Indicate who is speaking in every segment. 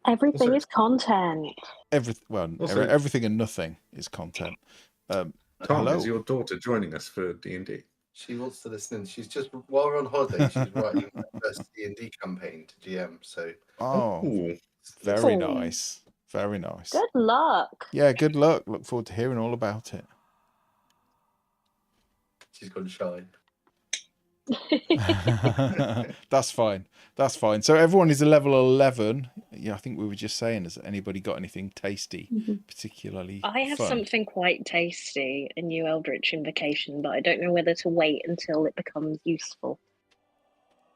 Speaker 1: Everything is content.
Speaker 2: Everything and nothing is content.
Speaker 3: Tom,
Speaker 2: hello?
Speaker 3: is your daughter joining us for D&D?
Speaker 4: She wants to listen in. She's just, while we're on holiday, she's writing her first D&D campaign to GM. So,
Speaker 2: very nice. Very nice.
Speaker 1: Good luck.
Speaker 2: Yeah, good luck. Look forward to hearing all about it.
Speaker 4: She's gone shy.
Speaker 2: That's fine. That's fine. So everyone is a level 11. Yeah, I think we were just saying, has anybody got anything tasty, particularly
Speaker 5: I have
Speaker 2: fun?
Speaker 5: something quite tasty, a new Eldritch Invocation, but I don't know whether to wait until it becomes useful.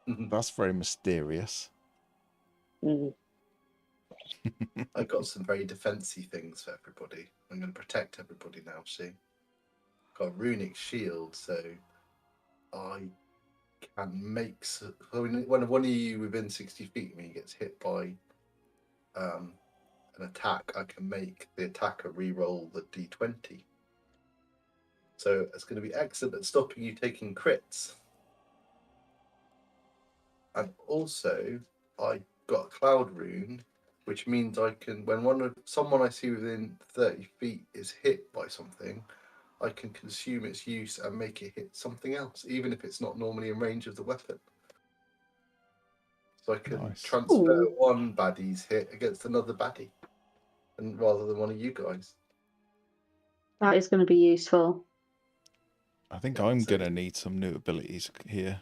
Speaker 2: That's very mysterious.
Speaker 4: I've got some very defensy things for everybody. I'm going to protect everybody now, see? Got a runic shield, so I can make... So when one of you within 60 feet of me gets hit by an attack, I can make the attacker re-roll the d20. So it's going to be excellent at stopping you taking crits. And also, I got a cloud rune, which means I can, when someone I see within 30 feet is hit by something, I can consume its use and make it hit something else, even if it's not normally in range of the weapon. So I can transfer one baddie's hit against another baddie, and rather than one of you guys.
Speaker 6: That is going to be useful.
Speaker 2: I think I'm going to need some new abilities here.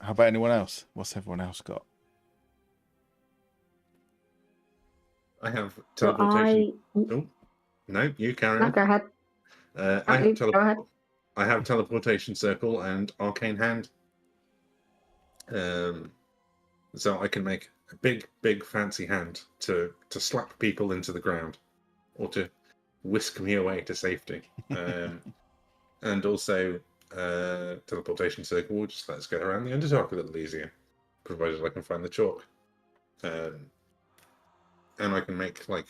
Speaker 2: How about anyone else? What's everyone else got?
Speaker 3: I have teleportation. Oh, no, you carry on.
Speaker 6: Go ahead.
Speaker 3: I have teleportation circle and arcane hand. So I can make a big fancy hand to slap people into the ground, or to whisk me away to safety. And also teleportation circle will just let us get around the Underdark a little easier, provided I can find the chalk. And I can make like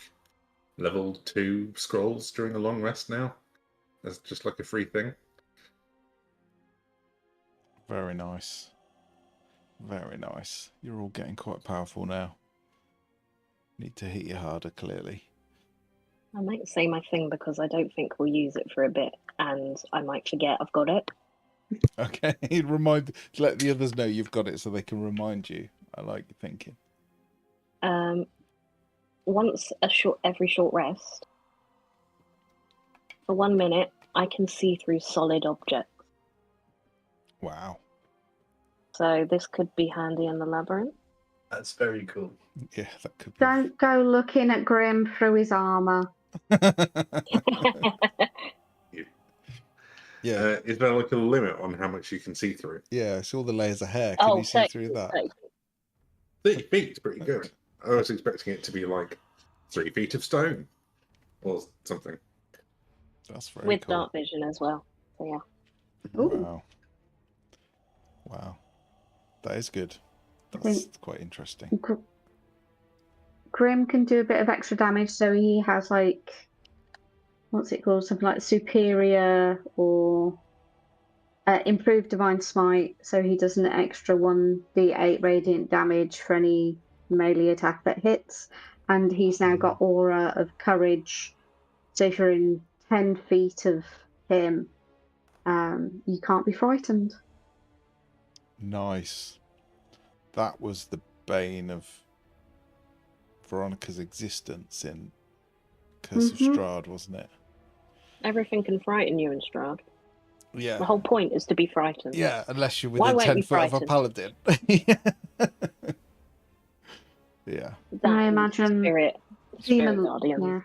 Speaker 3: level 2 scrolls during a long rest now. That's just like a free thing.
Speaker 2: Very nice. Very nice. You're all getting quite powerful now. Need to hit you harder, clearly.
Speaker 5: I might say my thing because I don't think we'll use it for a bit, and I might forget I've got it.
Speaker 2: Okay, let the others know you've got it so they can remind you. I like your thinking.
Speaker 5: Once every short rest, for 1 minute, I can see through solid objects.
Speaker 2: Wow.
Speaker 5: So this could be handy in the labyrinth.
Speaker 4: That's very cool.
Speaker 2: Yeah, that could be.
Speaker 6: Don't go looking at Grim through his armor.
Speaker 2: Yeah.
Speaker 3: Is there like a limit on how much you can see through?
Speaker 2: Yeah, it's all the layers of hair. Can you see through that?
Speaker 3: 30 feet is pretty good. I was expecting it to be like 3 feet of stone or something.
Speaker 2: That's very
Speaker 5: with
Speaker 2: cool.
Speaker 5: dark vision as well. So yeah.
Speaker 2: Wow. Wow. That is good. That's quite interesting.
Speaker 6: Grim can do a bit of extra damage, so he has like, what's it called? Something like superior or improved divine smite. So he does an extra 1d8 radiant damage for any melee attack that hits. And he's now got aura of courage. So if you're in 10 feet of him, you can't be frightened.
Speaker 2: Nice. That was the bane of Veronica's existence in Curse of Strahd, wasn't it?
Speaker 5: Everything can frighten you in Strahd.
Speaker 2: Yeah.
Speaker 5: The whole point is to be frightened.
Speaker 2: Yeah, unless you're within 10 foot of a paladin. Yeah.
Speaker 6: I imagine
Speaker 5: Spirit
Speaker 6: Guardians.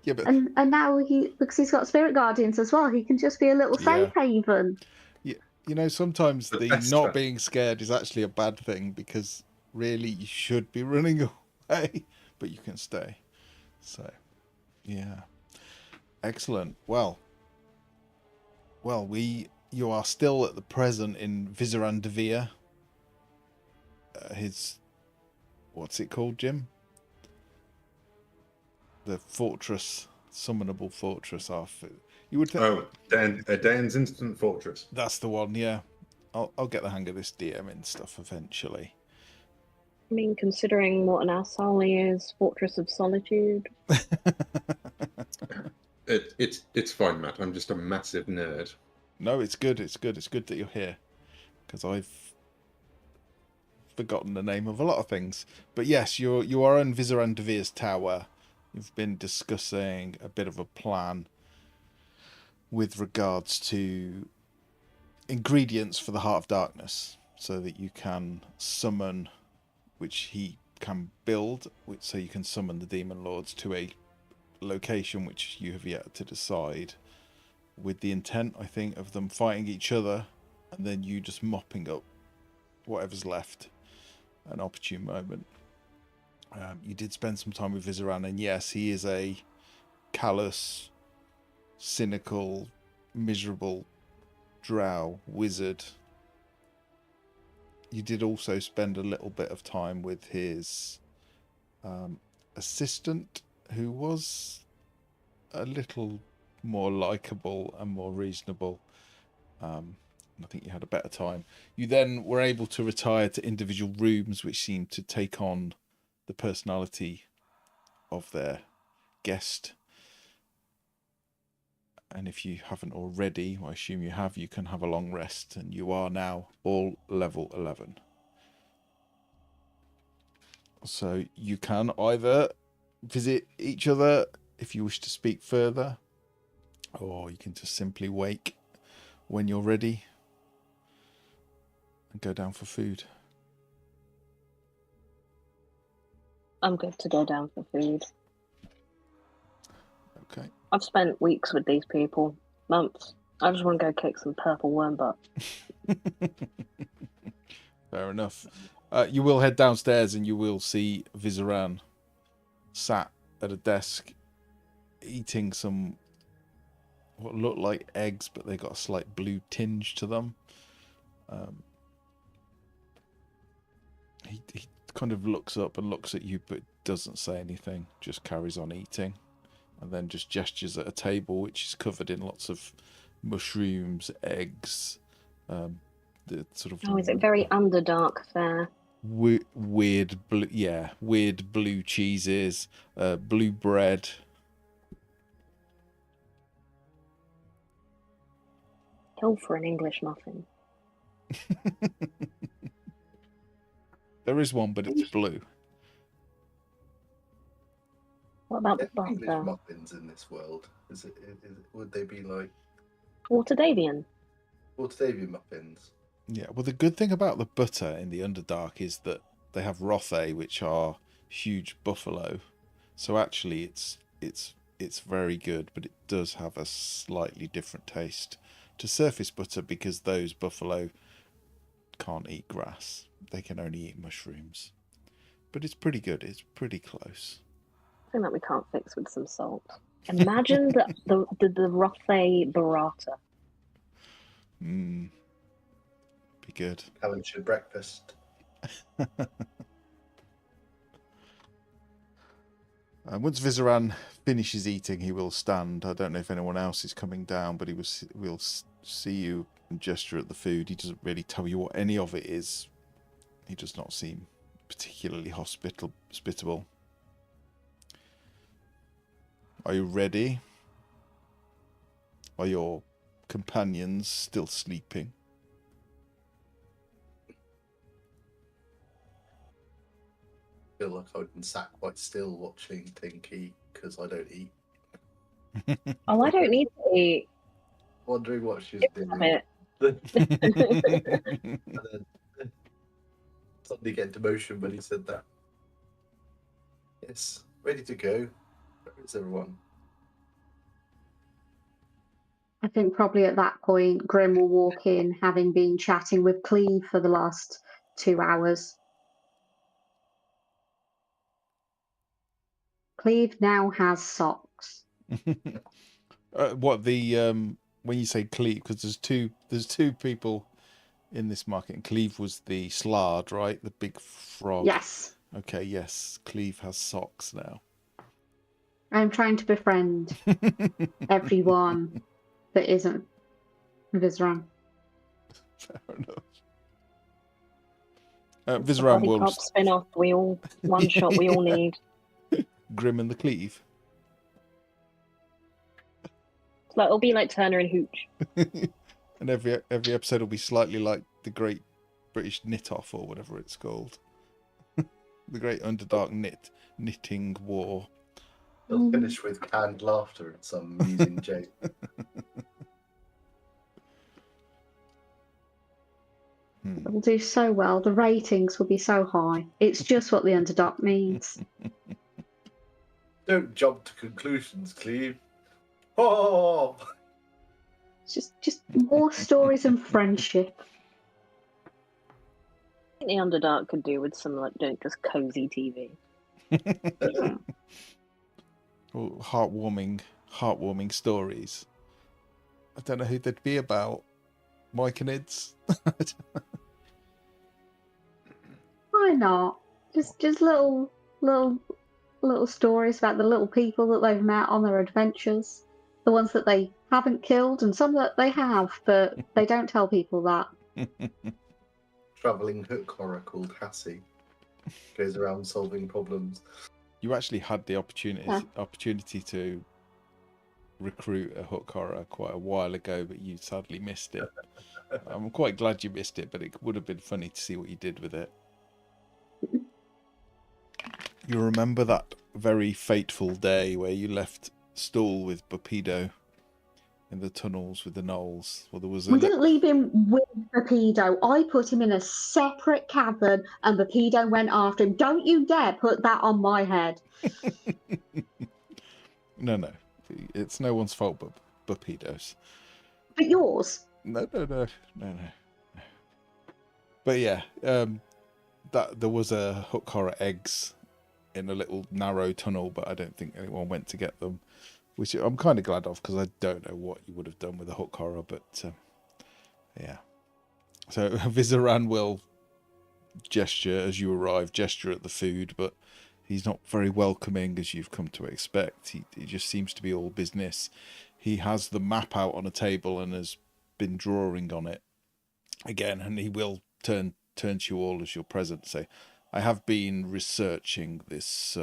Speaker 2: Yeah, but
Speaker 6: and now because he's got Spirit Guardians as well, he can just be a little safe haven.
Speaker 2: Yeah, you know, sometimes the not being scared is actually a bad thing, because really you should be running away, but you can stay. So, yeah, excellent. Well, you are still at the present in Vizaran Devere. What's it called, Jim? The fortress, summonable fortress. You would think.
Speaker 3: Oh, Dan's Instant Fortress.
Speaker 2: That's the one, yeah. I'll get the hang of this DMing stuff eventually.
Speaker 5: I mean, considering what an asshole he is, Fortress of Solitude.
Speaker 3: It's fine, Matt. I'm just a massive nerd.
Speaker 2: No, it's good. It's good. It's good that you're here, because I've forgotten the name of a lot of things. But yes, you are in Vizeran Devir's tower. You've been discussing a bit of a plan with regards to ingredients for the Heart of Darkness, so that you can summon, which he can build, so you can summon the Demon Lords to a location which you have yet to decide, with the intent, I think, of them fighting each other, and then you just mopping up whatever's left at an opportune moment. You did spend some time with Vizeran, and yes, he is a callous, cynical, miserable drow wizard. You did also spend a little bit of time with his assistant, who was a little more likable and more reasonable. I think you had a better time. You then were able to retire to individual rooms which seemed to take on the personality of their guest. And if you haven't already, I assume you have, you can have a long rest, and you are now all level 11. So you can either visit each other if you wish to speak further, or you can just simply wake when you're ready and go down for food.
Speaker 5: I'm good to go down for food.
Speaker 2: Okay.
Speaker 5: I've spent weeks with these people, months. I just want to go kick some purple worm butt.
Speaker 2: Fair enough. You will head downstairs and you will see Vizeran sat at a desk eating some what look like eggs, but they got a slight blue tinge to them. He kind of looks up and looks at you, but doesn't say anything, just carries on eating, and then just gestures at a table which is covered in lots of mushrooms, eggs, the sort of...
Speaker 5: Oh, is it very Underdark fare?
Speaker 2: Weird blue, yeah, weird blue cheeses, blue bread.
Speaker 5: Hell for an English muffin.
Speaker 2: There is one, but it's blue.
Speaker 5: What about the
Speaker 4: English
Speaker 5: butter?
Speaker 4: muffins in this world? Would they be like
Speaker 5: Waterdavian?
Speaker 4: Waterdavian muffins?
Speaker 2: Yeah, well, the good thing about the butter in the Underdark is that they have rothe, which are huge buffalo. So actually, it's very good, but it does have a slightly different taste to surface butter, because those buffalo can't eat grass. They can only eat mushrooms. But it's pretty good. It's pretty close.
Speaker 5: Something that we can't fix with some salt. Imagine the rothe burrata.
Speaker 2: Be good.
Speaker 4: Calenture breakfast.
Speaker 2: Once Vizeran finishes eating, he will stand. I don't know if anyone else is coming down, but will see you and gesture at the food. He doesn't really tell you what any of it is. He does not seem particularly hospitable. Are you ready? Are your companions still sleeping?
Speaker 4: I feel like I've been sat quite still watching Tinky because I don't eat.
Speaker 5: Oh, I don't need to eat.
Speaker 4: Wondering what she's doing.
Speaker 5: It.
Speaker 4: And then suddenly get into motion when he said that. Yes, ready to go. Where is everyone?
Speaker 6: I think probably at that point, Grim will walk in, having been chatting with Cleve for the last 2 hours. Cleve now has socks.
Speaker 2: What the when you say Cleve, because there's two people in this market, and Cleve was the Slard, right? The big frog.
Speaker 6: Yes.
Speaker 2: Okay, yes. Cleve has socks now.
Speaker 6: I'm trying to befriend everyone that isn't Vizeran.
Speaker 2: Fair enough. Vizaran
Speaker 1: Body
Speaker 2: will
Speaker 1: cop spin-off. One shot we all need.
Speaker 2: Grim and the Cleave.
Speaker 1: Like it'll be like Turner and Hooch.
Speaker 2: And every episode will be slightly like the Great British Knit Off or whatever it's called. The Great Underdark Knitting War.
Speaker 4: They'll finish with canned laughter and some amusing joke.
Speaker 6: It'll do so well. The ratings will be so high. It's just what the Underdark needs.
Speaker 4: Don't jump to conclusions, Cleve. Oh!
Speaker 6: It's just more stories and friendship.
Speaker 1: I think the Underdark could do with some like just cozy TV.
Speaker 2: Oh, heartwarming stories. I don't know who they'd be about. Myconids?
Speaker 6: Why not? Just little stories about the little people that they've met on their adventures. The ones that they haven't killed and some that they have, but they don't tell people that.
Speaker 4: Travelling hook horror called Hassie. Goes around solving problems.
Speaker 2: You actually had the opportunity to recruit a hook horror quite a while ago, but you sadly missed it. I'm quite glad you missed it, but it would have been funny to see what you did with it. You remember that very fateful day where you left Stool with Bupido in the tunnels with the gnolls? Well, there was
Speaker 6: We didn't leave him with Bupido. I put him in a separate cavern and Bupido went after him. Don't you dare put that on my head.
Speaker 2: No. It's no one's fault but Bupido's.
Speaker 6: But yours?
Speaker 2: No. But yeah, that there was a hook horror eggs in a little narrow tunnel, but I don't think anyone went to get them, which I'm kind of glad of because I don't know what you would have done with a hook horror, but yeah. So Vizaran will gesture as you arrive, gesture at the food, but he's not very welcoming as you've come to expect. He just seems to be all business. He has the map out on a table and has been drawing on it again, and he will turn to you all as you're present, say, I have been researching this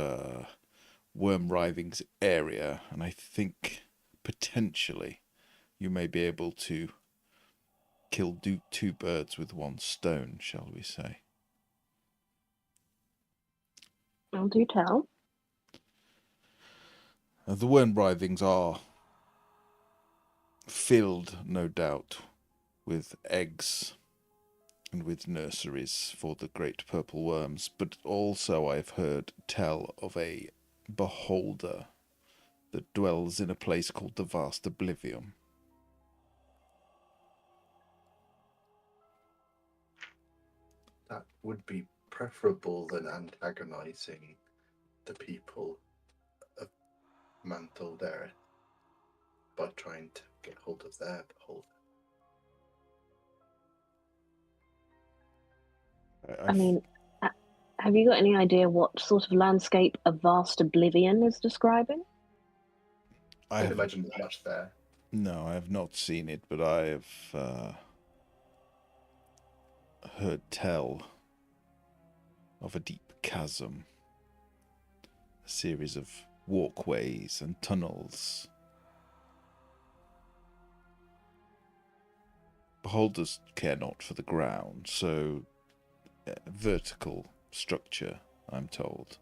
Speaker 2: worm writhings area, and I think potentially you may be able to kill two birds with one stone, shall we say.
Speaker 1: I'll do tell.
Speaker 2: The worm writhings are filled, no doubt, with eggs and with nurseries for the great purple worms, but also I've heard tell of a beholder that dwells in a place called the Vast Oblivion.
Speaker 4: That would be preferable than antagonizing the people of Mantle Dareth by trying to get hold of their beholder.
Speaker 1: I mean, have you got any idea what sort of landscape a vast oblivion is describing?
Speaker 4: I can imagine there's much there.
Speaker 2: No, I have not seen it, but I have heard tell of a deep chasm, a series of walkways and tunnels. Beholders care not for the ground, so vertical structure, I'm told.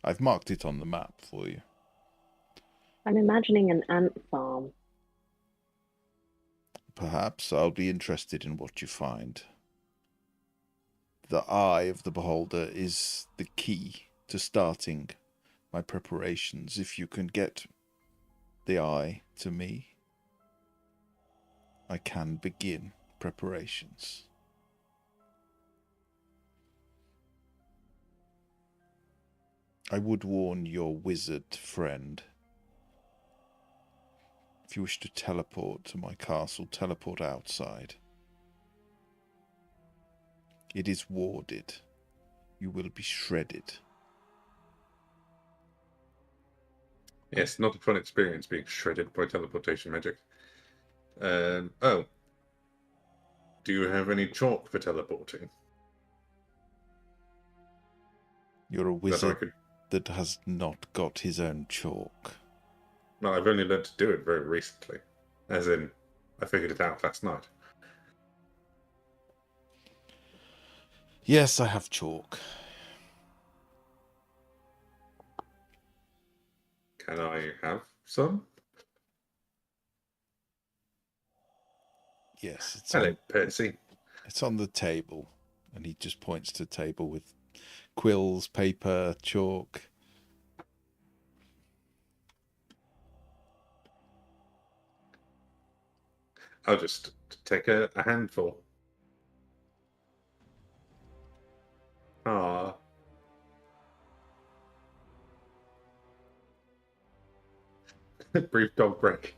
Speaker 2: I've marked it on the map for you.
Speaker 1: I'm imagining an ant farm.
Speaker 2: Perhaps I'll be interested in what you find. The eye of the beholder is the key to starting my preparations. If you can get the eye to me, I can begin preparations. I would warn your wizard friend. If you wish to teleport to my castle, teleport outside. It is warded. You will be shredded.
Speaker 3: Yes, not a fun experience being shredded by teleportation magic. Oh. Do you have any chalk for teleporting?
Speaker 2: You're a
Speaker 3: That I
Speaker 2: wizard
Speaker 3: could...
Speaker 2: that has not got his own chalk.
Speaker 3: No, I've only learned to do it very recently. As in, I figured it out last night.
Speaker 2: Yes, I have chalk.
Speaker 3: Can I have some?
Speaker 2: Yes,
Speaker 3: Hello, Percy.
Speaker 2: it's on the table. And he just points to a table with quills, paper, chalk.
Speaker 3: I'll just take a handful. Ah. Brief dog break.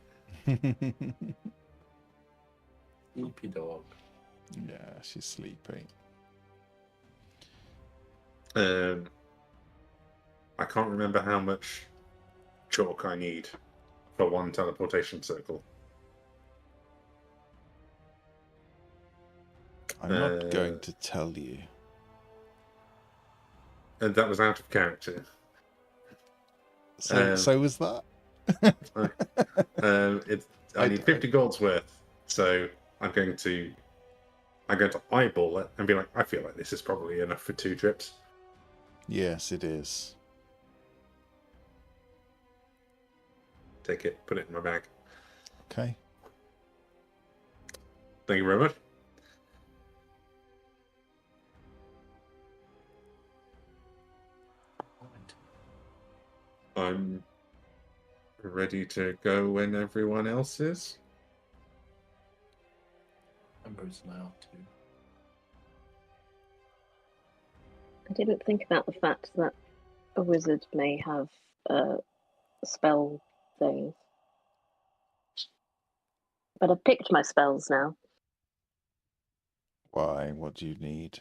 Speaker 4: Sleepy dog.
Speaker 2: Yeah, she's sleeping.
Speaker 3: I can't remember how much chalk I need for one teleportation circle.
Speaker 2: I'm not going to tell you.
Speaker 3: And that was out of character.
Speaker 2: So was that?
Speaker 3: I need 50 gold's worth, so I'm going to eyeball it and be like, I feel like this is probably enough for 2 trips.
Speaker 2: Yes, it is.
Speaker 3: Take it, put it in my bag.
Speaker 2: Okay.
Speaker 3: Thank you very much. I'm ready to go when everyone else is.
Speaker 4: Ember's now too.
Speaker 5: I didn't think about the fact that a wizard may have spell things. But I've picked my spells now.
Speaker 2: Why? What do you need?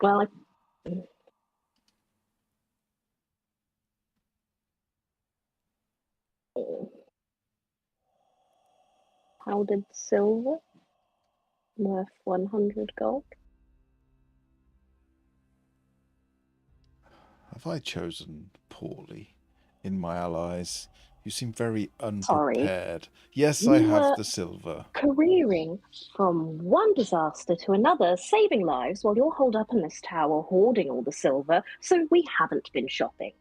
Speaker 5: Well, powdered silver worth 100 gold.
Speaker 2: Have I chosen poorly in my allies? You seem very
Speaker 5: Sorry.
Speaker 2: unprepared. Yes, I have the silver.
Speaker 5: Careering from one disaster to another, saving lives while you're holed up in this tower hoarding all the silver, so we haven't been shopping.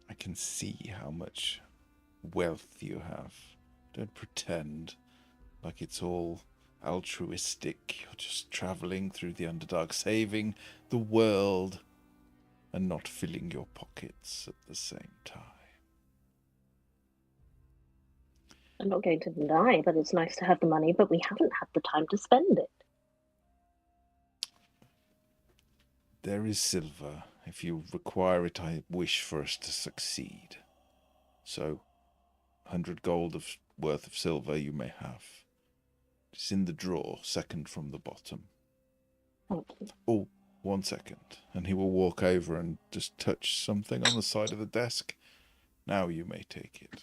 Speaker 2: I can see how much wealth you have. Don't pretend like it's all altruistic. You're just traveling through the Underdark, saving the world and not filling your pockets at the same time.
Speaker 5: I'm not going to deny that it's nice to have the money, but we haven't had the time to spend it.
Speaker 2: There is silver. If you require it, I wish for us to succeed. So, 100 gold worth of silver you may have. It's in the drawer, second from the bottom.
Speaker 5: Thank you.
Speaker 2: Oh, 1 second. And he will walk over and just touch something on the side of the desk. Now you may take it.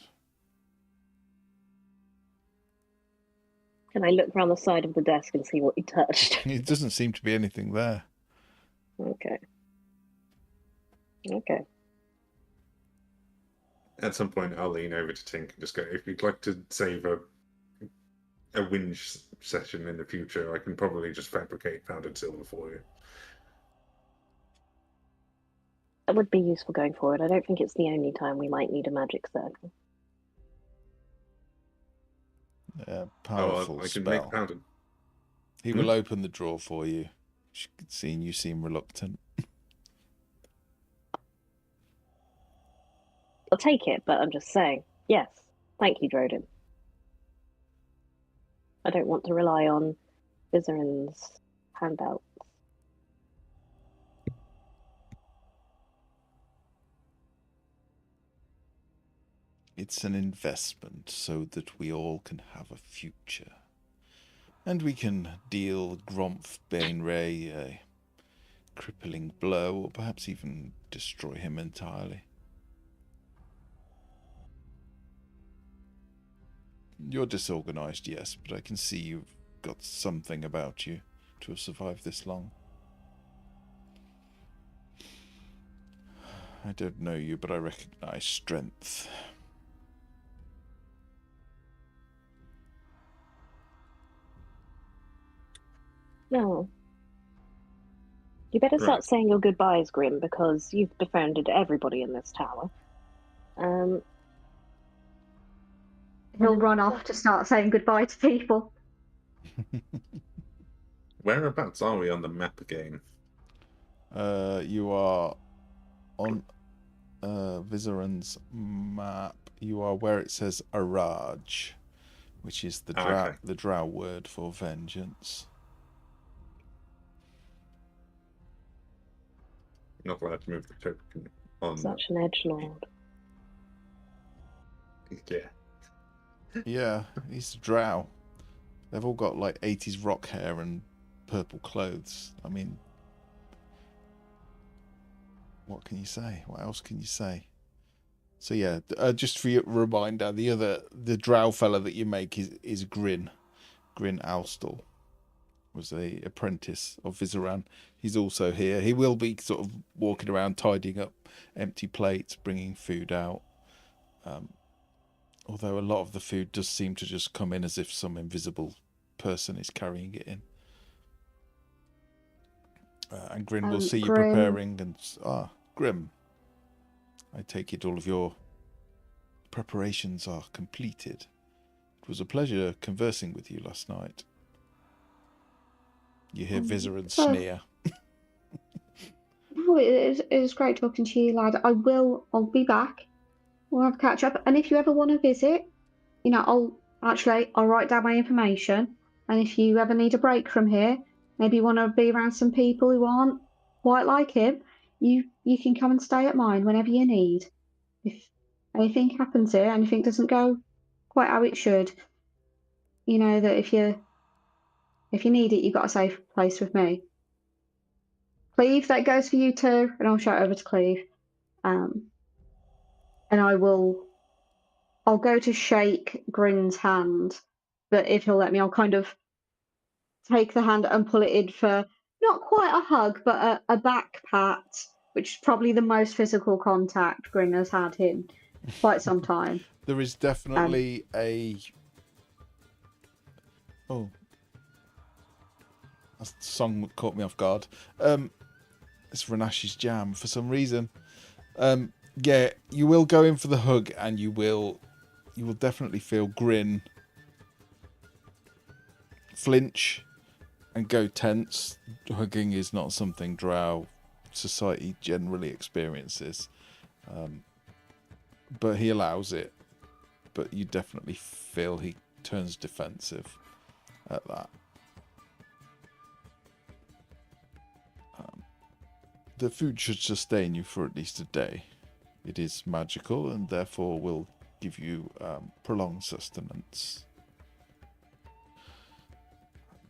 Speaker 5: Can I look around the side of the desk and see what you touched?
Speaker 2: It doesn't seem to be anything there.
Speaker 5: Okay. Okay.
Speaker 3: At some point, I'll lean over to Tink and just go, if you'd like to save a whinge session in the future, I can probably just fabricate powdered silver for you.
Speaker 5: That would be useful going forward. I don't think it's the only time we might need a magic circle.
Speaker 2: Powerful
Speaker 3: I can
Speaker 2: spell.
Speaker 3: make powdered.
Speaker 2: He will open the drawer for you. Seeing you seem reluctant.
Speaker 5: I'll take it, but I'm just saying, yes, thank you, Drodin. I don't want to rely on Vizarin's handouts.
Speaker 2: It's an investment so that we all can have a future. And we can deal Gromf Bainray crippling blow, or perhaps even destroy him entirely. You're disorganized, yes, but I can see you've got something about you to have survived this long. I don't know you, but I recognize strength.
Speaker 5: No. You better start
Speaker 3: Right.
Speaker 5: saying your goodbyes, Grim, because you've befriended everybody in this tower.
Speaker 6: He'll run off to start saying goodbye to people.
Speaker 3: Whereabouts are we on the map again?
Speaker 2: You are on Vizaran's map. You are where it says Araj, which is the
Speaker 3: Okay.
Speaker 2: the drow word for vengeance.
Speaker 3: Not allowed to move the token on.
Speaker 5: Such an edgelord.
Speaker 3: Yeah.
Speaker 2: Yeah, he's a drow. They've all got like 80s rock hair and purple clothes. I mean, what can you say? What else can you say? So yeah, just for your reminder, the drow fella that you make is Grin Alstal. Was a apprentice of Vizaran. He's also here. He will be sort of walking around tidying up empty plates, bringing food out. Although a lot of the food does seem to just come in as if some invisible person is carrying it in. And Grim will see you preparing and... Grim. I take it all of your preparations are completed. It was a pleasure conversing with you last night. You hear Vizaran sneer.
Speaker 6: No, it is great talking to you, lad. I'll be back. We'll have a catch up. And if you ever want to visit, I'll write down my information. And if you ever need a break from here, maybe you want to be around some people who aren't quite like him, you can come and stay at mine whenever you need. If anything happens here, anything doesn't go quite how it should, you know that if you need it, you've got a safe place with me. Cleve, that goes for you too, and I'll shout over to Cleve. And I'll go to shake Grin's hand, but if he'll let me, I'll kind of take the hand and pull it in for not quite a hug, but a back pat, which is probably the most physical contact Grin has had in quite some time.
Speaker 2: There is definitely a song that caught me off guard. It's Renash's Jam for some reason. Yeah, you will go in for the hug, and you will definitely feel Grin flinch and go tense. Hugging is not something drow society generally experiences, but he allows it. But you definitely feel he turns defensive at that. The food should sustain you for at least a day. It is magical and therefore will give you prolonged sustenance.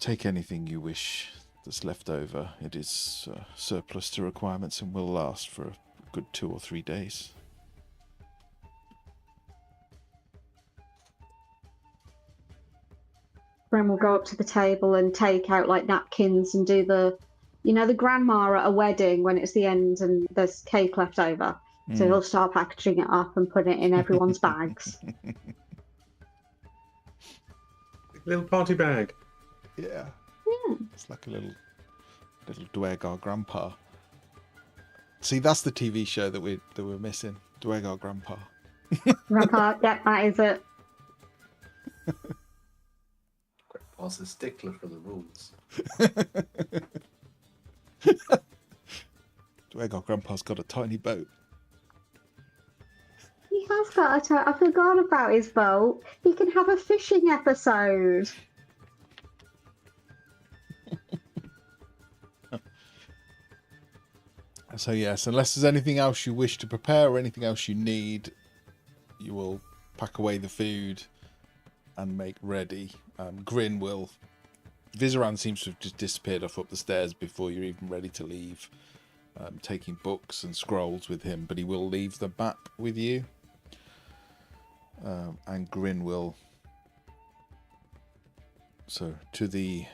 Speaker 2: Take anything you wish that's left over. It is surplus to requirements and will last for a good 2 or 3 days.
Speaker 6: Grim will go up to the table and take out like napkins and do the grandma at a wedding when it's the end and there's cake left over. So he'll start packaging it up and put it in everyone's bags.
Speaker 3: Little party bag.
Speaker 2: Yeah. It's like a little Dwergar Grandpa. See, that's the TV show that we're missing. Dwergar Grandpa.
Speaker 6: Grandpa, yeah, that is it.
Speaker 4: Grandpa's a stickler for the rules.
Speaker 2: Dwergar Grandpa's got a tiny boat.
Speaker 6: He has got I forgot about his boat. He can have a fishing episode.
Speaker 2: So yes, unless there's anything else you wish to prepare or anything else you need, you will pack away the food and make ready. Grin will Vizeran seems to have just disappeared off up the stairs before you're even ready to leave, taking books and scrolls with him, but he will leave the map with you. And Grin will... So, to the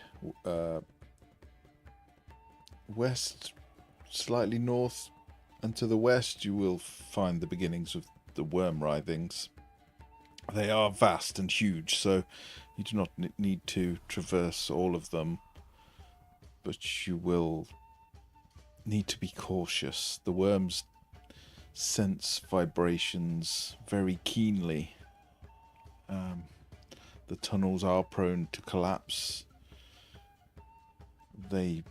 Speaker 2: west, slightly north, and to the west, you will find the beginnings of the worm writhings. They are vast and huge, so you do not need to traverse all of them, but you will need to be cautious. The worms sense vibrations very keenly. The tunnels are prone to collapse. They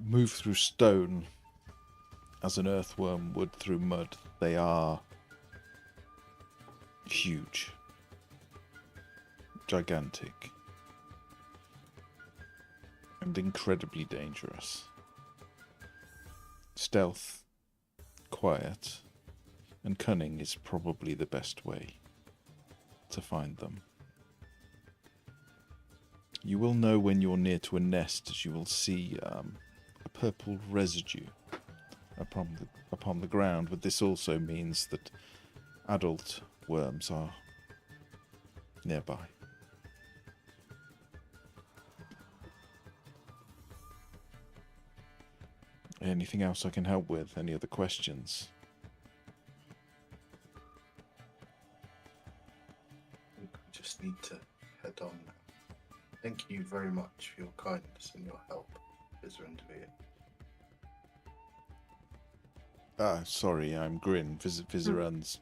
Speaker 2: move through stone as an earthworm would through mud. They are huge. Gigantic. And incredibly dangerous. Stealth, quiet, and cunning is probably the best way to find them. You will know when you're near to a nest, as you will see a purple residue upon the ground, but this also means that adult worms are nearby. Anything else I can help with? Any other questions?
Speaker 4: I think we just need to head on now. Thank you very much for your kindness and your help, Vizra and Devere.
Speaker 2: Sorry, I'm Grin. Vizeran's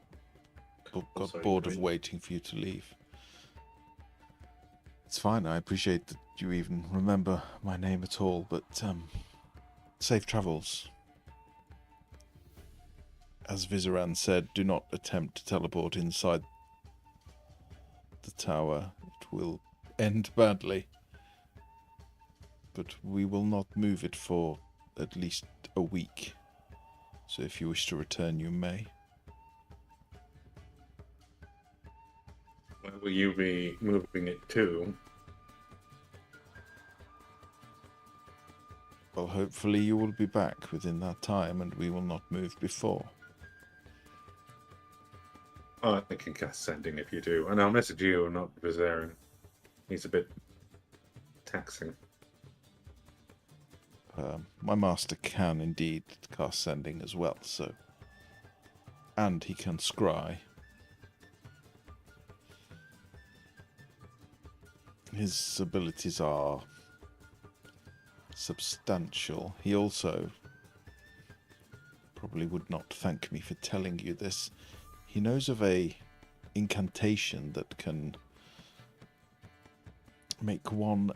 Speaker 2: got bored of waiting for you to leave. It's fine, I appreciate that you even remember my name at all, but safe travels. As Vizeran said, do not attempt to teleport inside the tower. It will end badly. But we will not move it for at least a week. So if you wish to return, you may.
Speaker 3: Where will you be moving it to?
Speaker 2: Well, hopefully you will be back within that time and we will not move before.
Speaker 3: Oh, I can cast sending if you do. And I'll message you, not Vizeran. He's a bit taxing.
Speaker 2: My master can indeed cast sending as well, so... And he can scry. His abilities are substantial. He also probably would not thank me for telling you this. He knows of a incantation that can make one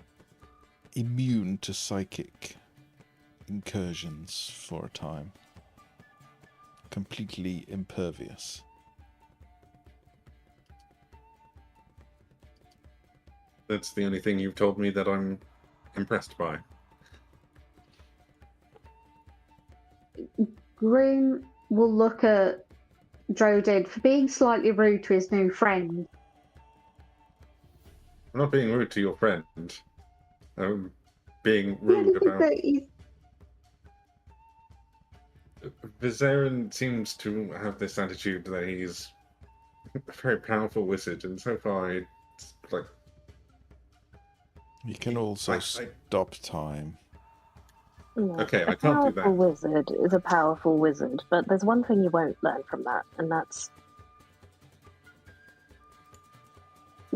Speaker 2: immune to psychic incursions for a time. Completely impervious.
Speaker 3: That's the only thing you've told me that I'm impressed by.
Speaker 6: Groom will look at Drodid for being slightly rude to his new friend.
Speaker 3: I'm not being rude to your friend. I'm being rude about... Vizeran seems to have this attitude that he's a very powerful wizard, and so far it's like...
Speaker 2: You can also stop time.
Speaker 5: No,
Speaker 3: Okay, I
Speaker 5: a
Speaker 3: can't do that.
Speaker 5: powerful wizard is a powerful wizard, but there's one thing you won't learn from that, and that's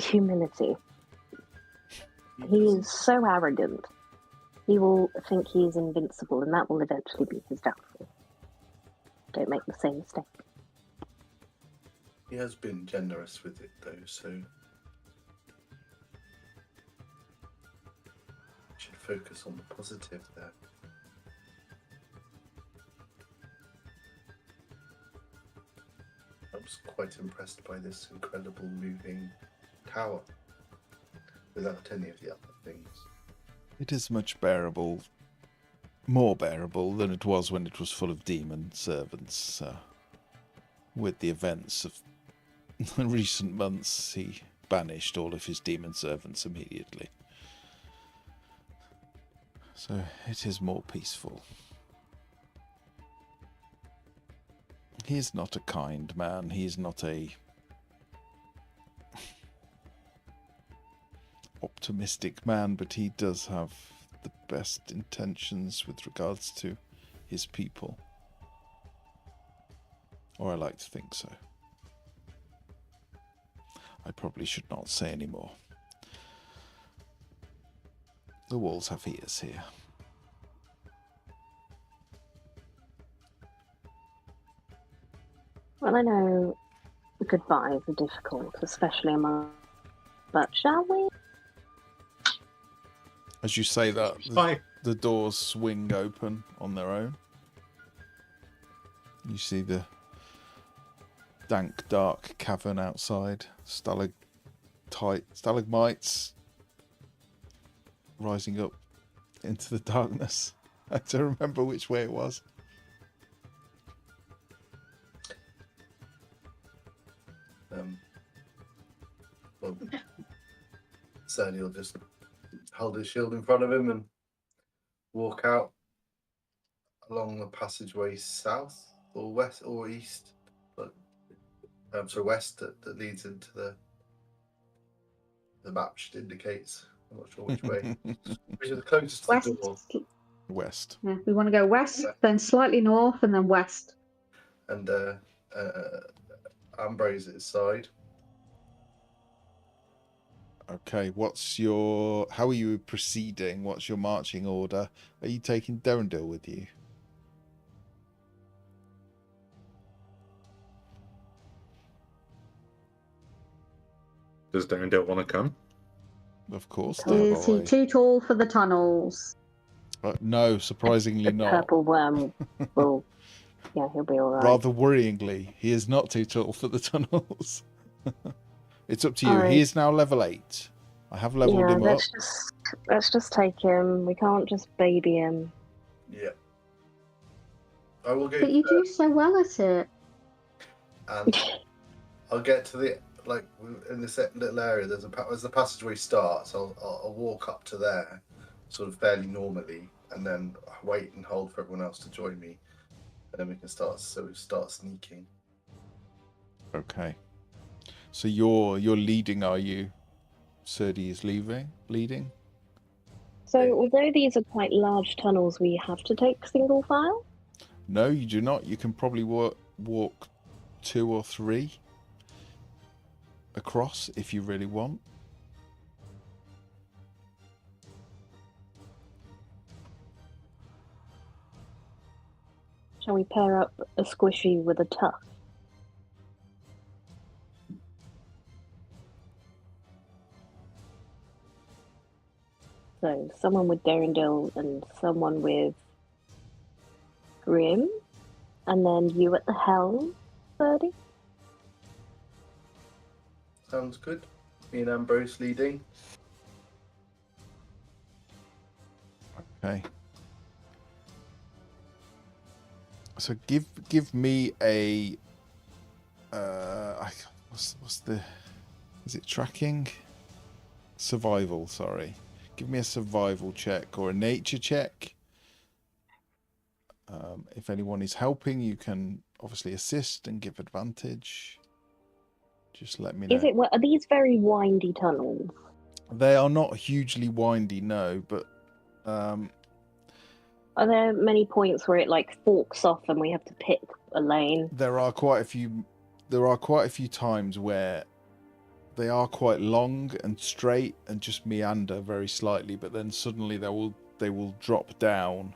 Speaker 5: humility. He is so arrogant. He will think he is invincible, and that will eventually be his downfall. Don't make the same mistake.
Speaker 4: He has been generous with it, though, so we should focus on the positive there. I was quite impressed by this incredible moving tower, without any of the other things.
Speaker 2: It is much bearable, more bearable than it was when it was full of demon servants. With the events of recent months, he banished all of his demon servants immediately. So it is more peaceful. He is not a kind man. He is not a optimistic man, but he does have the best intentions with regards to his people. Or I like to think so. I probably should not say any more. The walls have ears here.
Speaker 5: Well, I know goodbyes are difficult, especially among. But shall we?
Speaker 2: As you say that,
Speaker 3: Bye.
Speaker 2: the doors swing open on their own. You see the dank, dark cavern outside. Stalagmites rising up into the darkness. I have to remember which way it was.
Speaker 4: Well, Cerny will just hold his shield in front of him and walk out along the passageway south or west or east, but west that leads into the map should indicates. I'm not sure which way. Which is the closest to
Speaker 6: West.
Speaker 4: the door.
Speaker 2: West.
Speaker 6: Yeah, we want to go west, then slightly north, and then west.
Speaker 4: And Ambrose's side.
Speaker 2: Okay, how are you proceeding? What's your marching order? Are you taking Derendil with you?
Speaker 3: Does Darendale want to come?
Speaker 2: Of course,
Speaker 6: Is he
Speaker 2: boy.
Speaker 6: too tall for the tunnels?
Speaker 2: No, surprisingly
Speaker 5: The
Speaker 2: not.
Speaker 5: purple worm will. Yeah, he'll be all right.
Speaker 2: Rather worryingly, he is not too tall for the tunnels. It's up to you.
Speaker 5: All right.
Speaker 2: He is now level 8. I have leveled him up.
Speaker 5: Let's just take him. We can't just baby him.
Speaker 4: Yeah. I will go.
Speaker 6: But you do so well at it.
Speaker 4: And I'll get to the in this little area. As the passageway starts, I'll walk up to there, sort of fairly normally, and then wait and hold for everyone else to join me, and then we can start sneaking.
Speaker 2: Okay. So you're leading, are you? Serdi is leading.
Speaker 5: So, although these are quite large tunnels, we have to take single file.
Speaker 2: No, you do not. You can probably walk 2 or 3 across if you really want.
Speaker 5: Shall we pair up a squishy with a tough? So, someone with Derendil and someone with Grim, and then you at the helm, Birdie.
Speaker 4: Sounds good. Me and Ambrose leading.
Speaker 2: Okay. So give me a what's the, is it tracking? Survival, sorry. Give me a survival check or a nature check. If anyone is helping, you can obviously assist and give advantage. Just let me know.
Speaker 5: Are these very windy tunnels?
Speaker 2: They are not hugely windy, no, but
Speaker 5: Are there many points where it forks off and we have to pick a lane?
Speaker 2: there are quite a few times where they are quite long and straight and just meander very slightly, but then suddenly they will drop down,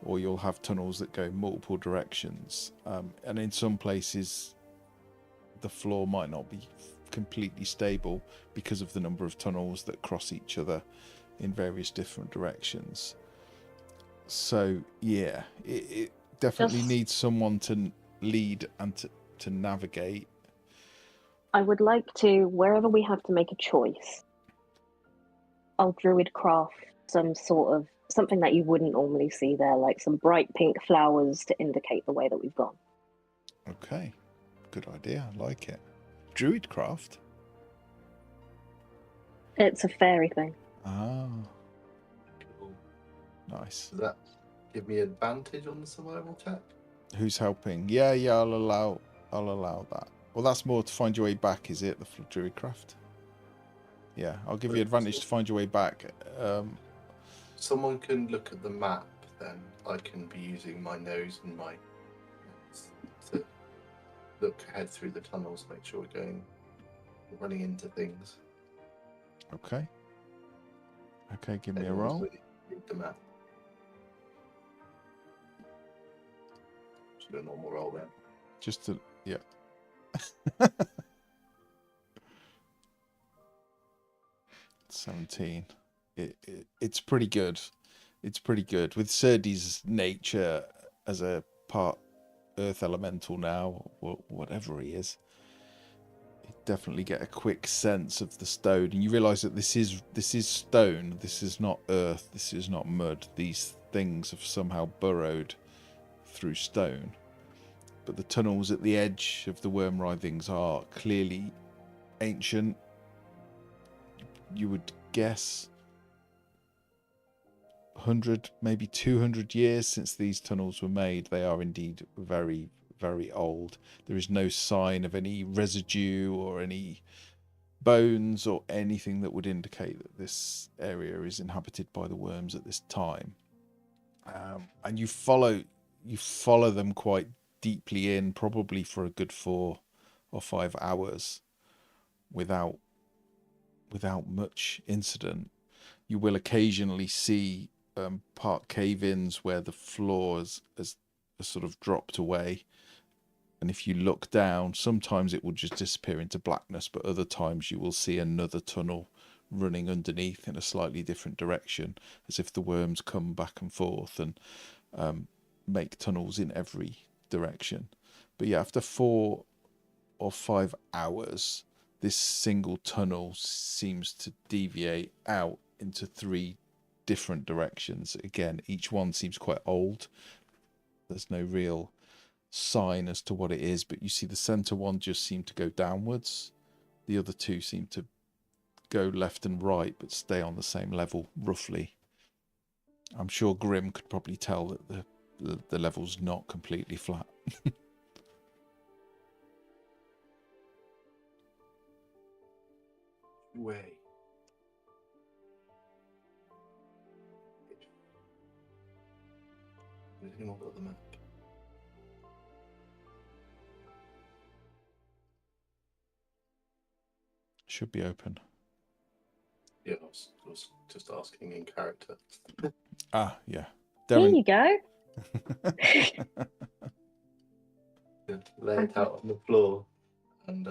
Speaker 2: or you'll have tunnels that go multiple directions. And in some places, the floor might not be completely stable because of the number of tunnels that cross each other in various different directions. So yeah, it definitely needs someone to lead and to navigate.
Speaker 5: I would like to, wherever we have to make a choice, I'll druid craft some sort of something that you wouldn't normally see there, like some bright pink flowers to indicate the way that we've gone.
Speaker 2: Okay, good idea. I like it. Druidcraft?
Speaker 5: It's a fairy thing.
Speaker 2: Ah.
Speaker 4: Cool.
Speaker 2: Nice.
Speaker 4: Does that give me advantage on the survival check?
Speaker 2: Who's helping? Yeah, I'll allow that. Well, that's more to find your way back, is it? The Druidcraft. Yeah, I'll give you advantage to find your way back.
Speaker 4: Someone can look at the map, then I can be using my nose and my to look ahead through the tunnels, make sure we're running into things.
Speaker 2: Okay. Okay, give me a
Speaker 4: Everyone's
Speaker 2: roll.
Speaker 4: read the map. Just do a normal roll then.
Speaker 2: Just to, yeah. 17. It's pretty good. It's pretty good. With Serdi's nature as a part earth elemental now, or whatever he is, you definitely get a quick sense of the stone. And you realise that this is stone. This is not earth. This is not mud. These things have somehow burrowed through stone. But the tunnels at the edge of the worm writhings are clearly ancient. You would guess 100, maybe 200 years since these tunnels were made. They are indeed very, very old. There is no sign of any residue or any bones or anything that would indicate that this area is inhabited by the worms at this time. And you follow them quite deeply in, probably for a good 4 or 5 hours without much incident. You will occasionally see part cave-ins where the floors has sort of dropped away, and if you look down, sometimes it will just disappear into blackness, but other times you will see another tunnel running underneath in a slightly different direction, as if the worms come back and forth and make tunnels in every direction. But yeah, after 4 or 5 hours, this single tunnel seems to deviate out into 3 different directions. Again, each one seems quite old. There's no real sign as to what it is, but you see the center one just seem to go downwards. The other 2 seem to go left and right, but stay on the same level, roughly. I'm sure Grim could probably tell that the level's not completely flat.
Speaker 4: Way. Has anyone got the map?
Speaker 2: Should be open.
Speaker 4: Yeah, I was just asking in character.
Speaker 2: Ah, yeah.
Speaker 5: Here you go.
Speaker 4: Lay it out on the floor and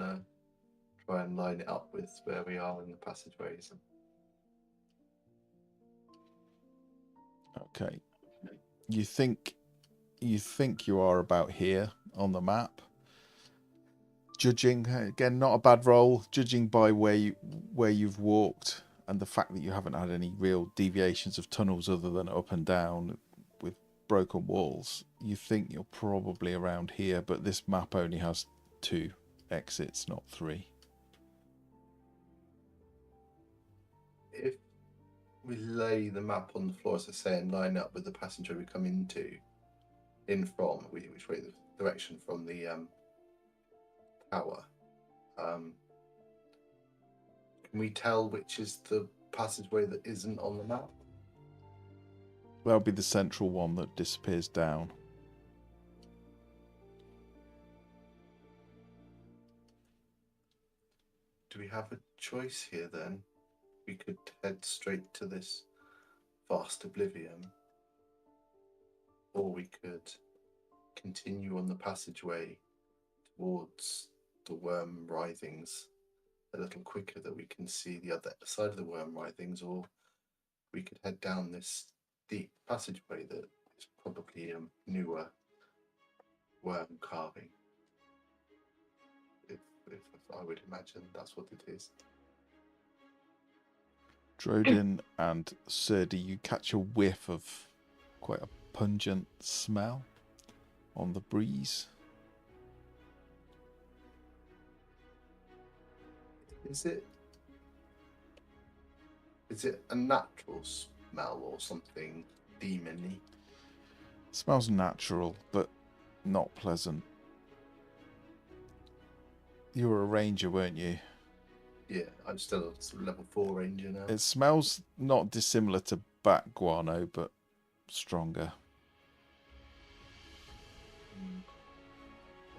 Speaker 4: try and line it up with where we are in the passageways.
Speaker 2: Okay. You think you are about here on the map. Judging, again, not a bad roll, judging by where you've walked and the fact that you haven't had any real deviations of tunnels other than up and down with broken walls. You think you're probably around here, but this map only has 2 exits, not 3.
Speaker 4: If we lay the map on the floor, as I say, and line up with the passageway we come in from, which way the direction from the tower, can we tell which is the passageway that isn't on the map?
Speaker 2: That'll be the central one that disappears down.
Speaker 4: Do we have a choice here then? We could head straight to this vast oblivion, or we could continue on the passageway towards the worm writhings a little quicker, that we can see the other side of the worm writhings, or we could head down this deep passageway that is probably a newer worm carving. If I would imagine that's what it is.
Speaker 2: Drodin and Serdi, you catch a whiff of quite a pungent smell on the breeze.
Speaker 4: Is it a natural smell or something demony.
Speaker 2: Smells natural, but not pleasant. You were a ranger, weren't you?
Speaker 4: Yeah, I'm still a level 4 ranger now.
Speaker 2: It smells not dissimilar to bat guano, but stronger.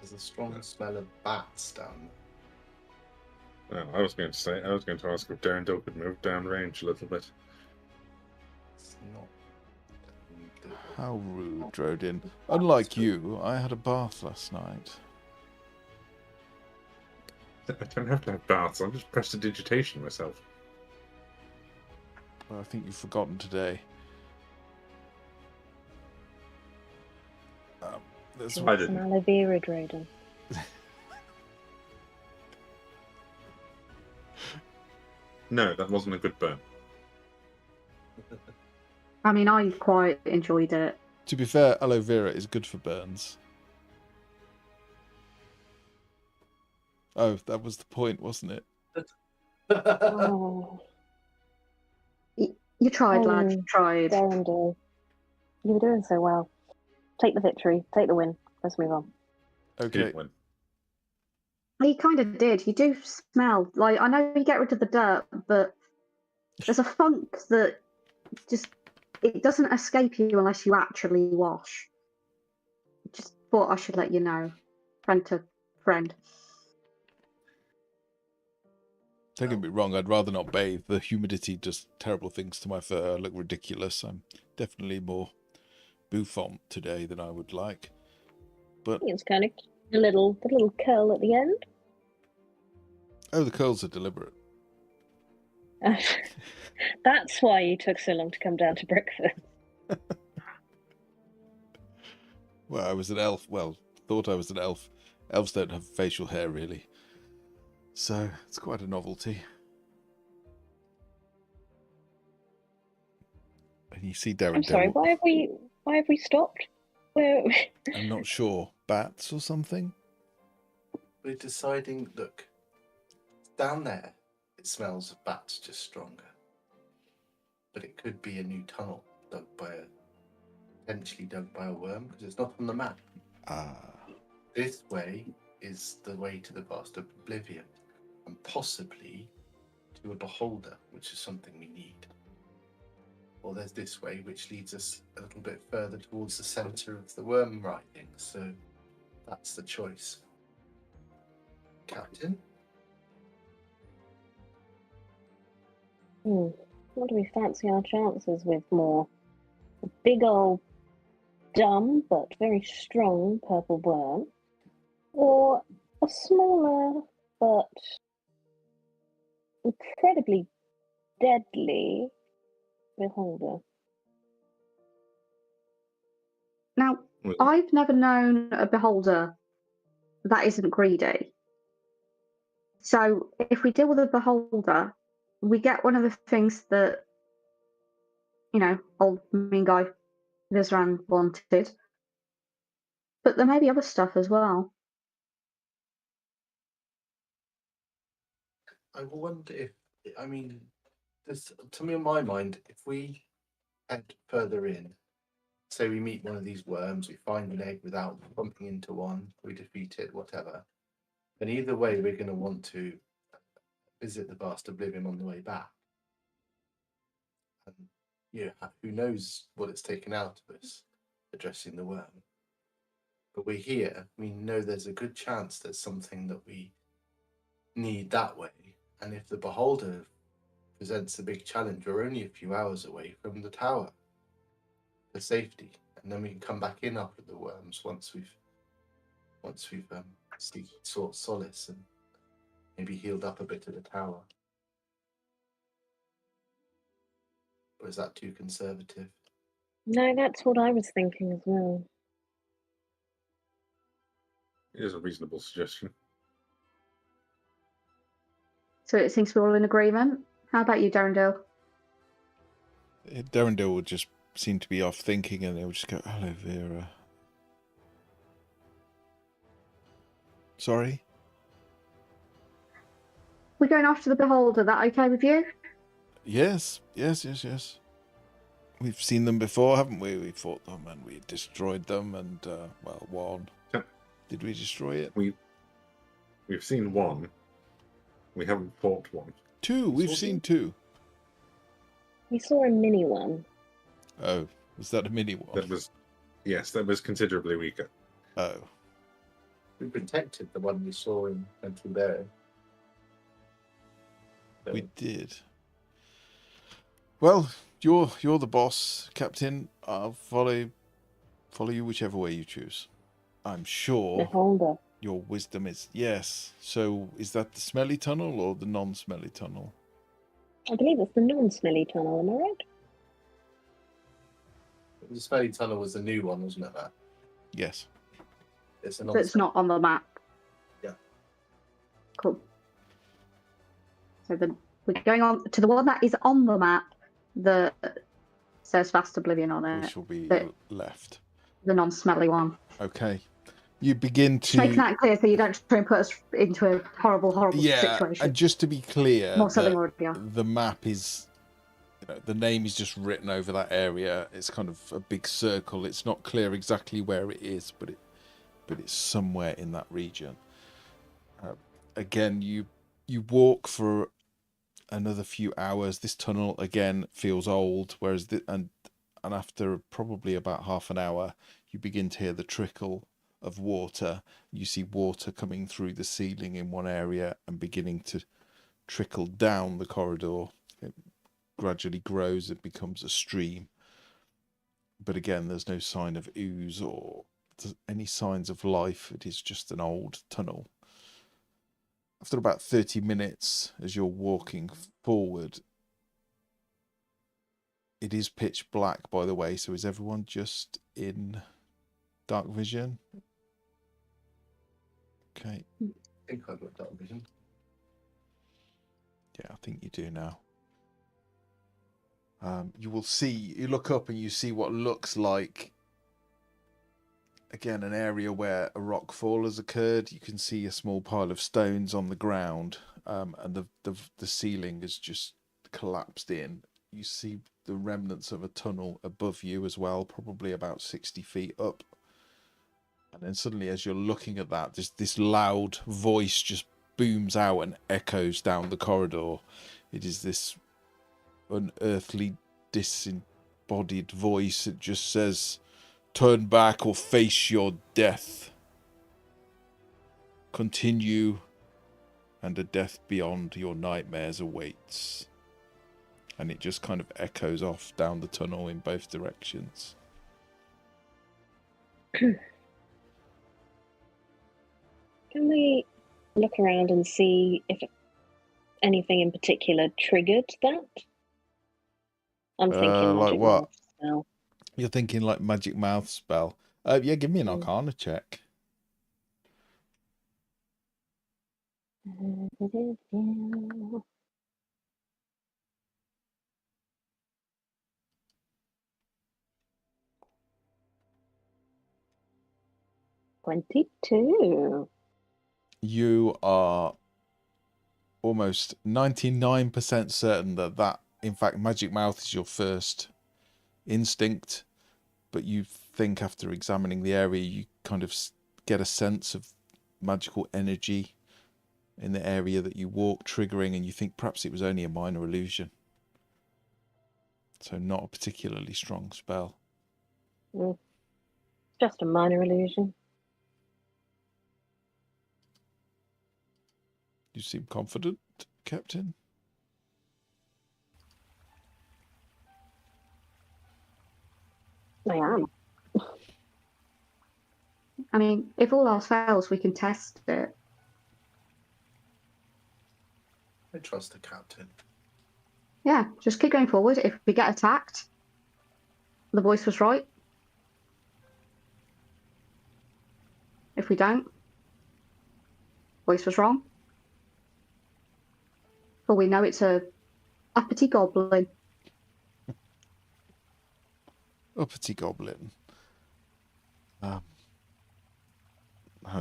Speaker 4: There's a strong smell of bats down
Speaker 3: Well, I was going to ask if Darendil could move down range a little bit.
Speaker 4: there. It's not.
Speaker 2: How rude, Drodin. Unlike you, I had a bath last night.
Speaker 3: I don't have to have baths. I'm just prestidigitation myself.
Speaker 2: Well, I think you've forgotten today. There's
Speaker 3: I
Speaker 5: Some
Speaker 3: didn't.
Speaker 5: aloe vera, Droden.
Speaker 3: No, that wasn't a good burn.
Speaker 6: I mean, I quite enjoyed it.
Speaker 2: To be fair, aloe vera is good for burns. Oh, that was the point, wasn't it?
Speaker 5: Oh,
Speaker 6: You tried, lad. You tried.
Speaker 5: Darendil. You were doing so well. Take the victory. Take the win. Let's move on.
Speaker 2: Okay.
Speaker 3: Did win.
Speaker 6: You kind of did. You do smell. Like, I know you get rid of the dirt, but there's a funk that just, it doesn't escape you unless you actually wash. Just thought I should let you know. Friend to friend.
Speaker 2: Don't get me wrong, I'd rather not bathe. The humidity does terrible things to my fur. I look ridiculous. I'm definitely more bouffant today than I would like. But
Speaker 5: It's kind of the little curl at the end.
Speaker 2: oh, the curls are deliberate.
Speaker 5: That's why you took so long to come down to breakfast.
Speaker 2: Well, I was an elf. Well, thought I was an elf. Elves don't have facial hair, really. So, it's quite a novelty. And you see Darren
Speaker 5: I'm sorry.
Speaker 2: Devil.
Speaker 5: Why have we stopped? Where?
Speaker 2: I'm not sure. Bats or something?
Speaker 4: We're deciding, look, down there, it smells of bats just stronger. But it could be a new tunnel potentially dug by a worm, because it's not on the map.
Speaker 2: Ah.
Speaker 4: This way is the way to the vast oblivion, and possibly to a beholder, which is something we need. Or there's this way, which leads us a little bit further towards the centre of the worm writhing. So that's the choice. Captain?
Speaker 5: What do we fancy our chances with more? A big old dumb but very strong purple worm, or a smaller but incredibly deadly beholder?
Speaker 6: Now, I've never known a beholder that isn't greedy. So if we deal with a beholder, we get one of the things that, old mean guy Vizran wanted. But there may be other stuff as well.
Speaker 4: I wonder if, to me, in my mind, if we head further in, say we meet one of these worms, we find an egg without bumping into one, we defeat it, whatever, then either way, we're going to want to visit the vast oblivion on the way back. And who knows what it's taken out of us addressing the worm. But we're here, we know there's a good chance there's something that we need that way. And if the beholder presents a big challenge, we're only a few hours away from the tower for safety, and then we can come back in after the worms once we've sought solace and maybe healed up a bit of the tower. Or is that too conservative?
Speaker 5: No, that's what I was thinking as well.
Speaker 3: It is a reasonable suggestion.
Speaker 6: So it seems we're all in agreement. How about you, Darendil?
Speaker 2: Darendil would just seem to be off thinking, and they would just go, aloe vera. Sorry?
Speaker 6: We're going after the beholder. That okay with you?
Speaker 2: Yes. We've seen them before, haven't we? We fought them and we destroyed them and, won.
Speaker 3: Yep.
Speaker 2: Did we destroy it?
Speaker 3: We've seen one. We haven't fought one.
Speaker 2: Two. We've seen two.
Speaker 5: We saw a mini one.
Speaker 2: Oh, was that a mini one?
Speaker 3: That was considerably weaker.
Speaker 2: Oh.
Speaker 4: We protected the one we saw in Canterbury.
Speaker 2: We did. Well, you're the boss, Captain. I'll follow you whichever way you choose. I'm sure
Speaker 5: Beholder.
Speaker 2: your wisdom is yes. So is that the smelly tunnel or the non-smelly tunnel?
Speaker 5: I believe it's the non-smelly tunnel, am I right?
Speaker 4: The smelly tunnel was the new one, wasn't it? That
Speaker 2: Yes.
Speaker 4: it's
Speaker 6: So it's not on the map.
Speaker 4: Yeah.
Speaker 6: Cool. So we're going on to the one that is on the map that says Vast Oblivion on it.
Speaker 2: Which will be left.
Speaker 6: The non-smelly one.
Speaker 2: Okay. You begin to...
Speaker 6: Just making that clear so you don't try and put us into a horrible situation.
Speaker 2: And just to be clear,
Speaker 6: More so than we already are.
Speaker 2: the map is... the name is just written over that area. It's kind of a big circle. It's not clear exactly where it is, but it's somewhere in that region. Again, you walk for another few hours. This tunnel again feels old, whereas and after probably about half an hour, you begin to hear the trickle of water. You see water coming through the ceiling in one area and beginning to trickle down the corridor. It gradually grows, it becomes a stream. But again, there's no sign of ooze or any signs of life. It is just an old tunnel. After about 30 minutes, as you're walking forward, it is pitch black, by the way, so is everyone just in dark vision? Okay.
Speaker 4: I think I've got dark vision.
Speaker 2: Yeah, I think you do now. You will see, you look up and you see what looks like, again, an area where a rock fall has occurred. You can see a small pile of stones on the ground, and the ceiling has just collapsed in. You see the remnants of a tunnel above you as well, probably about 60 feet up. And then suddenly, as you're looking at that, this loud voice just booms out and echoes down the corridor. It is this unearthly, disembodied voice. It just says, "Turn back or face your death. Continue, and a death beyond your nightmares awaits." And it just kind of echoes off down the tunnel in both directions.
Speaker 5: Can we look around and see if anything in particular triggered that? I'm thinking
Speaker 2: like
Speaker 5: magic
Speaker 2: what?
Speaker 5: mouth spell.
Speaker 2: You're thinking like magic mouth spell. Yeah, give me an Arcana check.
Speaker 5: $22.
Speaker 2: You are almost 99% certain that in fact magic mouth is your first instinct, but you think after examining the area you kind of get a sense of magical energy in the area that you walk, triggering, and you think perhaps it was only a minor illusion, so not a particularly strong spell.
Speaker 5: Just a minor illusion.
Speaker 2: You seem confident, Captain.
Speaker 5: I am.
Speaker 6: I mean, if all else fails, we can test it.
Speaker 4: I trust the captain.
Speaker 6: Yeah, just keep going forward. If we get attacked, the voice was right. If we don't, voice was wrong. But we know it's a uppity goblin.
Speaker 2: Uppity goblin. How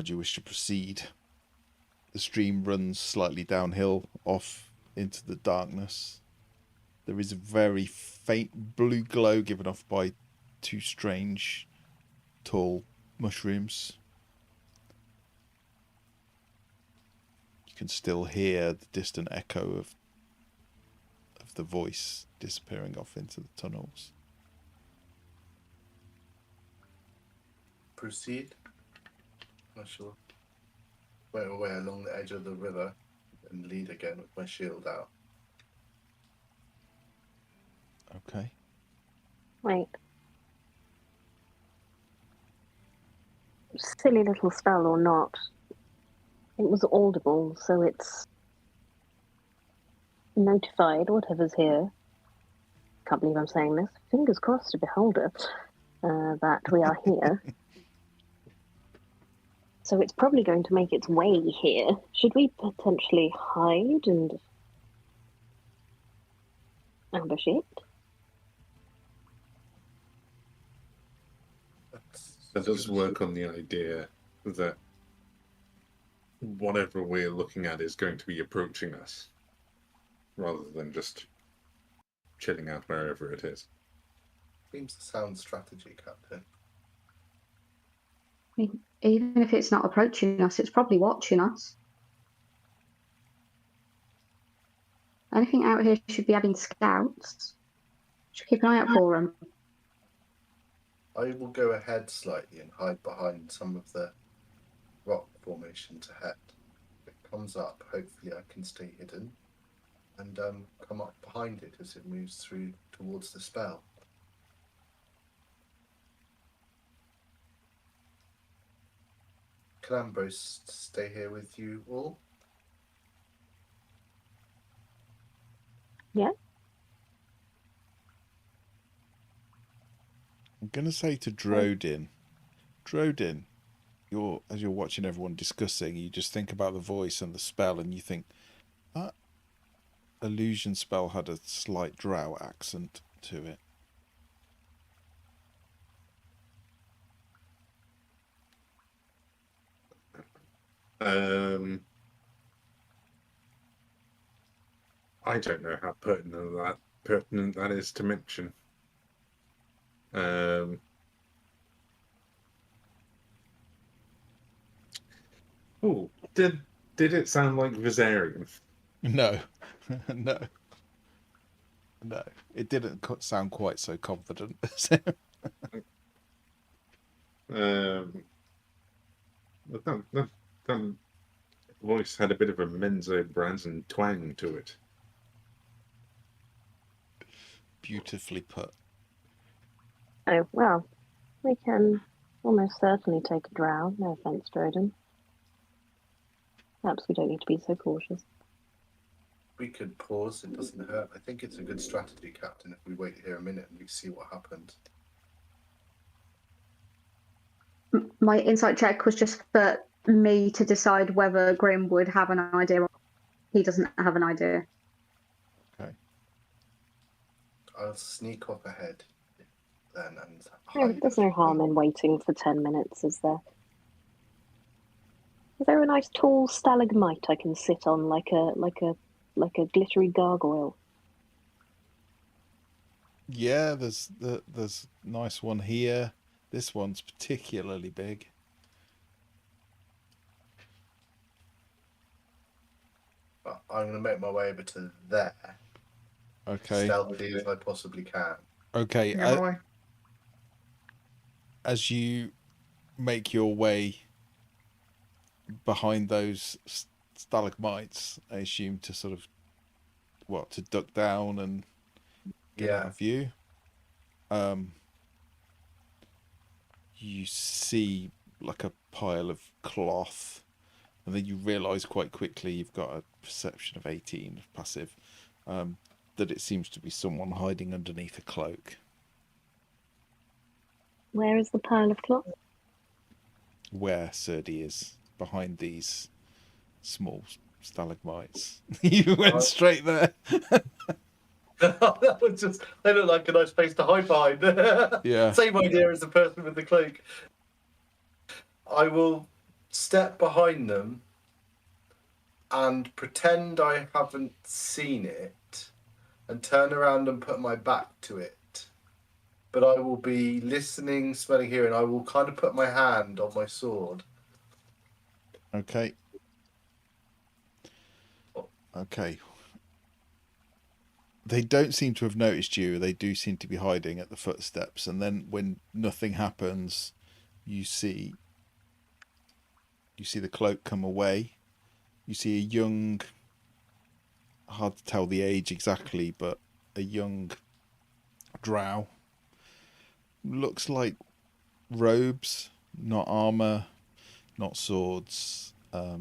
Speaker 2: do you wish to proceed? The stream runs slightly downhill off into the darkness. There is a very faint blue glow given off by two strange, tall mushrooms. You can still hear the distant echo of the voice disappearing off into the tunnels.
Speaker 4: Proceed. Not sure. Wait away along the edge of the river and lead again with my shield out.
Speaker 2: Okay.
Speaker 5: Wait. Silly little spell or not, it was audible, so it's notified whatever's here. Can't believe I'm saying this. Fingers crossed to beholder that we are here. So it's probably going to make its way here. Should we potentially hide and ambush it?
Speaker 3: That does work on the idea that whatever we're looking at is going to be approaching us, rather than just chilling out wherever it is.
Speaker 4: Seems a sound strategy, Captain.
Speaker 6: I mean, even if it's not approaching us, it's probably watching us. Anything out here should be having scouts. Should keep an eye out for them.
Speaker 4: I will go ahead slightly and hide behind some of the rock formations ahead. If it comes up, hopefully I can stay hidden and come up behind it as it moves through towards the spell. Can Ambrose stay here with you all?
Speaker 5: Yeah.
Speaker 2: I'm going to say to Drodin, as you're watching everyone discussing, you just think about the voice and the spell, and you think that illusion spell had a slight drow accent to it.
Speaker 3: I don't know how pertinent that is to mention. Oh, did it sound like Viserion?
Speaker 2: No, no, it didn't sound quite so confident.
Speaker 3: That voice had a bit of a Menzo Branson twang to it.
Speaker 2: Beautifully put.
Speaker 5: Oh, well, we can almost certainly take a drow. No offence, Drodin. Perhaps we don't need to be so cautious.
Speaker 4: We could pause, it doesn't hurt. I think it's a good strategy, Captain, if we wait here a minute and we see what happens.
Speaker 6: My insight check was just for me to decide whether Grim would have an idea or he doesn't have an idea.
Speaker 2: Okay.
Speaker 4: I'll sneak off ahead then and
Speaker 5: No, there's no harm in waiting for 10 minutes, is there? Is there a nice tall stalagmite I can sit on like a glittery gargoyle?
Speaker 2: Yeah, there's a nice one here. This one's particularly big.
Speaker 4: I'm going to make my way over to there.
Speaker 2: Okay.
Speaker 4: Stealthy as I possibly can.
Speaker 2: Okay. As you make your way behind those stalagmites, I assume to sort of to duck down and get out of view. You see like a pile of cloth, and then you realise quite quickly, you've got a perception of 18 passive, that it seems to be someone hiding underneath a cloak.
Speaker 5: Where is the pile of cloth?
Speaker 2: Where Serdi is, behind these small stalagmites. You went straight there.
Speaker 4: That was just, they look like a nice place to hide behind.
Speaker 2: Yeah.
Speaker 4: Same idea as the person with the cloak. I will step behind them and pretend I haven't seen it and turn around and put my back to it. But I will be listening, smelling, hearing. I will kind of put my hand on my sword.
Speaker 2: Okay. Okay. They don't seem to have noticed you. They do seem to be hiding at the footsteps. And then when nothing happens, you see the cloak come away. You see a young, hard to tell the age exactly, but a young drow. Looks like robes, not armor, not swords. Her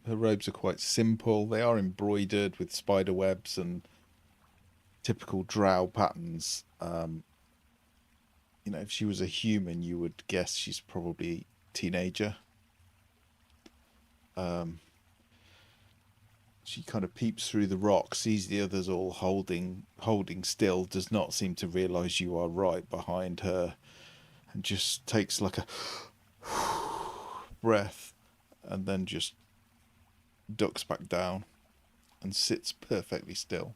Speaker 2: robes are quite simple. They are embroidered with spider webs and typical drow patterns. If she was a human, you would guess she's probably a teenager. She kind of peeps through the rock, sees the others all holding still, does not seem to realise you are right behind her, and just takes like a breath, and then just ducks back down and sits perfectly still.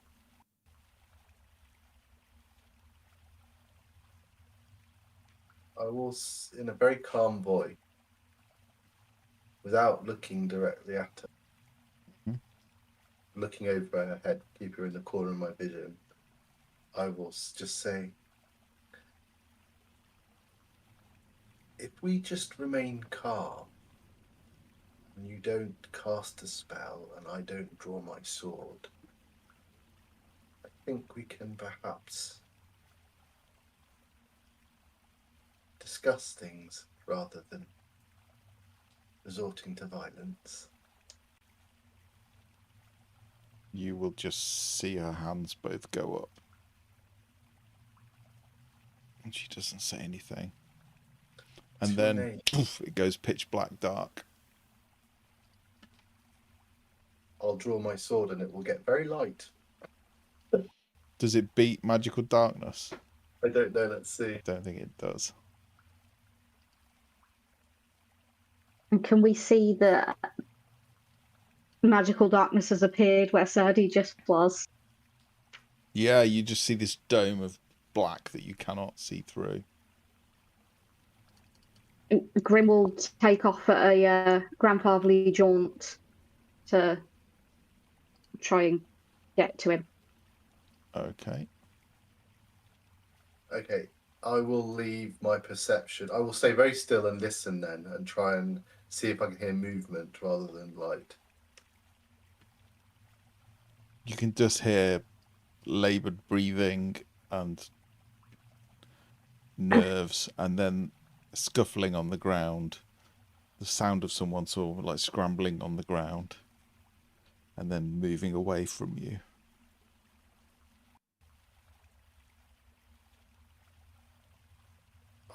Speaker 4: I will, in a very calm voice, without looking directly at her, looking over her head, keep her in the corner of my vision, I will just say, if we just remain calm, and you don't cast a spell, and I don't draw my sword, I think we can perhaps discuss things rather than resorting to violence.
Speaker 2: You will just see her hands both go up. And she doesn't say anything. And then, poof, it goes pitch black dark.
Speaker 4: I'll draw my sword and it will get very light.
Speaker 2: Does it beat magical darkness?
Speaker 4: I don't know, let's see.
Speaker 2: I don't think it does.
Speaker 6: And can we see that magical darkness has appeared where Serdi just was?
Speaker 2: Yeah, you just see this dome of black that you cannot see through.
Speaker 6: Grim will take off at a grandfatherly jaunt to try and get to him.
Speaker 2: Okay.
Speaker 4: Okay, I will leave my perception. I will stay very still and listen then, and try and see if I can hear movement rather than light.
Speaker 2: You can just hear laboured breathing and nerves, and then scuffling on the ground. The sound of someone sort of like scrambling on the ground, and then moving away from you.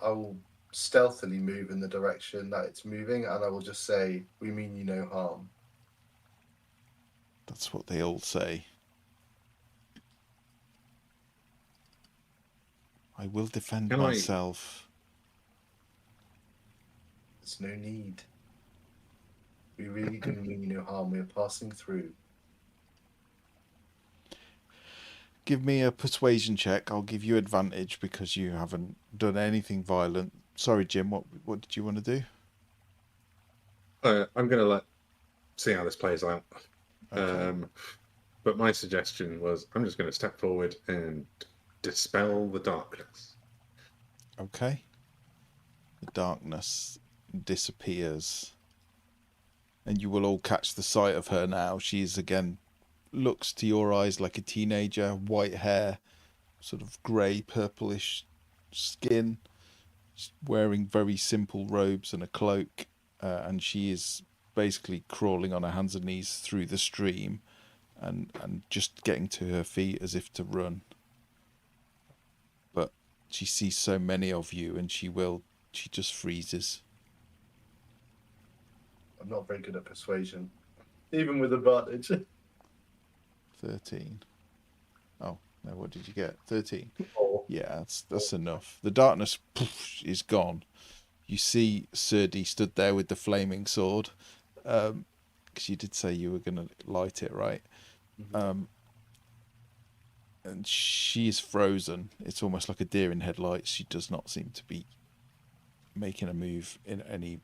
Speaker 4: I will stealthily move in the direction that it's moving, and I will just say, "We mean you no harm."
Speaker 2: That's what they all say. I will defend myself.
Speaker 4: There's no need. We really do mean you no harm. We are passing through.
Speaker 2: Give me a persuasion check. I'll give you advantage because you haven't done anything violent. Sorry, Jim. What did you want to do?
Speaker 3: I'm going to see how this plays out.
Speaker 2: Okay.
Speaker 3: But my suggestion was I'm just going to step forward and dispel the darkness.
Speaker 2: Okay. The darkness disappears. And you will all catch the sight of her now. She's again, looks to your eyes like a teenager, white hair, sort of grey, purplish skin. She's wearing very simple robes and a cloak. And she is basically crawling on her hands and knees through the stream and just getting to her feet as if to run. But she sees so many of you and she just freezes.
Speaker 4: I'm not very good at persuasion, even with advantage.
Speaker 2: 13. Oh, no, what did you get? 13.
Speaker 4: Oh.
Speaker 2: Yeah, that's enough. The darkness poof, is gone. You see Serdi stood there with the flaming sword. Because you did say you were going to light it, right? And she is frozen. It's almost like a deer in headlights. She does not seem to be making a move in any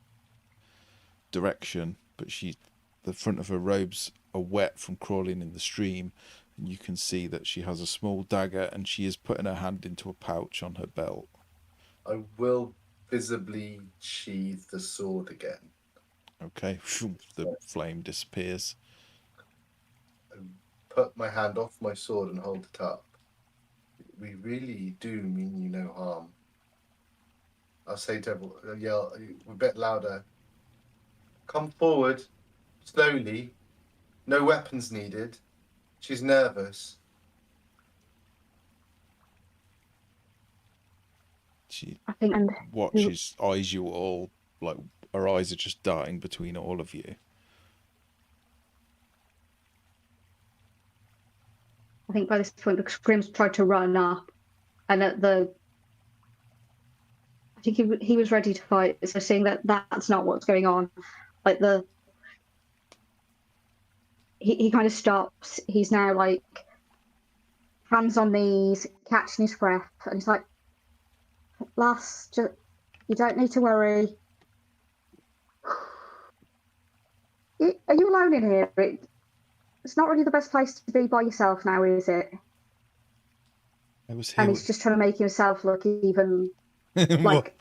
Speaker 2: direction, but the front of her robes are wet from crawling in the stream, and you can see that she has a small dagger, and she is putting her hand into a pouch on her belt.
Speaker 4: I will visibly sheathe the sword again.
Speaker 2: Okay, the flame disappears.
Speaker 4: I put my hand off my sword and hold it up. We really do mean you no harm. I'll say to everyone, yell a bit louder. Come forward, slowly. No weapons needed. She's nervous.
Speaker 2: She
Speaker 6: I think
Speaker 2: watches, eyes you all, like her eyes are just darting between all of you.
Speaker 6: I think by this point the Grim's tried to run up, and I think he was ready to fight. So seeing that that's not what's going on, like he kind of stops. He's now like hands on knees, catching his breath, and he's like, "Lass, you don't need to worry. Are you alone in here? It's not really the best place to be by yourself now, is it?"
Speaker 2: I was here.
Speaker 6: And he's just trying to make himself look even like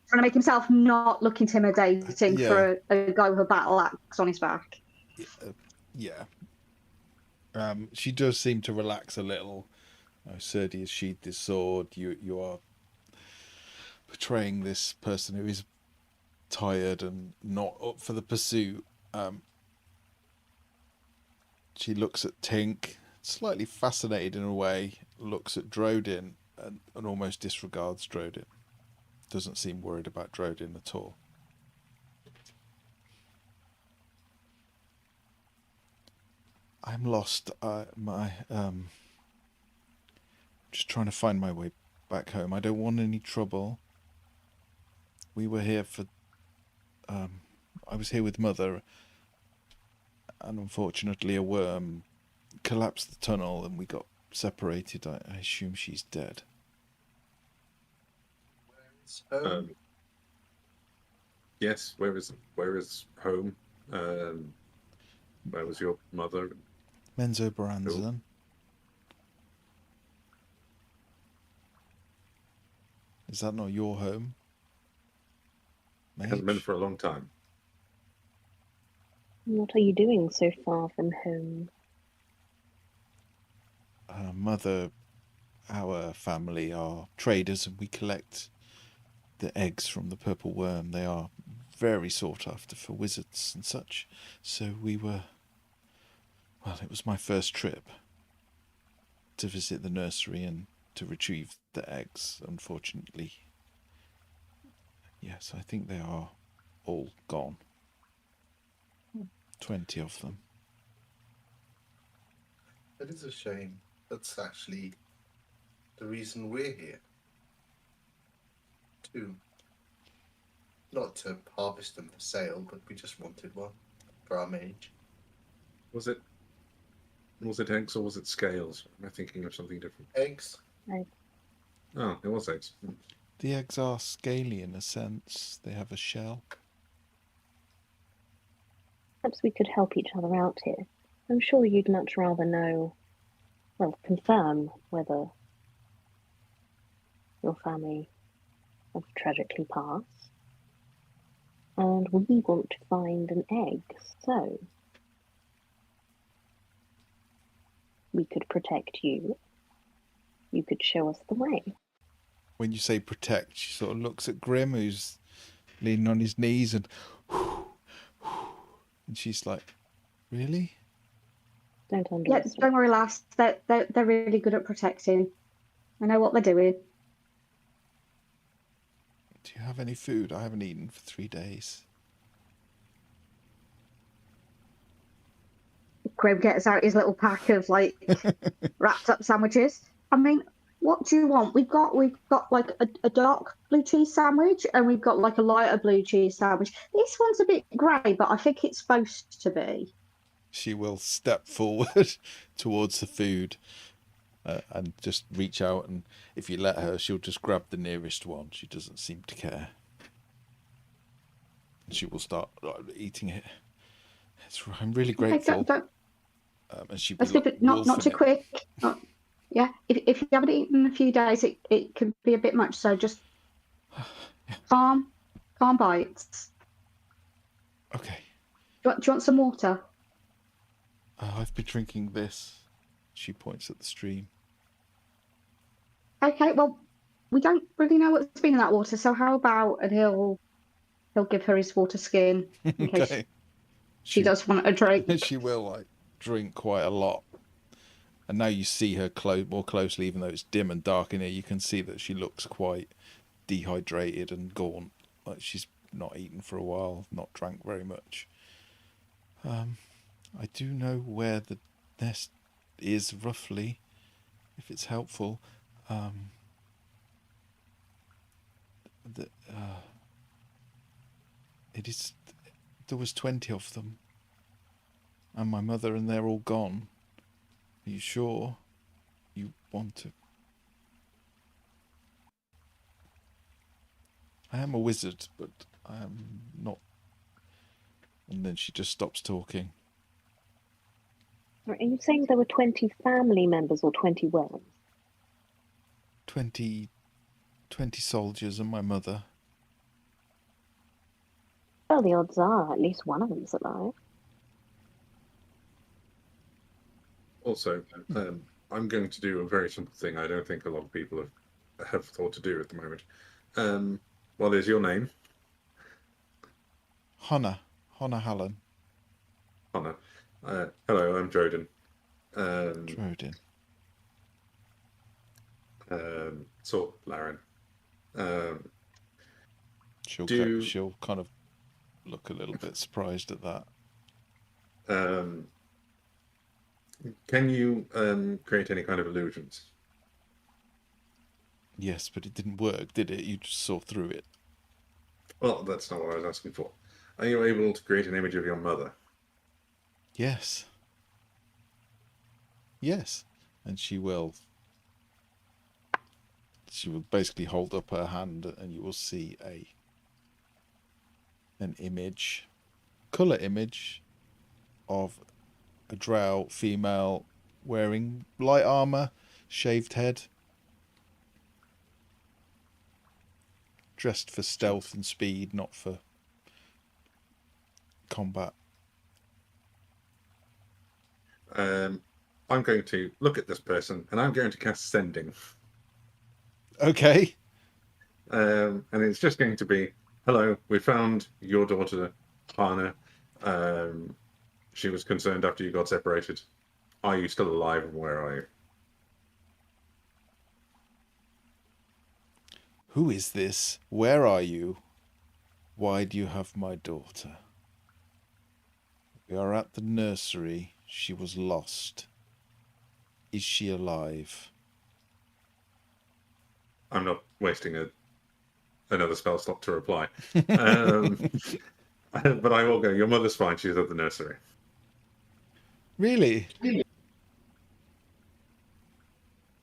Speaker 6: trying to make himself not look intimidating for a guy with a battle axe on his back.
Speaker 2: Yeah. She does seem to relax a little. Serdi has sheathed his sword. You are portraying this person who is tired and not up for the pursuit. She looks at Tink, slightly fascinated in a way, looks at Drodin and almost disregards Drodin. Doesn't seem worried about Drodin at all. I'm lost. Just trying to find my way back home. I don't want any trouble. We were here for... I was here with Mother, and unfortunately a worm collapsed the tunnel and we got separated. I assume she's dead.
Speaker 3: Yes, where is home? Where was your mother?
Speaker 2: Menzo Baranzan. Is that not your home?
Speaker 3: It hasn't been for a long time.
Speaker 5: What are you doing so far from home?
Speaker 2: Mother, our family are traders and we collect the eggs from the purple worm. They are very sought after for wizards and such. So we were... Well, it was my first trip to visit the nursery and to retrieve the eggs, unfortunately. Yes, I think they are all gone. 20 of them.
Speaker 4: It is a shame. That's actually the reason we're here. Not to harvest them for sale, but we just wanted one for our mage.
Speaker 3: Was it eggs or was it scales? Am I thinking of something different?
Speaker 4: Eggs.
Speaker 5: Eggs.
Speaker 3: Oh, it was eggs.
Speaker 2: The eggs are scaly in a sense. They have a shell.
Speaker 5: Perhaps we could help each other out here. I'm sure you'd much rather know, well, confirm whether your family have tragically passed. And we want to find an egg, so we could protect you. You could show us the way.
Speaker 2: When you say protect, she sort of looks at Grim, who's leaning on his knees, and she's like, "Really?"
Speaker 5: Don't understand.
Speaker 6: Yeah, don't worry, lass. They're really good at protecting. I know what they're doing.
Speaker 2: Do you have any food? I haven't eaten for 3 days.
Speaker 6: Grim gets out his little pack of like wrapped up sandwiches. I mean, what do you want? We've got like a dark blue cheese sandwich, and we've got like a lighter blue cheese sandwich. This one's a bit grey, but I think it's supposed to be.
Speaker 2: she will step forward towards the food and just reach out, and if you let her, she'll just grab the nearest one. She doesn't seem to care. She will start eating it. I'm really grateful.
Speaker 6: Okay, don't,
Speaker 2: and she'd be
Speaker 6: let's leave it not too
Speaker 2: it.
Speaker 6: quick. Yeah, if you haven't eaten in a few days, it can be a bit much. So just calm bites.
Speaker 2: Okay.
Speaker 6: Do you want some water?
Speaker 2: I've been drinking this. She points at the stream.
Speaker 6: Okay, well, we don't really know what's been in that water, so how about, and he'll give her his water skin in case she does want a drink.
Speaker 2: She will drink quite a lot. And now you see her more closely, even though it's dim and dark in here, you can see that she looks quite dehydrated and gaunt. Like she's not eaten for a while, not drank very much. I do know where the nest is roughly, if it's helpful. It is. There was 20 of them, and my mother, and they're all gone. Are you sure you want to? I am a wizard, but I am not. And then she just stops talking.
Speaker 5: Are you saying there were 20 family members or 20 worms?
Speaker 2: 20 soldiers and my mother.
Speaker 5: Well, the odds are at least one of them's alive.
Speaker 3: Also, I'm going to do a very simple thing I don't think a lot of people have thought to do at the moment. What is your name?
Speaker 2: Hannah Hallen.
Speaker 3: Hannah. Hello, I'm Droden.
Speaker 2: Droden.
Speaker 3: So, Laren.
Speaker 2: She'll kind of look a little bit surprised at that.
Speaker 3: Can you create any kind of illusions?
Speaker 2: Yes, but it didn't work, did it? You just saw through it.
Speaker 3: Well, that's not what I was asking for. Are you able to create an image of your mother?
Speaker 2: Yes. And she will basically hold up her hand, and you will see an image, colour image of a drow female wearing light armour, shaved head, dressed for stealth and speed, not for combat.
Speaker 3: I'm going to look at this person, and I'm going to cast Sending.
Speaker 2: Okay.
Speaker 3: And it's just going to be, hello, we found your daughter, Hannah. She was concerned after you got separated. Are you still alive, and where are you?
Speaker 2: Who is this? Where are you? Why do you have my daughter? We are at the nursery. She was lost. Is she alive?
Speaker 3: I'm not wasting another spell slot to reply. But I will go, your mother's fine. She's at the nursery.
Speaker 2: Really?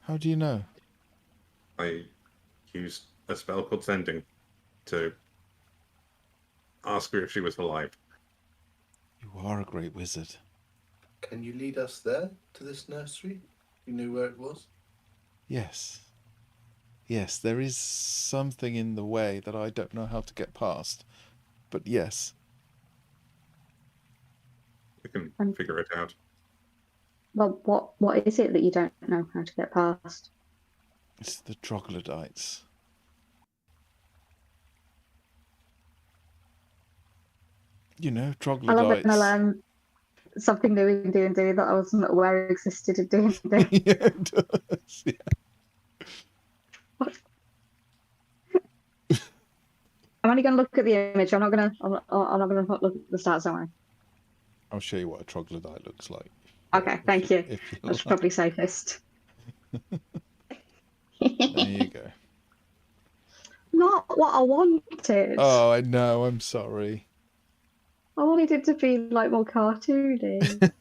Speaker 2: How do you know?
Speaker 3: I used a spell called Sending to ask her if she was alive.
Speaker 2: You are a great wizard.
Speaker 4: Can you lead us there, to this nursery? You knew where it was?
Speaker 2: Yes, there is something in the way that I don't know how to get past. But yes.
Speaker 3: We can figure it out.
Speaker 6: Well, what is it that you don't know how to get past?
Speaker 2: It's the troglodytes. You know, troglodytes.
Speaker 6: I love it when I learn something new in D&D that I wasn't aware existed in D&D.
Speaker 2: Yeah, it does. Yeah.
Speaker 6: What? I'm only going to look at the image. I'm not going to look at the stats, don't worry.
Speaker 2: I'll show you what a troglodyte looks like.
Speaker 6: Okay, thank you. That's
Speaker 2: like.
Speaker 6: probably safest.
Speaker 2: There you go.
Speaker 6: Not what I wanted.
Speaker 2: Oh, I know. I'm sorry.
Speaker 6: I wanted it to be like more cartoony.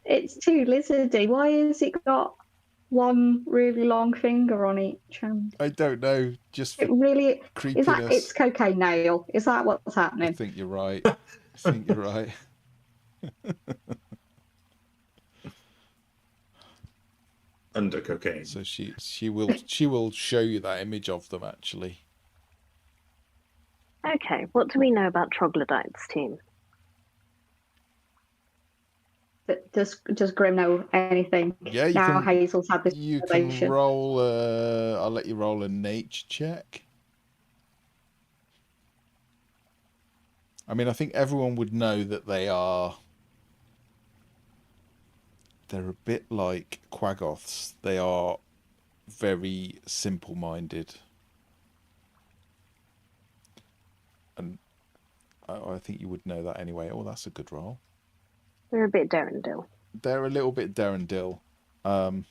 Speaker 6: It's too lizardy. Why has it got one really long finger on each hand?
Speaker 2: I don't know. Just for
Speaker 6: It really
Speaker 2: creepiness.
Speaker 6: is that it's cocaine nail. Is that what's
Speaker 2: I
Speaker 6: happening?
Speaker 2: think you're right. I think you're right.
Speaker 3: Under cocaine.
Speaker 2: So she will show you that image of them actually.
Speaker 5: Okay, what do we know about troglodytes, team?
Speaker 6: Does Grim know anything?
Speaker 2: Yeah, you
Speaker 6: now
Speaker 2: can.
Speaker 6: Hazel's had this
Speaker 2: You
Speaker 6: revelation.
Speaker 2: can roll. I'll let you roll a nature check. I mean, I think everyone would know that they're a bit like quaggoths. They are very simple-minded, and I think you would know that anyway. Oh, that's a good roll.
Speaker 5: They're a bit Darendil.
Speaker 2: They're a little bit Darendil. But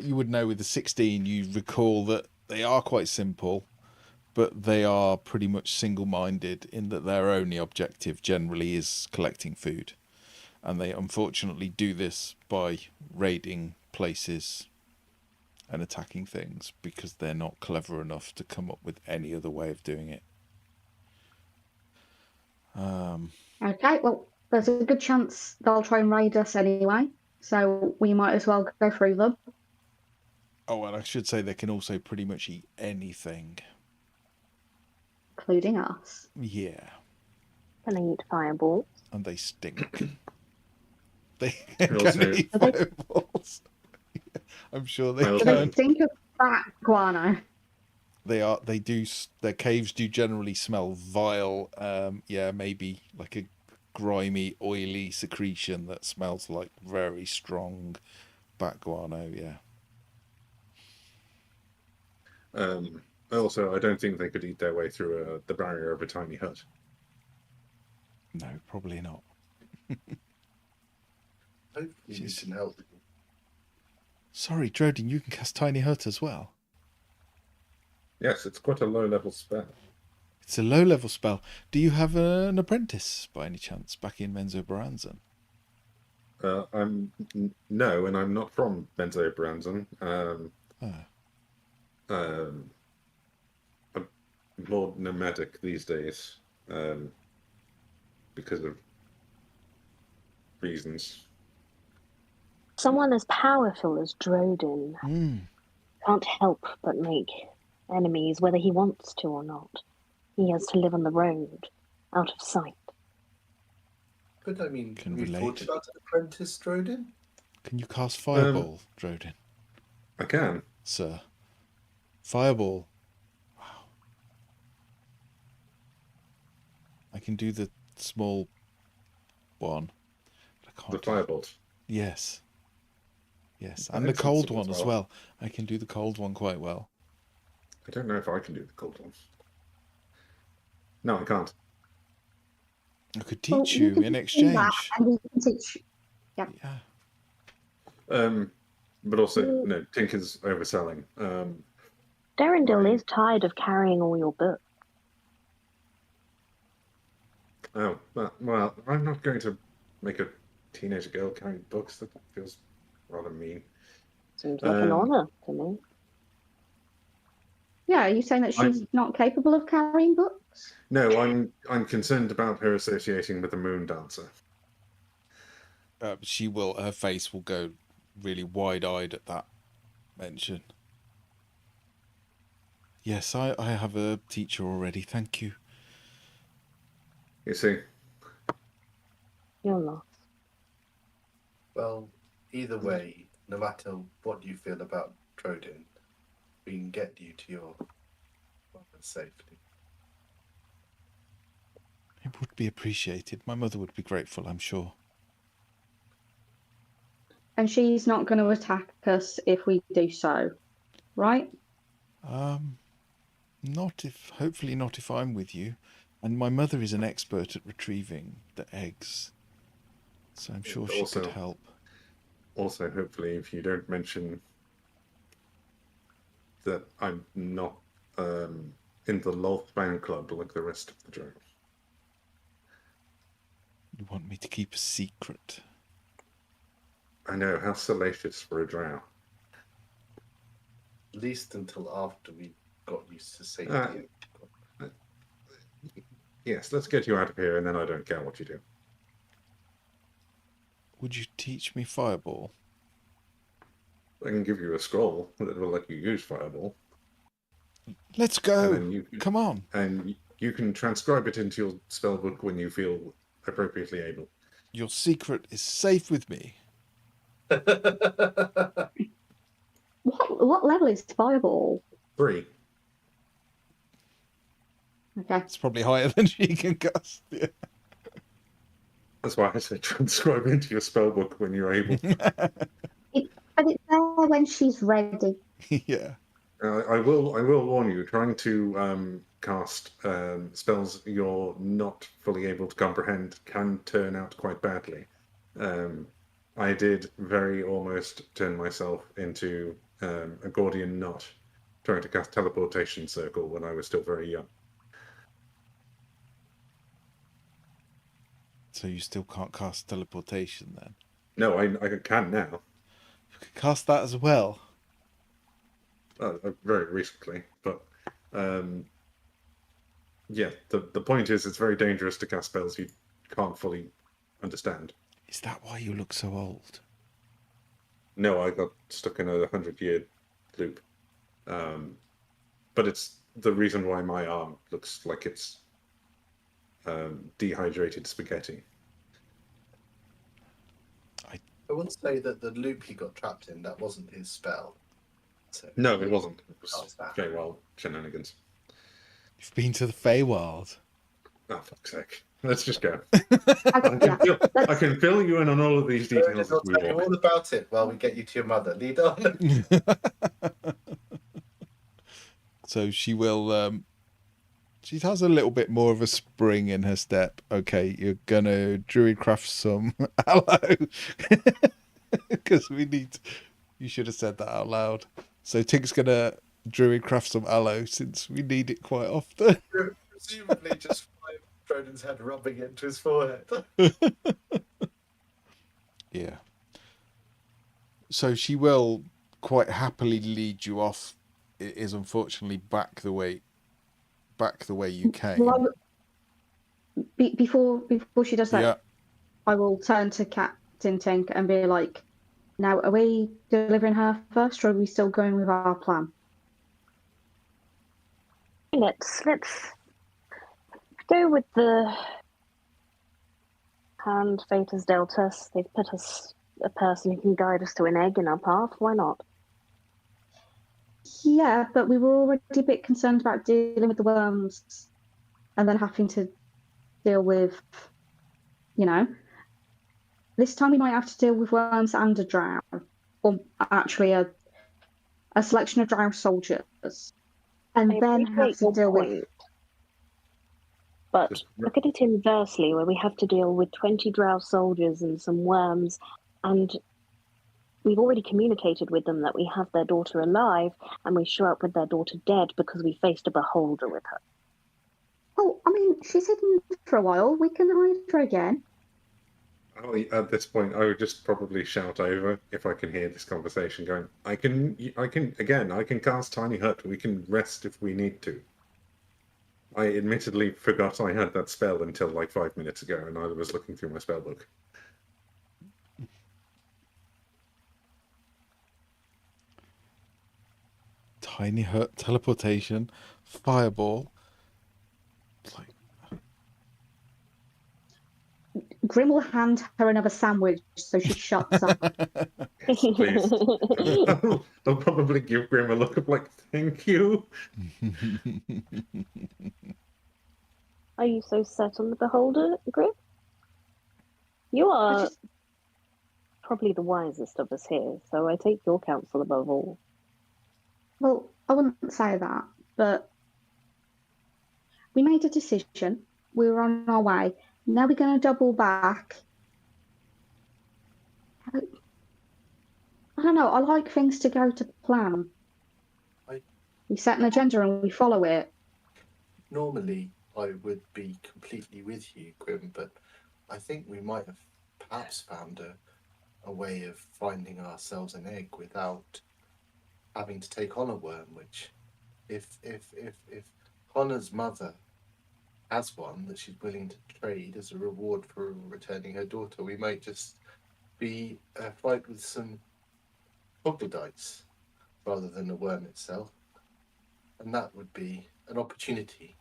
Speaker 2: you would know with the 16, you recall that they are quite simple, but they are pretty much single-minded in that their only objective generally is collecting food. And they unfortunately do this by raiding places and attacking things because they're not clever enough to come up with any other way of doing it.
Speaker 6: Okay, well, there's a good chance they'll try and raid us anyway, so we might as well go through them.
Speaker 2: Oh, and I should say they can also pretty much eat anything.
Speaker 6: Including us.
Speaker 2: Yeah.
Speaker 5: Can they eat fireballs?
Speaker 2: And they stink. They
Speaker 3: also-
Speaker 2: can eat fireballs. I'm sure they
Speaker 3: Well,
Speaker 6: Do they
Speaker 2: can.
Speaker 6: stink of that guano?
Speaker 2: They do. Their caves do generally smell vile. Yeah, maybe like a grimy, oily secretion that smells like very strong bat guano. Yeah.
Speaker 3: Also, I don't think they could eat their way through the barrier of a tiny hut.
Speaker 2: No, probably not.
Speaker 4: Hopefully you can help.
Speaker 2: Sorry, Drodin, you can cast Tiny Hut as well.
Speaker 3: Yes, it's quite a low-level spell.
Speaker 2: It's a low-level spell. Do you have an apprentice, by any chance, back in Menzoberranzan?
Speaker 3: No, and I'm not from Menzoberranzan. I'm more nomadic these days because of reasons.
Speaker 5: Someone as powerful as Drodin can't help but make enemies, whether he wants to or not. He has to live on the road, out of sight.
Speaker 4: But I mean,
Speaker 2: Can
Speaker 4: have you
Speaker 2: relate.
Speaker 4: thought about an apprentice, Drodin?
Speaker 2: Can you cast Fireball, Drodin?
Speaker 3: I can.
Speaker 2: Sir. Fireball. Wow. I can do the small one. But I can't
Speaker 3: The firebolt.
Speaker 2: Yes. Yes.
Speaker 3: I
Speaker 2: And the
Speaker 3: think
Speaker 2: cold
Speaker 3: so
Speaker 2: one
Speaker 3: as
Speaker 2: as
Speaker 3: well.
Speaker 2: well. I can do the cold one quite well.
Speaker 3: I don't know if I can do the cold ones. No, I can't.
Speaker 2: I could
Speaker 6: Well,
Speaker 2: teach
Speaker 6: we
Speaker 2: you
Speaker 6: can
Speaker 2: in
Speaker 6: do
Speaker 2: exchange.
Speaker 6: that, and we can teach.
Speaker 2: Yeah.
Speaker 3: But also, no, Tinker's overselling.
Speaker 5: Darendil
Speaker 3: Right.
Speaker 5: is tired of carrying all your books.
Speaker 3: Oh, well, I'm not going to make a teenage girl carry books. That feels rather mean.
Speaker 5: Seems like an honour to me.
Speaker 6: Yeah, are you saying that she's not capable of carrying books?
Speaker 3: No, I'm concerned about her associating with the moon dancer.
Speaker 2: She will. Her face will go really wide-eyed at that mention. Yes, I have a teacher already. Thank you.
Speaker 3: You see,
Speaker 5: You're lost.
Speaker 4: Well, either way, no matter what you feel about Drodin, we can get you to your mother's safety.
Speaker 2: It would be appreciated. My mother would be grateful, I'm sure.
Speaker 6: And she's not going to attack us if we do so, right?
Speaker 2: Hopefully not if I'm with you. And my mother is an expert at retrieving the eggs. So I'm sure she could help.
Speaker 3: Also, hopefully, if you don't mention that I'm not in the Loth fan club like the rest of the drones.
Speaker 2: You want me to keep a secret?
Speaker 3: I know, how salacious for a drow.
Speaker 4: At least until after we got used to safety.
Speaker 3: Yes, let's get you out of here, and then I don't care what you do.
Speaker 2: Would you teach me Fireball?
Speaker 3: I can give you a scroll that will let you use Fireball.
Speaker 2: Let's go!
Speaker 3: And then
Speaker 2: Come on!
Speaker 3: And you can transcribe it into your spellbook when you feel appropriately able.
Speaker 2: Your secret is safe with me.
Speaker 6: What level is Fireball?
Speaker 3: 3.
Speaker 6: Okay.
Speaker 2: It's probably higher than she can cast. Yeah.
Speaker 3: That's why I said transcribe into your spellbook when you're able.
Speaker 6: But it's there when she's ready.
Speaker 2: Yeah.
Speaker 3: I will warn you, trying to cast spells you're not fully able to comprehend can turn out quite badly. I did very almost turn myself into a Gordian knot trying to cast Teleportation Circle when I was still very young.
Speaker 2: So you still can't cast teleportation then?
Speaker 3: No, I can now.
Speaker 2: You could cast that as well.
Speaker 3: Very recently, but yeah, the point is it's very dangerous to cast spells you can't fully understand.
Speaker 2: Is that why you look so old?
Speaker 3: No, I got stuck in a 100-year loop. But it's the reason why my arm looks like it's dehydrated spaghetti.
Speaker 4: I wouldn't say that the loop he got trapped in, that wasn't his spell. So
Speaker 3: No, it wasn't. It was
Speaker 4: that.
Speaker 3: Feywild shenanigans.
Speaker 2: You've been to the Feywild.
Speaker 3: Oh, fuck's sake. Let's just go.
Speaker 6: Okay,
Speaker 3: I can fill you in on all of these details as we
Speaker 4: Tell you
Speaker 3: walk.
Speaker 4: all about it while we get you to your mother. Lead on.
Speaker 2: So she will. She has a little bit more of a spring in her step. Okay, you're gonna druidcraft some aloe because we need. You should have said that out loud. So Tink's gonna druidcraft some aloe since we need it quite often.
Speaker 4: Presumably just Cronin's head rubbing into his forehead.
Speaker 2: Yeah. So she will quite happily lead you off. It is unfortunately back the way you came.
Speaker 6: Well, before she does that,
Speaker 2: Yeah.
Speaker 6: I will turn to Captain Tink and be like, "Now, are we delivering her first, or are we still going with our plan?"
Speaker 5: Let's go with the hand fate has dealt us. They've put us a person who can guide us to an egg in our path. Why not?
Speaker 6: Yeah, but we were already a bit concerned about dealing with the worms and then having to deal with, this time we might have to deal with worms and a drow, or actually a selection of drow soldiers, and
Speaker 5: I
Speaker 6: then have
Speaker 5: appreciate
Speaker 6: to
Speaker 5: your
Speaker 6: deal with.
Speaker 5: point, but look at it inversely, where we have to deal with 20 drow soldiers and some worms, and we've already communicated with them that we have their daughter alive, and we show up with their daughter dead because we faced a beholder with her.
Speaker 6: Oh, I mean, she's hidden for a while. We can hide her again.
Speaker 3: At this point, I would just probably shout over if I can hear this conversation going. I can cast Tiny Hut. We can rest if we need to. I admittedly forgot I had that spell until like 5 minutes ago, and I was looking through my spell book.
Speaker 2: Tiny Hut, teleportation, fireball. Like...
Speaker 6: Grim will hand her another sandwich so she shuts up.
Speaker 3: Yes, please. I'll probably give Grim a look of like, thank you.
Speaker 5: Are you so set on the beholder, Grim? You are probably the wisest of us here, so I take your counsel above all.
Speaker 6: Well, I wouldn't say that, but we made a decision. We were on our way. Now we're going to double back. I don't know. I like things to go to plan. We set an agenda and we follow it.
Speaker 4: Normally, I would be completely with you, Grim, but I think we might have perhaps found a way of finding ourselves an egg without having to take on a worm. Which, if Connor's mother has one that she's willing to trade as a reward for returning her daughter, we might just be fight with some troglodytes rather than a worm itself, and that would be an opportunity.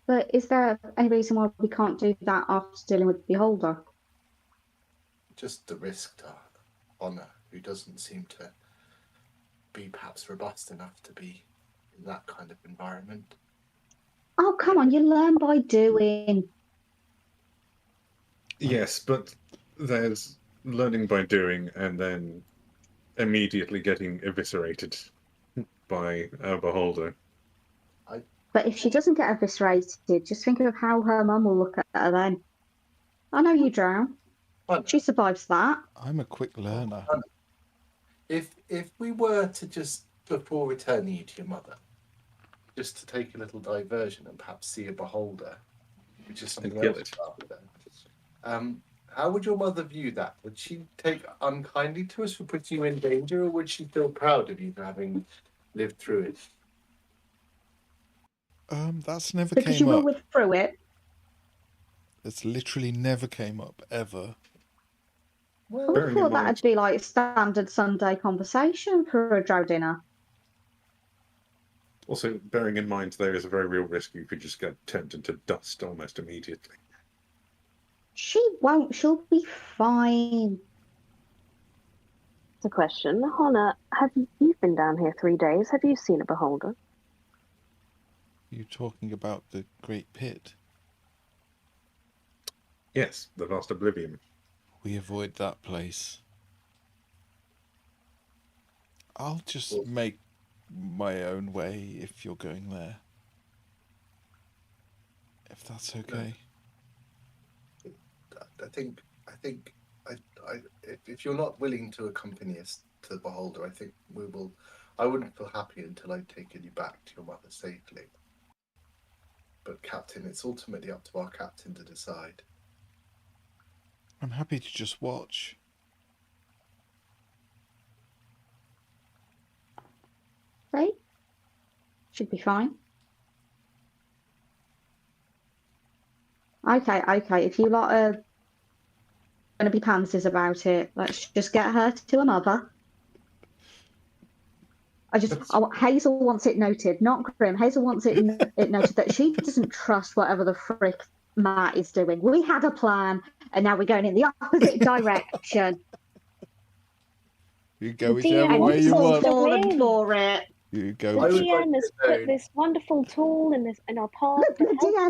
Speaker 6: But is there any reason why we can't do that after dealing with the beholder?
Speaker 4: Just the risk to Honor, who doesn't seem to be perhaps robust enough to be in that kind of environment.
Speaker 6: Oh, come on, you learn by doing.
Speaker 3: Yes, but there's learning by doing and then immediately getting eviscerated by a beholder.
Speaker 6: But if she doesn't get eviscerated, just think of how her mum will look at her then. I know you drown. She survives that.
Speaker 2: I'm a quick learner.
Speaker 4: If we were to just, before returning you to your mother, just to take a little diversion and perhaps see a beholder, which is something
Speaker 3: kill
Speaker 4: else
Speaker 3: it.
Speaker 4: about them, how would your mother view that? Would she take unkindly to us for putting you in danger, or would she feel proud of you for having lived through it?
Speaker 2: That's never
Speaker 6: Because
Speaker 2: came
Speaker 6: you will
Speaker 2: up.
Speaker 6: live through it.
Speaker 2: It's literally never came up ever.
Speaker 6: I would have thought that'd be like a standard Sunday conversation for a drow dinner.
Speaker 3: Also, bearing in mind there is a very real risk you could just get turned into dust almost immediately.
Speaker 6: She won't. She'll be fine.
Speaker 5: It's a question. Hannah, you've been down here 3 days. Have you seen a beholder?
Speaker 2: You talking about the Great Pit?
Speaker 3: Yes, the vast oblivion.
Speaker 2: We avoid that place. I'll just make my own way if you're going there. If that's okay.
Speaker 4: I think if you're not willing to accompany us to the beholder, I think we will. I wouldn't feel happy until I'd taken you back to your mother safely. But Captain, it's ultimately up to our captain to decide.
Speaker 2: I'm happy to just watch.
Speaker 6: Right? Should be fine. Okay. If you lot are going to be pansies about it, let's just get her to her mother. Hazel wants it noted, not Grim. Hazel wants it noted that she doesn't trust whatever the frick Matt is doing. We had a plan, and now we're going in the opposite direction.
Speaker 2: You go whichever way you want.
Speaker 6: Fallen for it.
Speaker 2: You go.
Speaker 5: The DM has put this wonderful tool in our path.
Speaker 6: The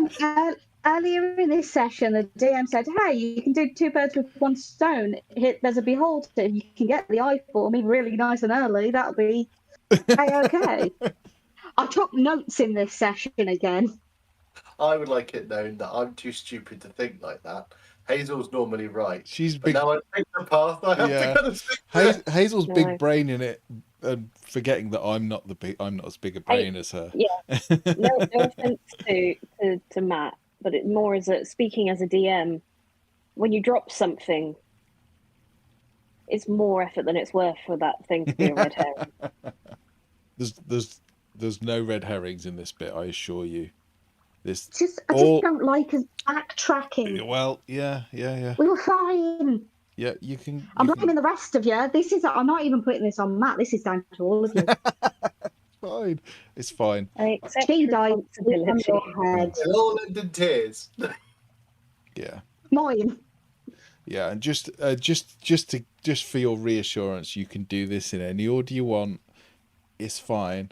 Speaker 6: DM earlier in this session, the DM said, "Hey, you can do 2 birds with 1 stone. There's a beholder. You can get the eye for me really nice and early. That'll be okay." I took notes in this session again.
Speaker 4: I would like it known that I'm too stupid to think like that. Hazel's normally right.
Speaker 2: She's
Speaker 4: but
Speaker 2: big.
Speaker 4: Now I take the path. I have to kind of stick
Speaker 2: Hazel's big brain in it, and forgetting that I'm not as big a brain as her.
Speaker 5: Yeah. No offense to Matt, but it more is speaking as a DM. When you drop something, it's more effort than it's worth for that thing to be a red herring.
Speaker 2: There's no red herrings in this bit, I assure you.
Speaker 6: I just don't like us backtracking.
Speaker 2: Well, yeah.
Speaker 6: We were fine.
Speaker 2: Yeah, you can.
Speaker 6: I'm blaming the rest of you. I'm not even putting this on Matt. This is down to all of you.
Speaker 2: Fine. It's fine.
Speaker 6: She died on your head.
Speaker 4: It all ended in tears.
Speaker 2: Yeah.
Speaker 6: Mine.
Speaker 2: Yeah, and just for your reassurance, you can do this in any order you want. It's fine.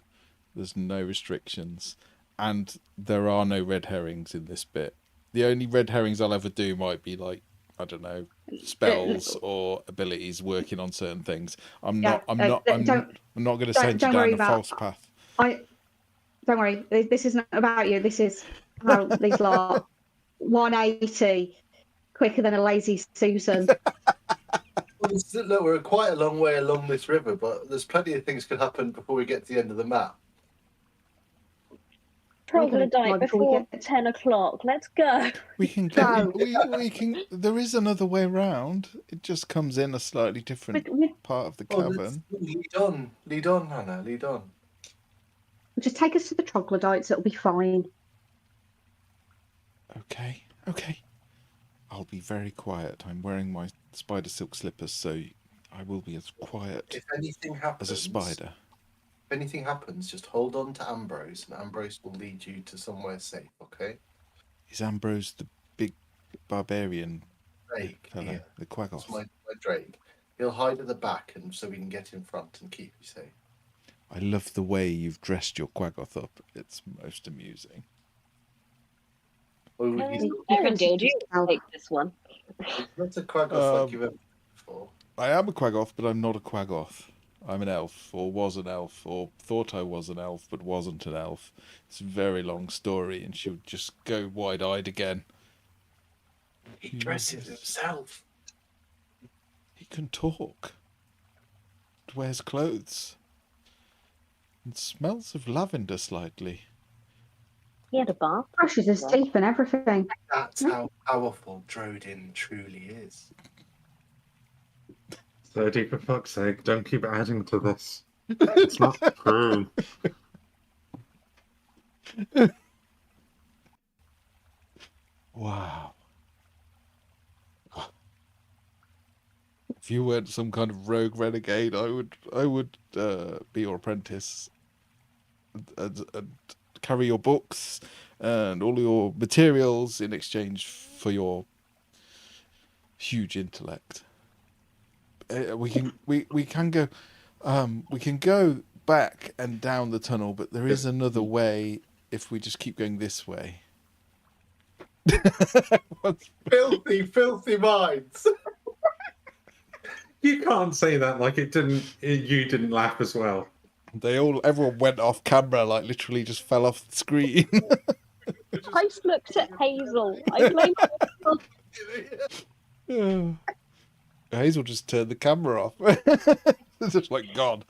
Speaker 2: There's no restrictions. And there are no red herrings in this bit. The only red herrings I'll ever do might be like, I don't know, spells or abilities working on certain things. I'm not going to send you down a false path.
Speaker 6: Don't worry. This isn't about you. This is how these lot 180 quicker than a lazy Susan.
Speaker 4: Look, we're quite a long way along this river, but there's plenty of things could happen before we get to the end of the map.
Speaker 5: troglodyte
Speaker 6: before we
Speaker 5: before
Speaker 6: get
Speaker 5: 10 o'clock. Let's go.
Speaker 2: We can
Speaker 6: Go.
Speaker 2: we can. There is another way round. It just comes in a slightly different part of the
Speaker 4: Oh, let's
Speaker 2: cavern.
Speaker 4: lead on, Hannah, lead on.
Speaker 6: Just take us to the troglodytes. It'll be fine.
Speaker 2: Okay, okay. I'll be very quiet. I'm wearing my spider silk slippers, so I will be as quiet
Speaker 4: If anything happens,
Speaker 2: as a spider.
Speaker 4: If anything happens, just hold on to Ambrose, and Ambrose will lead you to somewhere safe. Okay?
Speaker 2: Is Ambrose the big barbarian
Speaker 4: Drake,
Speaker 2: fellow,
Speaker 4: yeah.
Speaker 2: the
Speaker 4: It's
Speaker 2: Quaggoth?
Speaker 4: my Drake. He'll hide at the back, and so we can get in front and keep you safe.
Speaker 2: I love the way you've dressed your Quaggoth up. It's most amusing.
Speaker 4: Well,
Speaker 5: Erendil, do you take this one?
Speaker 4: It's not a Quaggoth like you've ever been before.
Speaker 2: I am a Quaggoth, but I'm not a Quaggoth. I'm an elf, or was an elf, or thought I was an elf, but wasn't an elf. It's a very long story, and she'll just go wide-eyed again.
Speaker 4: He dresses himself.
Speaker 2: He can talk. Wears clothes. And smells of lavender slightly.
Speaker 5: He had a bath.
Speaker 6: Brushes his teeth and everything.
Speaker 4: That's how powerful Drodin truly is.
Speaker 3: 30, for fuck's sake, don't keep adding to this. It's not true.
Speaker 2: Wow. If you weren't some kind of rogue renegade, I would be your apprentice and carry your books and all your materials in exchange for your huge intellect. We can go back and down the tunnel, but there is another way if we just keep going this way.
Speaker 4: Filthy minds.
Speaker 3: You can't say that like you didn't laugh as well.
Speaker 2: Everyone went off camera, like literally just fell off the screen.
Speaker 5: I just looked at Hazel. I blame Hazel.
Speaker 2: Hazel just turned the camera off. It's just like, God.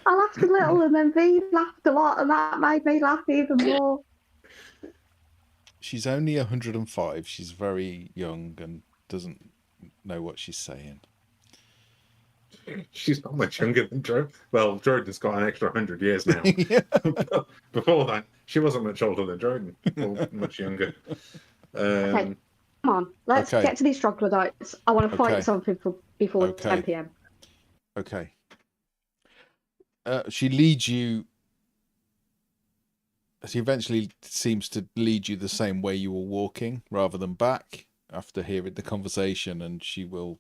Speaker 6: I laughed a little and then V laughed a lot, and that made me laugh even more.
Speaker 2: She's only 105. She's very young and doesn't know what she's saying.
Speaker 3: She's not much younger than Jordan. Well, Jordan's got an extra 100 years now.
Speaker 2: Yeah.
Speaker 3: Before that, she wasn't much older than Jordan, or much younger.
Speaker 6: Okay, come on, let's get to these troglodytes. I want to fight something before 10 p.m.
Speaker 2: Okay. She leads you. She eventually seems to lead you the same way you were walking, rather than back. After hearing the conversation, and she will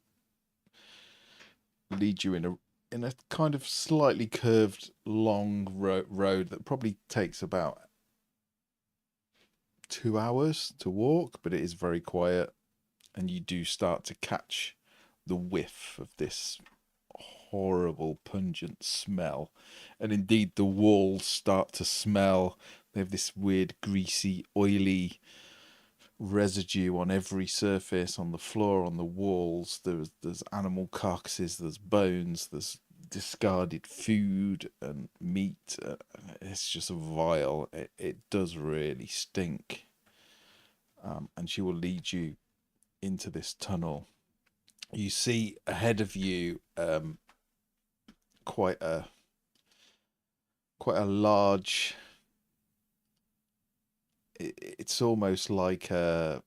Speaker 2: lead you in a kind of slightly curved, long road that probably takes about 2 hours to walk, but it is very quiet, and you do start to catch the whiff of this horrible, pungent smell. And indeed, the walls start to smell. They have this weird, greasy, oily residue on every surface, on the floor, on the walls. There's animal carcasses, there's bones, there's discarded food and meat. It's just vile. It does really stink. And she will lead you into this tunnel. You see ahead of you quite a large. It's almost like a.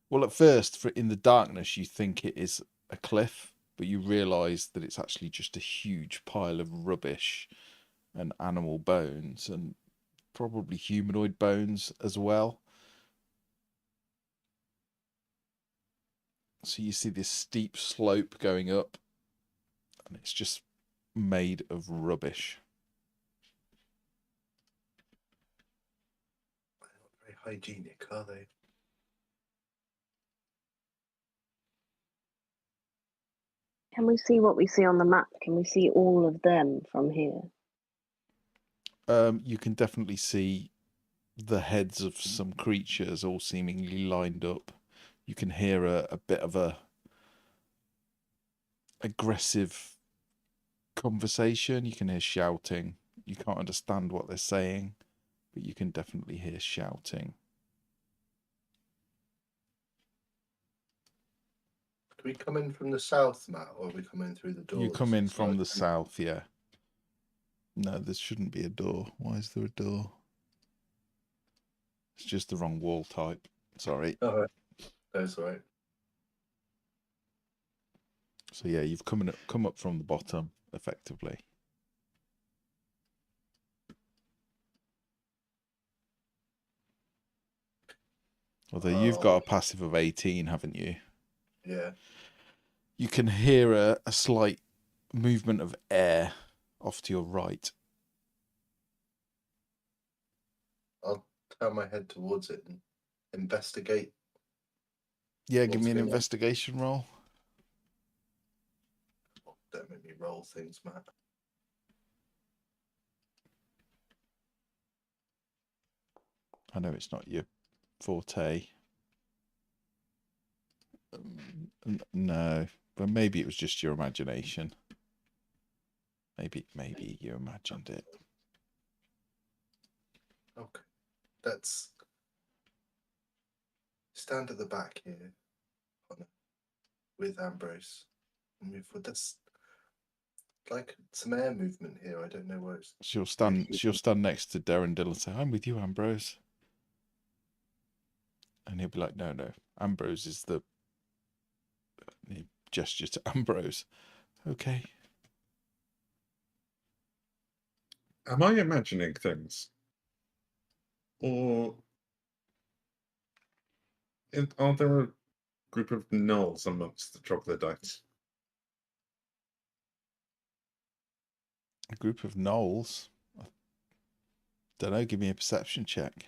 Speaker 2: Well, at first, in the darkness, you think it is a cliff, but you realise that it's actually just a huge pile of rubbish and animal bones, and probably humanoid bones as well. So you see this steep slope going up, and it's just made of rubbish.
Speaker 4: They're not very hygienic, are they?
Speaker 5: Can we see what we see on the map? Can we see all of them from here?
Speaker 2: You can definitely see the heads of some creatures all seemingly lined up. You can hear a bit of a aggressive conversation. You can hear shouting. You can't understand what they're saying, but you can definitely hear shouting.
Speaker 4: Do we come in from the south, Matt, or are we come in through the door?
Speaker 2: You come in from the south, yeah. No, there shouldn't be a door. Why is there a door? It's just the wrong wall type. Sorry.
Speaker 4: All right. That's all right.
Speaker 2: So yeah, you've come up from the bottom, effectively. Although you've got a passive of 18, haven't you?
Speaker 4: Yeah.
Speaker 2: You can hear a slight movement of air off to your right.
Speaker 4: I'll turn my head towards it and investigate.
Speaker 2: Yeah, give me an investigation roll.
Speaker 4: Don't make me roll things, Matt.
Speaker 2: I know it's not your forte. No, but maybe it was just your imagination. Maybe you imagined it.
Speaker 4: Okay. Let's stand at the back here with Ambrose and move forward. That's like some air movement here. I don't know where it's.
Speaker 2: She'll stand next to Derendil and say, "I'm with you, Ambrose." And he'll be like, "No. Ambrose is the." And he gestures to Ambrose. Okay.
Speaker 3: Am I imagining things? Or are there a group of gnolls amongst the troglodytes?
Speaker 2: A group of gnolls? Don't know, give me a perception check.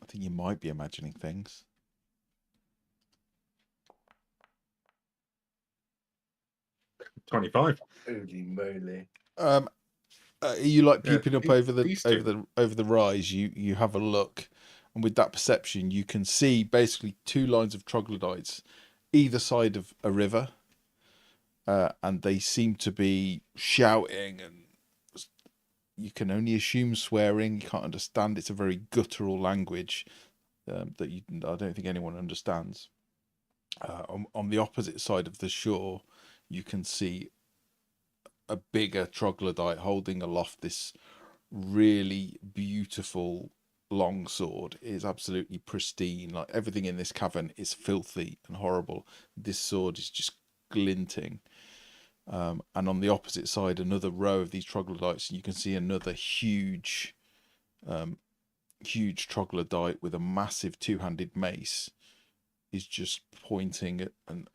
Speaker 2: I think you might be imagining things.
Speaker 3: 25.
Speaker 4: Holy moly.
Speaker 2: Are you like peeping up over
Speaker 3: over
Speaker 2: the rise? You have a look, and with that perception, you can see basically two lines of troglodytes, either side of a river, and they seem to be shouting, and you can only assume swearing. You can't understand. It's a very guttural language that I don't think anyone understands. On the opposite side of the shore, you can see a bigger troglodyte holding aloft this really beautiful long sword. It is absolutely pristine. Like everything in this cavern is filthy and horrible. This sword is just glinting. And on the opposite side, another row of these troglodytes, and you can see another huge troglodyte with a massive two-handed mace is just pointing at and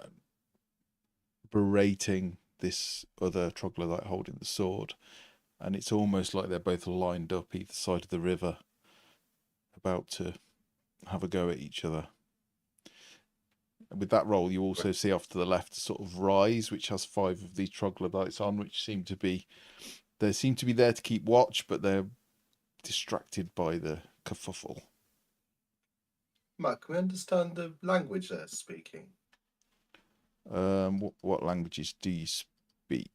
Speaker 2: berating this other troglodyte holding the sword, and it's almost like they're both lined up either side of the river, about to have a go at each other. And with that roll, you also see off to the left a sort of rise, which has 5 of these troglodytes on, which seem to be there to keep watch, but they're distracted by the kerfuffle.
Speaker 4: Matt, can we understand the language they're speaking?
Speaker 2: What languages do you speak?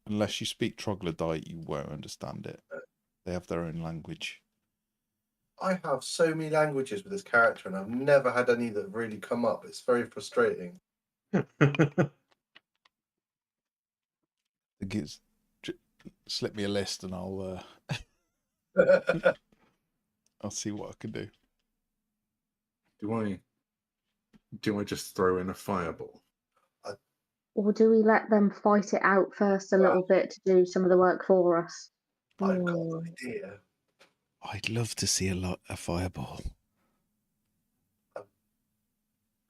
Speaker 2: Unless you speak troglodyte, you won't understand it. They have their own language.
Speaker 4: I have so many languages with this character, and I've never had any that really come up. It's very frustrating.
Speaker 2: Slip me a list, and I'll see what I can do.
Speaker 3: Do I just throw in a fireball?
Speaker 6: Or do we let them fight it out first a little bit to do some of the work for us?
Speaker 4: I've got an idea.
Speaker 2: I'd love to see a fireball.
Speaker 4: I've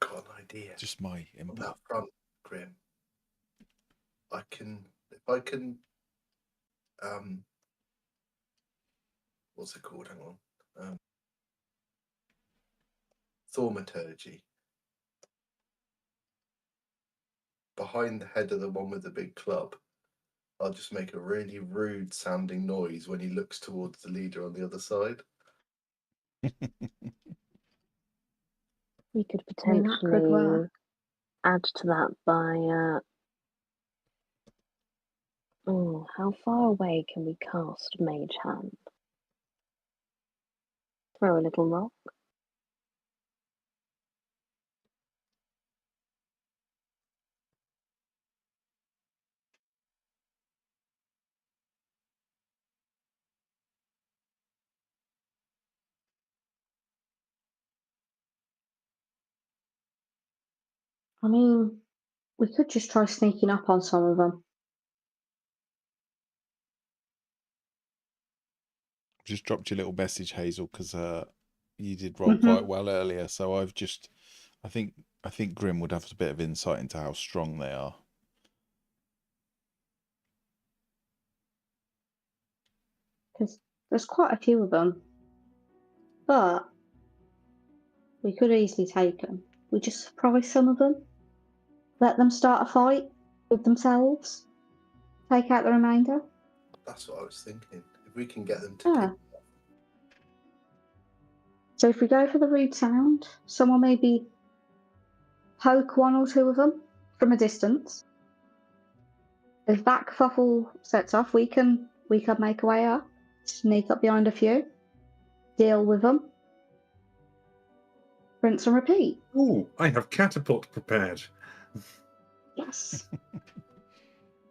Speaker 4: got an idea.
Speaker 2: Just my input.
Speaker 4: On that front, Grim. If I can, what's it called? Hang on. Thaumaturgy. Behind the head of the one with the big club, I'll just make a really rude sounding noise when he looks towards the leader on the other side.
Speaker 5: We could
Speaker 6: I mean, that could
Speaker 5: potentially
Speaker 6: work.
Speaker 5: add to that by how far away can we cast Mage Hand? Throw a little rock.
Speaker 6: I mean, we could just try sneaking up on some of them.
Speaker 2: Just dropped you a little message, Hazel, because you did roll quite well earlier. So I think Grim would have a bit of insight into how strong they are.
Speaker 6: Because there's quite a few of them, but we could easily take them. We just surprise some of them, let them start a fight with themselves, take out the remainder.
Speaker 4: That's what I was thinking. If we can get them to
Speaker 6: Yeah.
Speaker 4: keep.
Speaker 6: So if we go for the rude sound, someone maybe poke one or two of them from a distance. If that kerfuffle sets off, we can make a way up, sneak up behind a few, deal with them, rinse and repeat.
Speaker 3: Ooh, I have catapult prepared.
Speaker 6: Yes.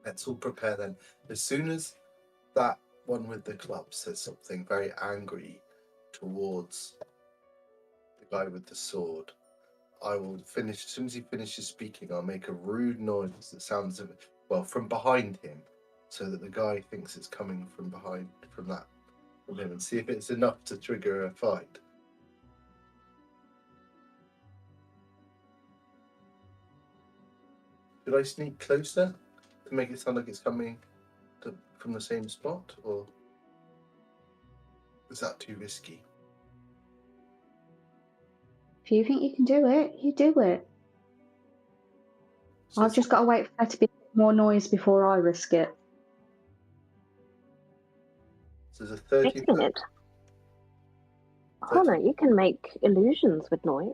Speaker 4: Let's all prepare then. As soon as that one with the club says something very angry towards the guy with the sword, I will finish. As soon as he finishes speaking, I'll make a rude noise that sounds from behind him, so that the guy thinks it's coming from him, and see if it's enough to trigger a fight. Should I sneak closer to make it sound like it's coming from the same spot, or is that too risky?
Speaker 6: If you think you can do it, you do it.
Speaker 4: So
Speaker 6: I've just got to wait for there to be more noise before I risk it.
Speaker 4: there's a 30.
Speaker 5: Excellent. Hannah, you can make illusions with noise.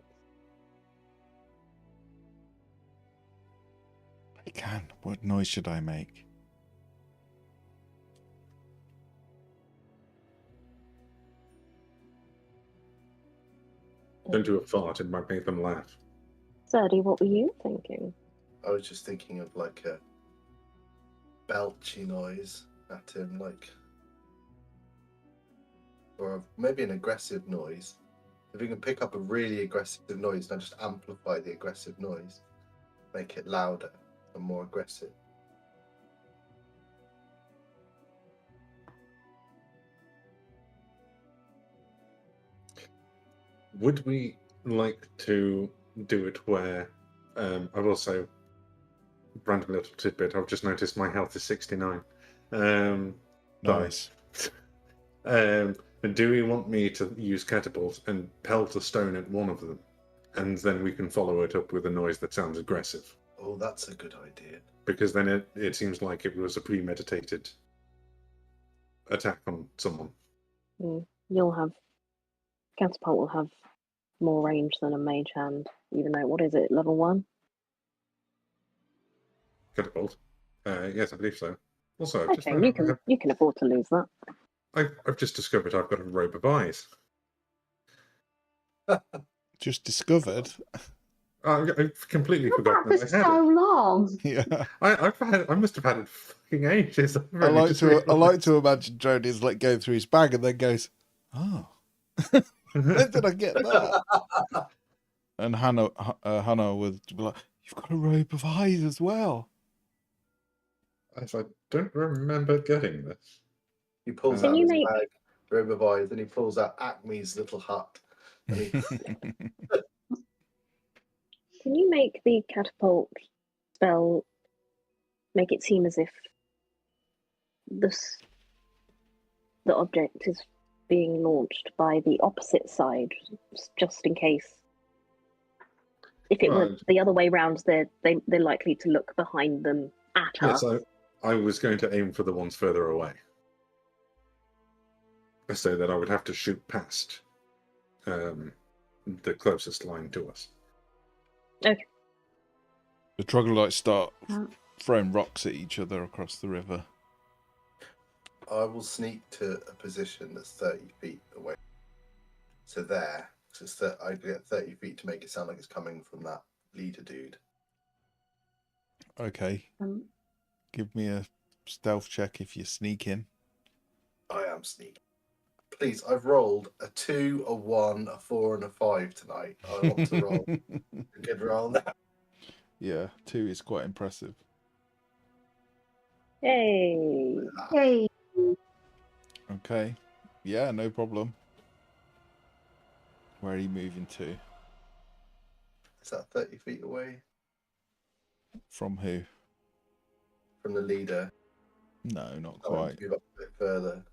Speaker 2: I can. What noise should I make?
Speaker 3: Don't do a fart, it might make them laugh.
Speaker 5: Serdy, what were you thinking?
Speaker 4: I was just thinking of like a belchy noise at him, or maybe an aggressive noise. If we can pick up a really aggressive noise and just amplify the aggressive noise, make it louder and more aggressive.
Speaker 3: Would we like to do it where I've also random little tidbit, I've just noticed my health is 69.
Speaker 2: Nice.
Speaker 3: Do we want me to use catapult and pelt a stone at one of them, and then we can follow it up with a noise that sounds aggressive?
Speaker 4: Oh, that's a good idea.
Speaker 3: Because then it seems like it was a premeditated attack on someone.
Speaker 5: Catapult will have more range than a mage hand, even though, what is it, level 1?
Speaker 3: Catapult? Yes, I believe so. Also,
Speaker 5: you can afford to lose that.
Speaker 3: I've just discovered I've got a robe of eyes.
Speaker 2: Just discovered?
Speaker 3: I've completely forgotten
Speaker 6: that for so long.
Speaker 2: Yeah.
Speaker 3: I must have had it fucking ages.
Speaker 2: I like to imagine Droney's like going through his bag and then goes, "Oh, where did I get that?" And Hannah would be like, "You've got a robe of eyes as well."
Speaker 3: I don't remember getting this.
Speaker 4: He pulls out his bag, robe of eyes, and he pulls out Acme's little hut. And
Speaker 5: Can you make the catapult spell make it seem as if the object is being launched by the opposite side, just in case? If it were the other way round, they're likely to look behind them at us.
Speaker 3: Yes, I was going to aim for the ones further away, so that I would have to shoot past the closest line to us.
Speaker 5: Okay.
Speaker 2: The troglodytes start
Speaker 6: Uh,
Speaker 2: throwing rocks at each other across the river.
Speaker 4: I will sneak to a position that's 30 feet away. So there. So I get 30 feet to make it sound like it's coming from that leader dude.
Speaker 2: Okay.
Speaker 6: um,
Speaker 2: Give me a stealth check if you're sneaking.
Speaker 4: I am sneaking. Please, I've rolled a 2, a 1, a 4, and a 5 tonight. I want to roll a good roll now.
Speaker 2: Yeah, 2 is quite impressive.
Speaker 5: Yay!
Speaker 6: Yay!
Speaker 2: Okay. Yeah, no problem. Where are you moving to?
Speaker 4: Is that 30 feet away
Speaker 2: From who?
Speaker 4: from the leader?
Speaker 2: No, not
Speaker 4: I want
Speaker 2: quite.
Speaker 4: to move up a bit further.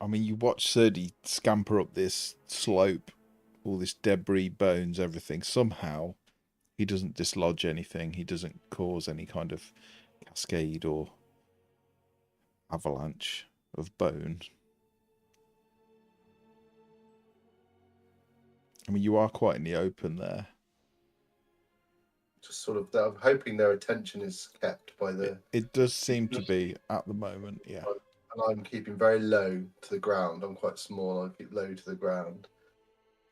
Speaker 2: I mean, you watch Serdi scamper up this slope, all this debris, bones, everything. Somehow, he doesn't dislodge anything. He doesn't cause any kind of cascade or avalanche of bone. I mean, you are quite in the open there.
Speaker 4: Just sort of, I'm hoping their attention is kept by the.
Speaker 2: It does seem to be at the moment, yeah.
Speaker 4: And I'm keeping very low to the ground. I'm quite small. I keep low to the ground.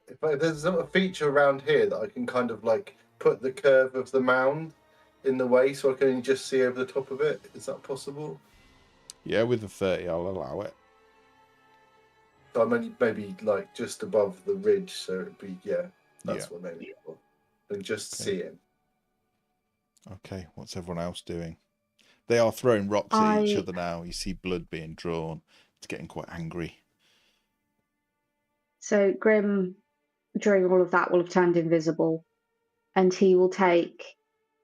Speaker 4: If there's a feature around here that I can kind of like put the curve of the mound in the way so I can just see over the top of it, is that possible?
Speaker 2: Yeah, with the 30, I'll allow it.
Speaker 4: So I'm only maybe like just above the ridge, so it'd be, that's
Speaker 2: Yeah.
Speaker 4: what I'm aiming for. And just
Speaker 2: Okay.
Speaker 4: see it.
Speaker 2: Okay, what's everyone else doing? They are throwing rocks at each other now. You see blood being drawn. It's getting quite angry.
Speaker 6: So Grim, during all of that, will have turned invisible, and he will take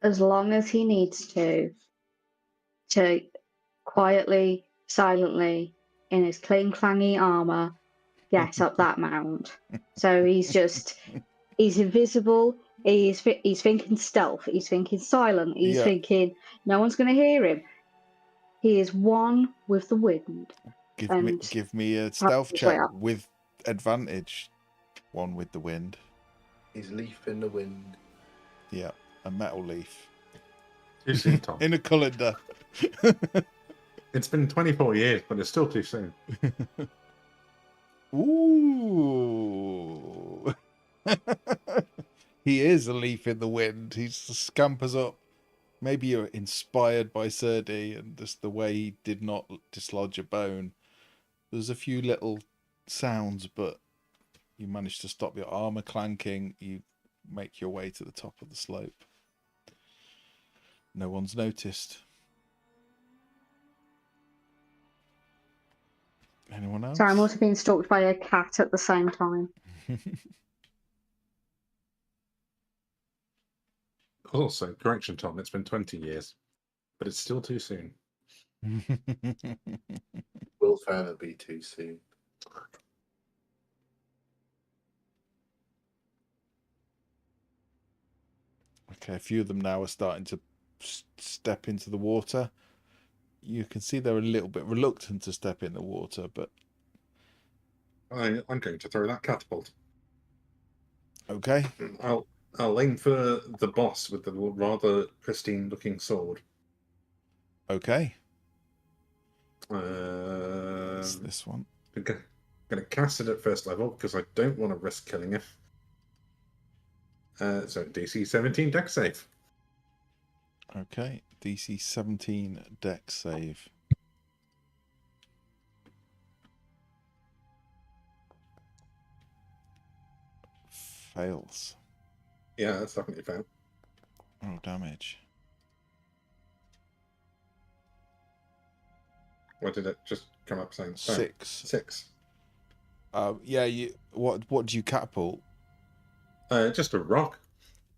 Speaker 6: as long as he needs to quietly, silently, in his clean clangy armor, get up that mound. So he's invisible. He's thinking stealth. He's thinking silent. He's thinking no one's going to hear him. He is one with the wind.
Speaker 2: Give me a stealth check with advantage. One with the wind.
Speaker 4: He's leaf in the wind.
Speaker 2: Yeah, a metal leaf.
Speaker 3: Too soon, Tom.
Speaker 2: In a colander.
Speaker 3: It's been 24 years, but it's still too soon.
Speaker 2: Ooh. He is a leaf in the wind. He scampers up. Maybe you're inspired by Serdi and just the way he did not dislodge a bone. There's a few little sounds, but you manage to stop your armor clanking. You make your way to the top of the slope. No one's noticed. Anyone else?
Speaker 6: So I'm also being stalked by a cat at the same time.
Speaker 3: Also, correction, Tom, it's been 20 years, but it's still too soon.
Speaker 4: Will forever be too soon.
Speaker 2: Okay, a few of them now are starting to step into the water. You can see they're a little bit reluctant to step in the water, but
Speaker 3: I'm going to throw that catapult.
Speaker 2: okay.
Speaker 3: I'll aim for the boss with the rather pristine-looking sword.
Speaker 2: Okay.
Speaker 3: It's
Speaker 2: this one.
Speaker 3: I'm going to cast it at first level because I don't want to risk killing him. So DC 17 dex save.
Speaker 2: Okay, DC 17 dex save. Fails.
Speaker 3: Yeah, that's definitely fail.
Speaker 2: Oh, damage.
Speaker 3: What did it just come up saying?
Speaker 2: 6.
Speaker 3: 6.
Speaker 2: Yeah. What do you catapult?
Speaker 3: Just a rock.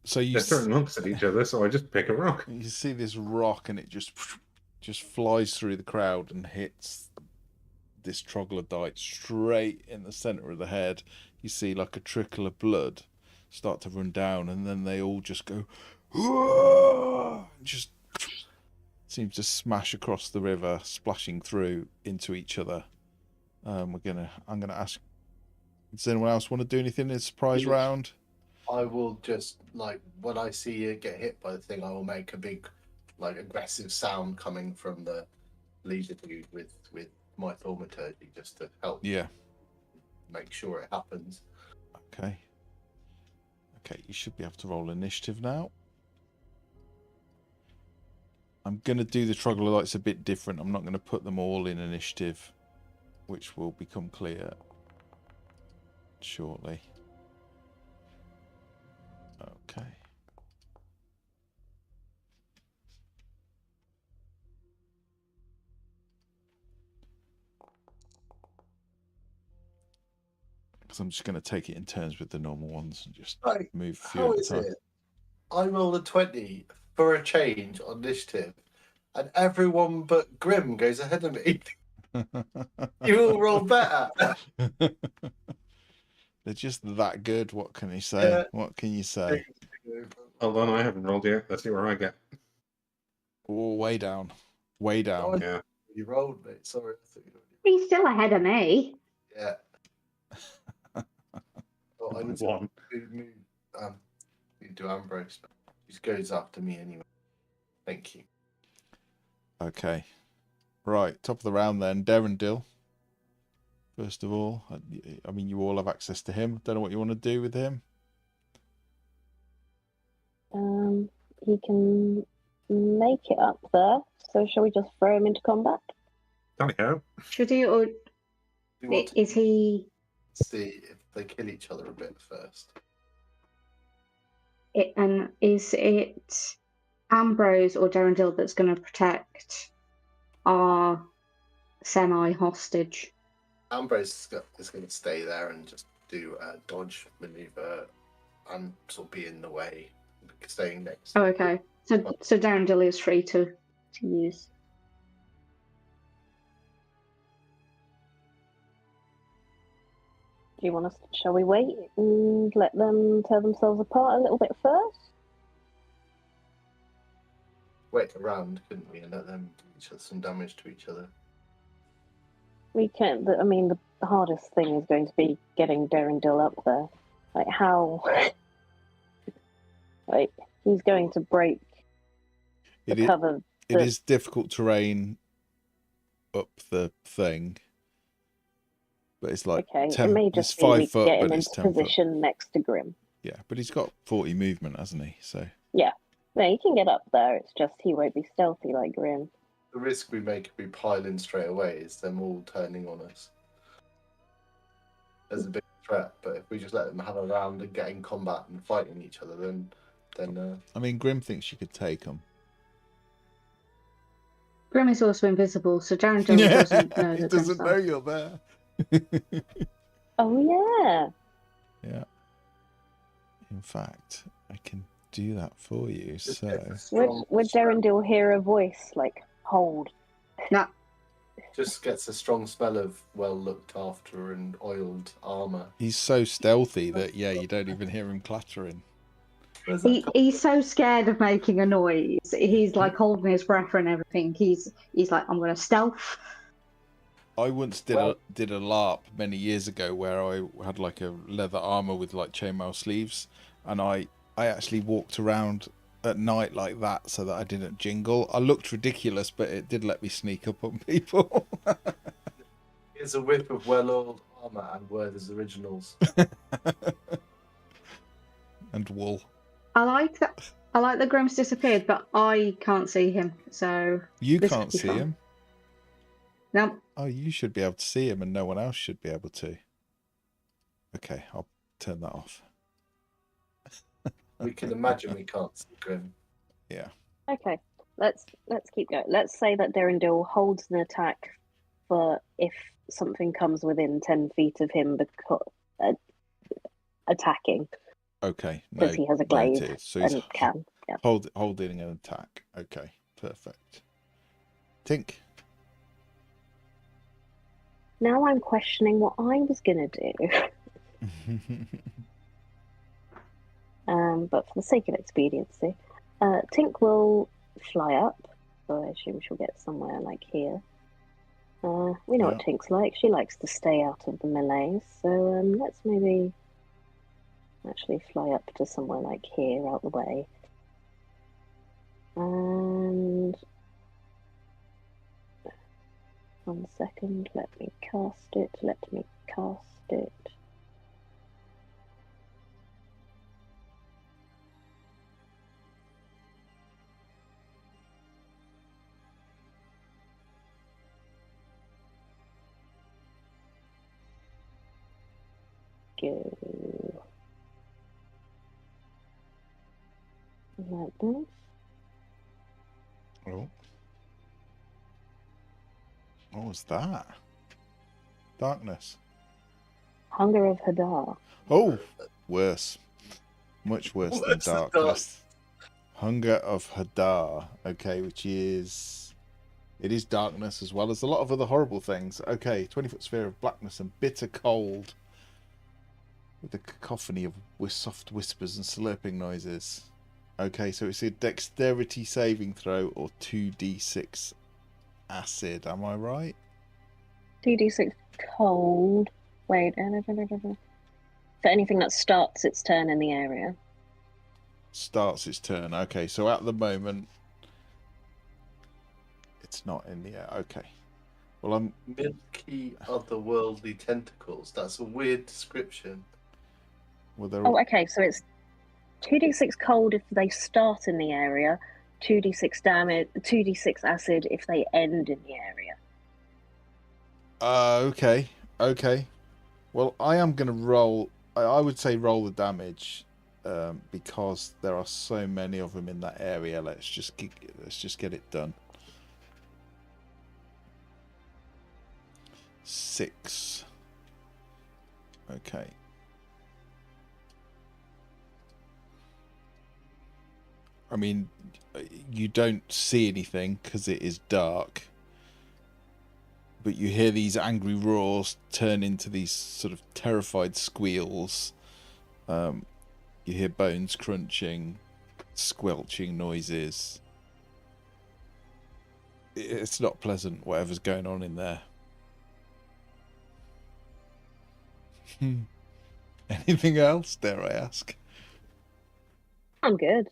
Speaker 2: So
Speaker 3: they're throwing rocks at each other, so I just pick a rock.
Speaker 2: You see this rock, and it just flies through the crowd and hits this troglodyte straight in the center of the head. You see like a trickle of blood start to run down, and then they all just go, just seems to smash across the river, splashing through into each other. I'm gonna ask, does anyone else want to do anything in a surprise round?
Speaker 4: I will just, like, when I see you get hit by the thing, I will make a big, like, aggressive sound coming from the leader dude with my thaumaturgy just to help make sure it happens.
Speaker 2: Okay. Okay, you should be able to roll initiative now. I'm going to do the troglodytes a bit different. I'm not going to put them all in initiative, which will become clear shortly. Okay. Because I'm just going to take it in turns with the normal ones and just move a few
Speaker 4: How
Speaker 2: at a
Speaker 4: is
Speaker 2: time.
Speaker 4: it? I roll a 20 for a change on initiative, and everyone but Grim goes ahead of me. You all roll better.
Speaker 2: They're just that good. What can you say?
Speaker 4: Yeah.
Speaker 2: What can you say?
Speaker 3: Hold on, I haven't rolled yet. Let's see where I get.
Speaker 2: Oh, way down. Way down.
Speaker 3: Yeah.
Speaker 4: You rolled, mate. Sorry.
Speaker 6: He's still ahead of me.
Speaker 4: Yeah. Oh, I need to
Speaker 3: One.
Speaker 4: you do Ambrose. He goes after me anyway. Thank you.
Speaker 2: Okay. Right, top of the round then. Derendil. First of all, I mean, you all have access to him. Don't know what you want to do with him.
Speaker 5: He can make it up there. So shall we just throw him into combat?
Speaker 3: Tally ho.
Speaker 6: Should he, or is he?
Speaker 4: See if they kill each other a bit first.
Speaker 6: And is it Ambrose or Derendil that's going to protect our semi-hostage?
Speaker 4: Ambrose is going to stay there and just do a dodge maneuver and sort of be in the way, staying next.
Speaker 6: Oh, okay. So Derendil is free to use.
Speaker 5: Do you want us? Shall we wait and let them tear themselves apart a little bit first?
Speaker 4: Wait around, couldn't we, and let them do each other some damage to each other?
Speaker 5: We can't. I mean, the hardest thing is going to be getting Derendil up there. Like how? Like he's going to break the cover.
Speaker 2: It is difficult terrain up the thing, but it's like
Speaker 5: okay. It may just be
Speaker 2: 5 foot,
Speaker 5: get him
Speaker 2: but it's
Speaker 5: into
Speaker 2: 10
Speaker 5: position
Speaker 2: foot.
Speaker 5: next to Grim.
Speaker 2: Yeah, but he's got 40 movement, hasn't he? So
Speaker 5: yeah, he can get up there. It's just he won't be stealthy like Grim.
Speaker 4: The risk we make if we pile in straight away is them all turning on us. There's a big threat, but if we just let them have a round and get in combat and fighting each other, then
Speaker 2: I mean, Grim thinks you could take them.
Speaker 6: Grim is also invisible, so Derendil doesn't know
Speaker 2: he
Speaker 6: that
Speaker 2: doesn't know
Speaker 6: Grim's
Speaker 2: you're there.
Speaker 5: Oh
Speaker 2: yeah. Yeah. In fact, I can do that for you.
Speaker 4: Just
Speaker 2: So
Speaker 5: would Derendil hear a voice like hold?
Speaker 6: No.
Speaker 4: Just gets a strong smell of well looked after and oiled armor.
Speaker 2: he's so stealthy that you don't even hear him clattering.
Speaker 6: He's so scared of making a noise. He's like holding his breath and everything. He's like, I'm going to stealth.
Speaker 2: I once did a LARP many years ago where I had like a leather armor with like chainmail sleeves, and I actually walked around at night like that so that I didn't jingle. I looked ridiculous, but it did let me sneak up on people.
Speaker 4: Here's a whip of well-oiled armor and Werther's originals.
Speaker 2: And wool.
Speaker 6: I like that. I like that Grim's disappeared, but I can't see him. So
Speaker 2: you can't see him.
Speaker 6: No.
Speaker 2: Oh, you should be able to see him, and no one else should be able to. Okay, I'll turn that off.
Speaker 4: We can imagine we can't see Grim.
Speaker 2: Yeah.
Speaker 5: Okay, let's keep going. Let's say that Derendil holds an attack for if something comes within 10 feet of him attacking.
Speaker 2: Okay.
Speaker 5: Because he has a glaive
Speaker 2: so
Speaker 5: and
Speaker 2: he's
Speaker 5: can. Yeah.
Speaker 2: holding an attack. Okay, perfect. Tink.
Speaker 5: Now I'm questioning what I was going to do. But for the sake of expediency, Tink will fly up. So I assume she'll get somewhere like here. We know what Tink's like. She likes to stay out of the melee. So let's maybe Actually fly up to somewhere like here, out the way. And 1 second, let me cast it. Go. Like this.
Speaker 2: Oh. What was that? Darkness.
Speaker 5: Hunger of Hadar.
Speaker 2: Oh, worse. Much worse than
Speaker 4: What's the
Speaker 2: darkness. Hunger of Hadar. Okay, which is... It is darkness as well as a lot of other horrible things. Okay, 20-foot sphere of blackness and bitter cold. With a cacophony of soft whispers and slurping noises. Okay, so it's a dexterity saving throw or 2d6 acid. Am I right?
Speaker 5: 2d6 cold. Wait. For anything that starts its turn in the area.
Speaker 2: Starts its turn. Okay, so at the moment... It's not in the air. Okay. Well, I'm...
Speaker 4: Milky otherworldly tentacles. That's a weird description.
Speaker 2: Well, they're...
Speaker 5: Oh, okay, so it's 2d6 cold if they start in the area, 2d6 damage, 2d6 acid if they end in the area.
Speaker 2: Okay. Okay. Well, I am going to roll... I would say roll the damage because there are so many of them in that area. Let's just get it done. 6. Okay. I mean, you don't see anything because it is dark. But you hear these angry roars turn into these sort of terrified squeals. You hear bones crunching, squelching noises. It's not pleasant, whatever's going on in there. Anything else, dare I ask?
Speaker 5: I'm good.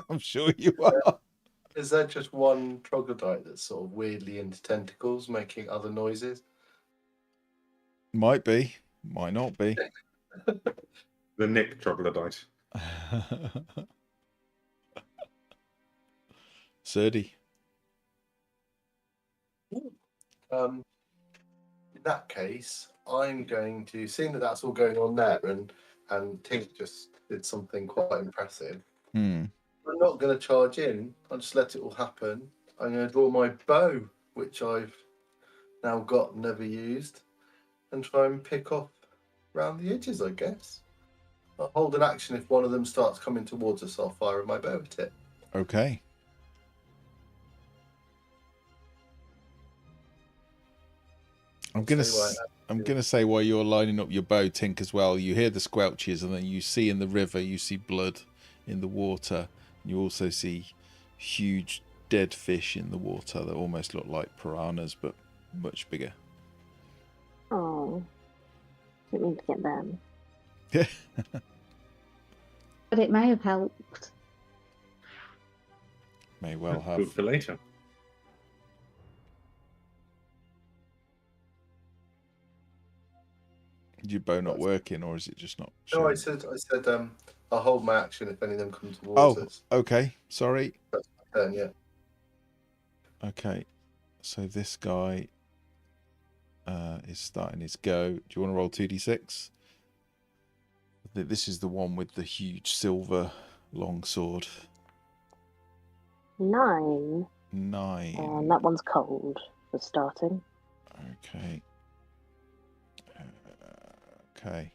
Speaker 2: I'm sure you are.
Speaker 4: Is there just one troglodyte that's sort of weirdly into tentacles, making other noises?
Speaker 2: Might be. Might not be.
Speaker 3: The Nick troglodyte.
Speaker 2: Surdy.
Speaker 4: In that case, I'm going to, seeing that that's all going on there, and Tink just did something quite impressive. I'm not going to charge in. I'll just let it all happen. I'm going to draw my bow, which I've now got, never used, and try and pick off around the edges, I guess. I'll hold an action if one of them starts coming towards us. I'll fire my bow at it.
Speaker 2: Okay. I'm gonna say while you're lining up your bow, Tink, as well, you hear the squelches, and then you see in the river, you see blood in the water. You also see huge dead fish in the water that almost look like piranhas, but much bigger.
Speaker 5: Oh, didn't mean to get them.
Speaker 6: But it may have helped.
Speaker 2: May well have.
Speaker 3: Good for later.
Speaker 2: Is your bow not working, or is it just not?
Speaker 4: No,
Speaker 2: showing?
Speaker 4: I said, I'll hold my action if any of them come towards us.
Speaker 2: Oh, okay. Sorry.
Speaker 4: That's my turn, yeah.
Speaker 2: Okay. So this guy is starting his go. Do you want to roll 2d6? This is the one with the huge silver longsword.
Speaker 5: 9.
Speaker 2: 9.
Speaker 5: And that one's cold for starting.
Speaker 2: Okay. Okay.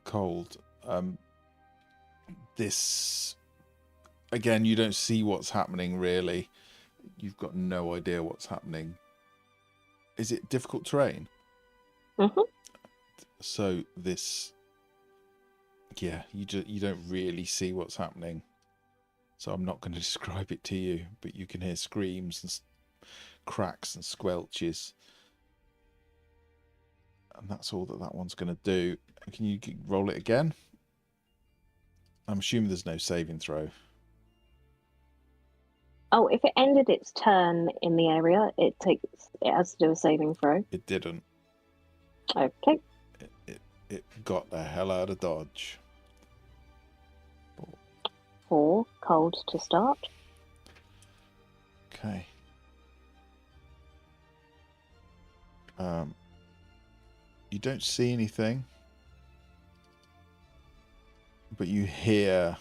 Speaker 2: Cold. This... Again, you don't see what's happening, really. You've got no idea what's happening. Is it difficult terrain?
Speaker 5: Mm-hmm.
Speaker 2: So this... Yeah, you don't really see what's happening. So I'm not going to describe it to you, but you can hear screams and cracks and squelches. And that's all that one's going to do. Can you roll it again? I'm assuming there's no saving throw.
Speaker 5: Oh, if it ended its turn in the area, it has to do a saving throw.
Speaker 2: It didn't.
Speaker 5: Okay.
Speaker 2: It got the hell out of Dodge.
Speaker 5: 4 cold to start.
Speaker 2: Okay. You don't see anything, but you hear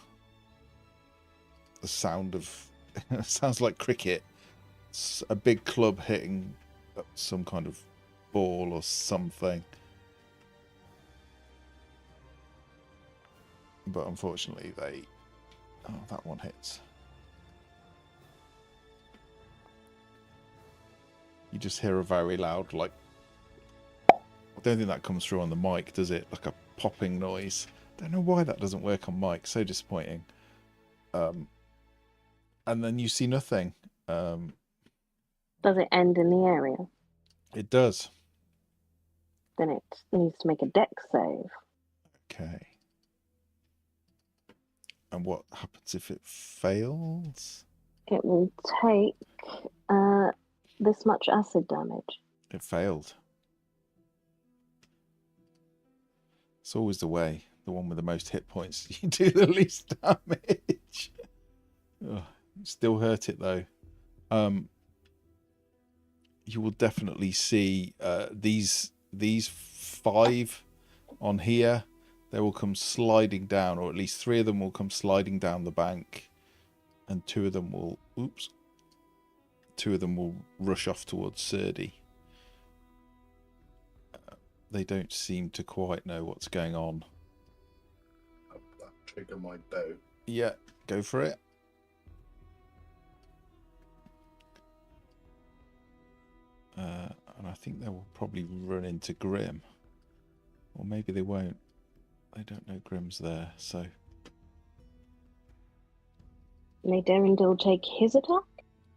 Speaker 2: the sound of it sounds like cricket. It's a big club hitting some kind of ball or something. But unfortunately that one hits. You just hear a very loud, like, I don't think that comes through on the mic, does it? Like a popping noise. Don't know why that doesn't work on mic. So disappointing. And then you see nothing.
Speaker 5: Does it end in the area?
Speaker 2: It does.
Speaker 5: Then it needs to make a dex save.
Speaker 2: Okay. And what happens if it fails?
Speaker 5: It will take this much acid damage.
Speaker 2: It failed. It's always the way. The one with the most hit points, you do the least damage. Ugh, still hurt it though. You will definitely see these 5 on here. They will come sliding down, or at least 3 of them will come sliding down the bank, and 2 of them will. Oops. 2 of them will rush off towards Serdi. They don't seem to quite know what's going on.
Speaker 4: I'll trigger my bow.
Speaker 2: Yeah, go for it. And I think they will probably run into Grim. Or maybe they won't. I don't know Grim's there, so...
Speaker 5: May Derendil take his attack?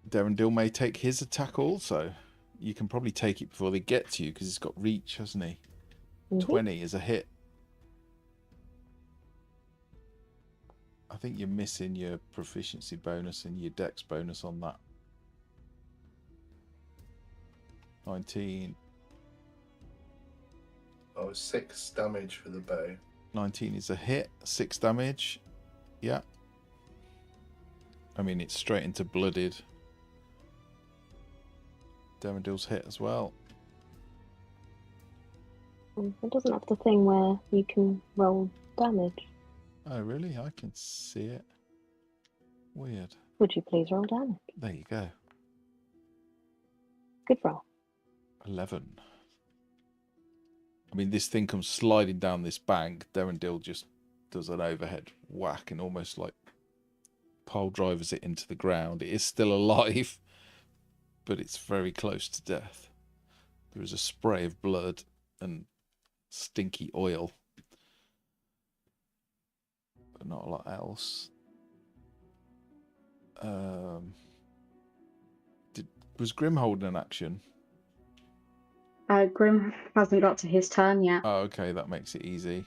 Speaker 2: Derendil may take his attack also. You can probably take it before they get to you, because he's got reach, hasn't he? Mm-hmm. 20 is a hit. I think you're missing your proficiency bonus and your dex bonus on that. 19.
Speaker 4: Oh, 6 damage for the bow.
Speaker 2: 19 is a hit. 6 damage. Yeah. I mean, it's straight into blooded. Derendil's hit as well.
Speaker 5: It doesn't have the thing where you can roll damage.
Speaker 2: Oh, really? I can see it. Weird.
Speaker 5: Would you please roll damage?
Speaker 2: There you go.
Speaker 5: Good roll.
Speaker 2: 11. I mean, this thing comes sliding down this bank. Derendil just does an overhead whack and almost like pile drivers it into the ground. It is still alive, but it's very close to death. There is a spray of blood and stinky oil, but not a lot else. Was Grim holding an action?
Speaker 6: Grim hasn't got to his turn yet.
Speaker 2: Oh, okay, that makes it easy.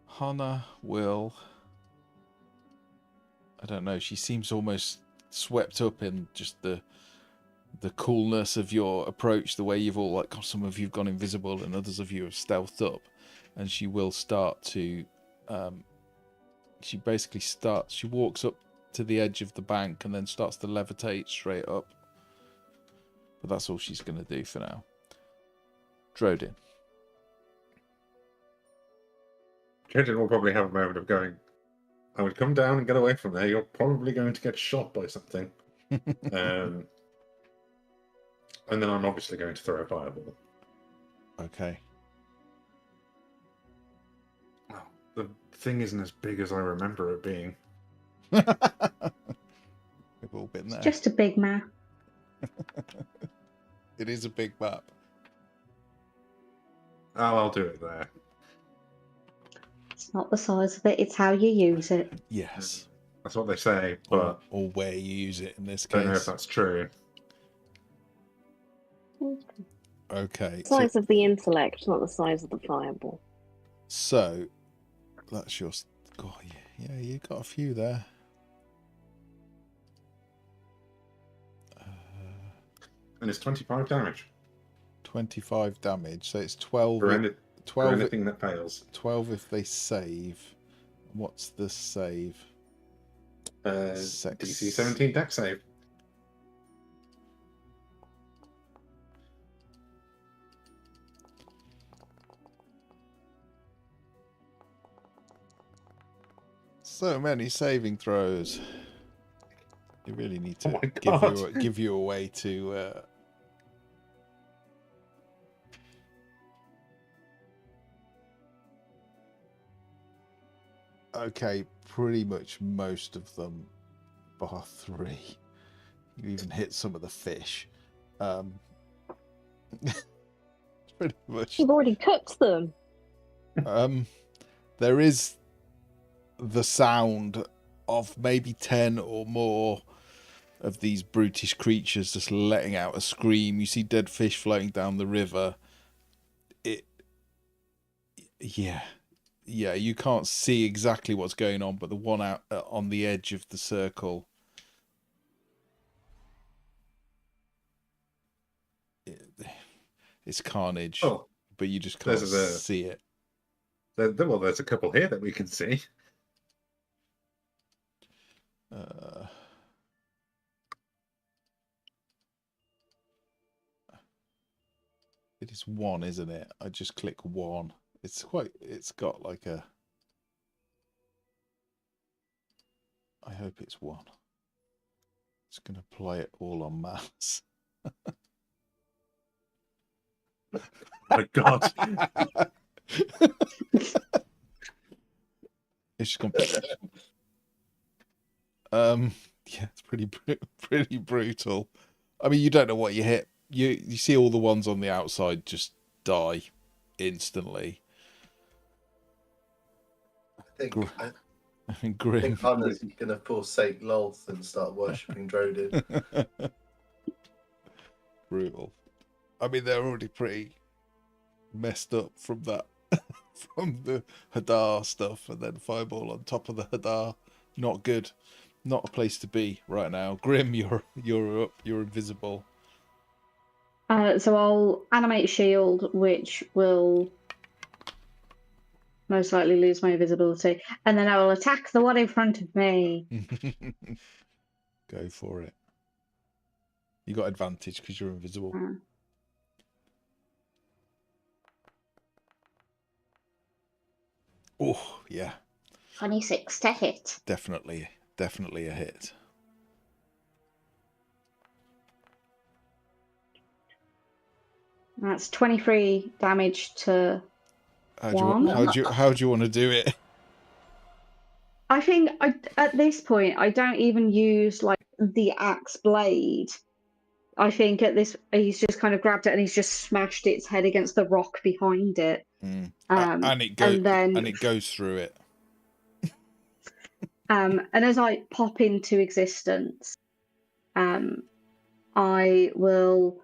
Speaker 2: Hannah will... I don't know, she seems almost swept up in just the coolness of your approach, the way you've all, like, some of you've gone invisible and others of you have stealthed up, and she will start to... she basically starts... She walks up to the edge of the bank and then starts to levitate straight up. But that's all she's going to do for now. Drodin.
Speaker 3: Drodin will probably have a moment of going, I would come down and get away from there. You're probably going to get shot by something. And then I'm obviously going to throw a fireball.
Speaker 2: Okay.
Speaker 3: Oh, the thing isn't as big as I remember it being.
Speaker 2: We've all been there.
Speaker 6: It's just a big map.
Speaker 2: It is a big map.
Speaker 3: Oh, I'll do it there.
Speaker 6: It's not the size of it, it's how you use it.
Speaker 2: Yes.
Speaker 3: That's what they say, but...
Speaker 2: Or where you use it in this case.
Speaker 3: I don't know if that's true.
Speaker 2: Okay.
Speaker 5: Size of the intellect, not the size of the fireball.
Speaker 2: So that's your. God, yeah, you got a few there.
Speaker 3: And it's 25 damage.
Speaker 2: 25 damage. So it's 12.
Speaker 3: For
Speaker 2: 12.
Speaker 3: Anything that fails.
Speaker 2: 12 if they save. What's the save?
Speaker 3: DC 17 dex save.
Speaker 2: So many saving throws. You really need to
Speaker 3: Oh
Speaker 2: give you a way to. Okay, pretty much most of them, bar 3. You even hit some of the fish. Pretty much.
Speaker 5: You've already cooked them.
Speaker 2: There is the sound of maybe 10 or more of these brutish creatures just letting out a scream. You see dead fish floating down the river. Yeah, you can't see exactly what's going on, but the one out on the edge of the circle, it's carnage, but you just can't see it.
Speaker 3: Well, there's a couple here that we can see.
Speaker 2: It is 1, isn't it? I just click 1. It's got like a. I hope it's 1. It's gonna play it all on maths.
Speaker 3: My God.
Speaker 2: It's just gone. Yeah, it's pretty brutal. I mean, you don't know what you hit. You see all the ones on the outside just die instantly.
Speaker 4: I think
Speaker 2: Grim.
Speaker 4: Anna's gonna forsake Lolth and start worshipping Drodin.
Speaker 2: Brutal. I mean, they're already pretty messed up from that, from the Hadar stuff, and then Fireball on top of the Hadar. Not good. Not a place to be right now. Grim, you're up. You're invisible.
Speaker 6: So I'll animate shield, which will most likely lose my invisibility, and then I will attack the one in front of me.
Speaker 2: Go for it. You got advantage because you're invisible. Oh, yeah.
Speaker 6: 26 to hit.
Speaker 2: Definitely a hit.
Speaker 6: That's 23 damage to
Speaker 2: How do you want to do it?
Speaker 6: I think at this point I don't even use like the axe blade. I think at this he's just kind of grabbed it and he's just smashed its head against the rock behind it.
Speaker 2: And it goes through it.
Speaker 6: And as I pop into existence, I will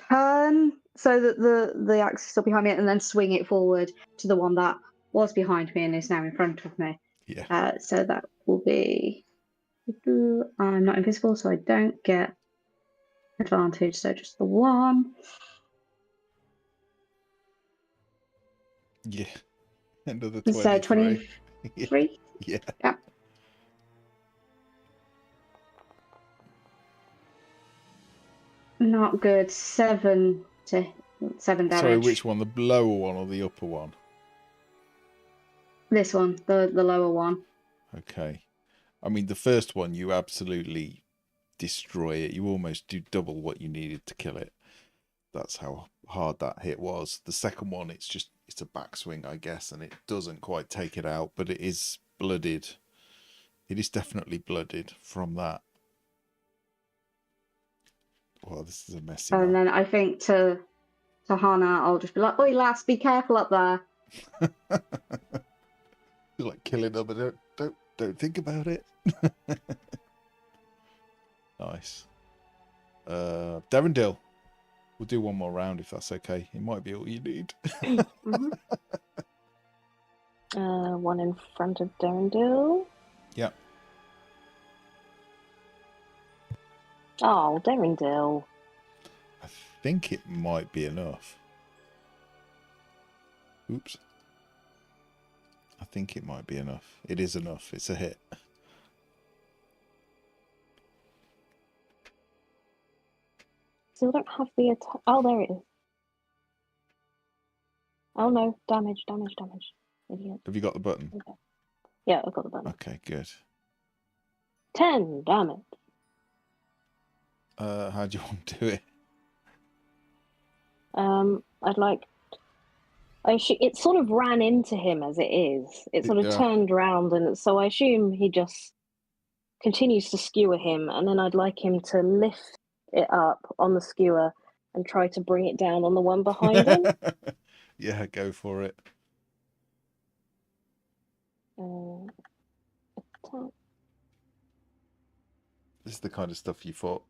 Speaker 6: turn so that the axe is still behind me, and then swing it forward to the one that was behind me and is now in front of me.
Speaker 2: Yeah.
Speaker 6: So that will be. I'm not invisible, so I don't get advantage. So just the 1.
Speaker 2: Yeah. End of the 23.
Speaker 6: So 23.
Speaker 2: Yeah.
Speaker 6: Yeah. Not good. 7 damage.
Speaker 2: Sorry, which one? The lower one or the upper one?
Speaker 6: This one, the lower one.
Speaker 2: Okay. I mean, the first one, you absolutely destroy it. You almost do double what you needed to kill it. That's how hard that hit was. The second one, it's a backswing, I guess, and it doesn't quite take it out, but it is blooded. It is definitely blooded from that. Well, this is a messy
Speaker 6: And
Speaker 2: map.
Speaker 6: then I think to Hannah, I'll just be like, "Oi, lass, be careful up there."
Speaker 2: You're like killing them, but don't think about it. Nice. Derendil. We'll do one more round if that's okay. It might be all you need.
Speaker 5: Mm-hmm. One in front of Derendil.
Speaker 2: Yeah.
Speaker 5: Oh, Derendil.
Speaker 2: I think it might be enough. Oops. I think it might be enough. It is enough. It's a hit.
Speaker 5: Still don't have the attack. Oh, there it is. Oh no, damage. Idiot.
Speaker 2: Have you got the button?
Speaker 5: Okay. Yeah, I've got the button.
Speaker 2: Okay, good.
Speaker 5: 10 damage.
Speaker 2: How do you want to do it?
Speaker 5: I'd like. It sort of ran into him as it is. It sort of turned around, and so I assume he just continues to skewer him, and then I'd like him to lift it up on the skewer and try to bring it down on the one behind him.
Speaker 2: Yeah, go for it.
Speaker 5: Attack.
Speaker 2: This is the kind of stuff you thought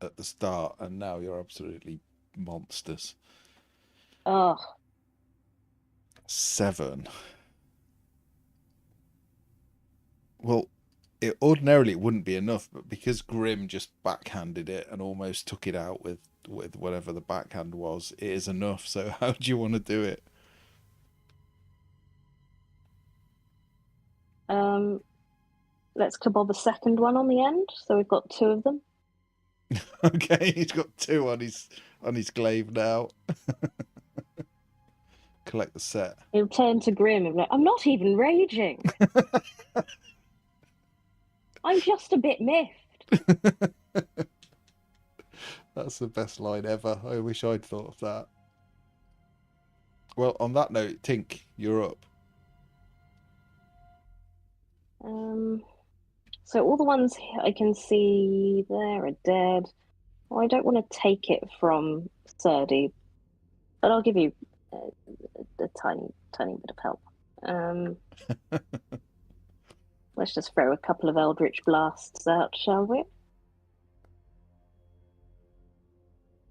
Speaker 2: at the start, and now you're absolutely monsters.
Speaker 5: Ugh.
Speaker 2: 7. Well, ordinarily it wouldn't be enough, but because Grim just backhanded it and almost took it out with whatever the backhand was, it is enough. So how do you want to do it?
Speaker 5: Let's kabob a second one on the end, so we've got 2 of them.
Speaker 2: Okay, he's got 2 on his glaive now. Collect the set.
Speaker 5: He'll turn to Grim and be like, I'm not even raging. I'm just a bit miffed.
Speaker 2: That's the best line ever. I wish I'd thought of that. Well, on that note, Tink, you're up.
Speaker 5: So all the ones I can see there are dead. Well, I don't want to take it from Surdy, but I'll give you a tiny bit of help. Let's just throw a couple of Eldritch Blasts out, shall we?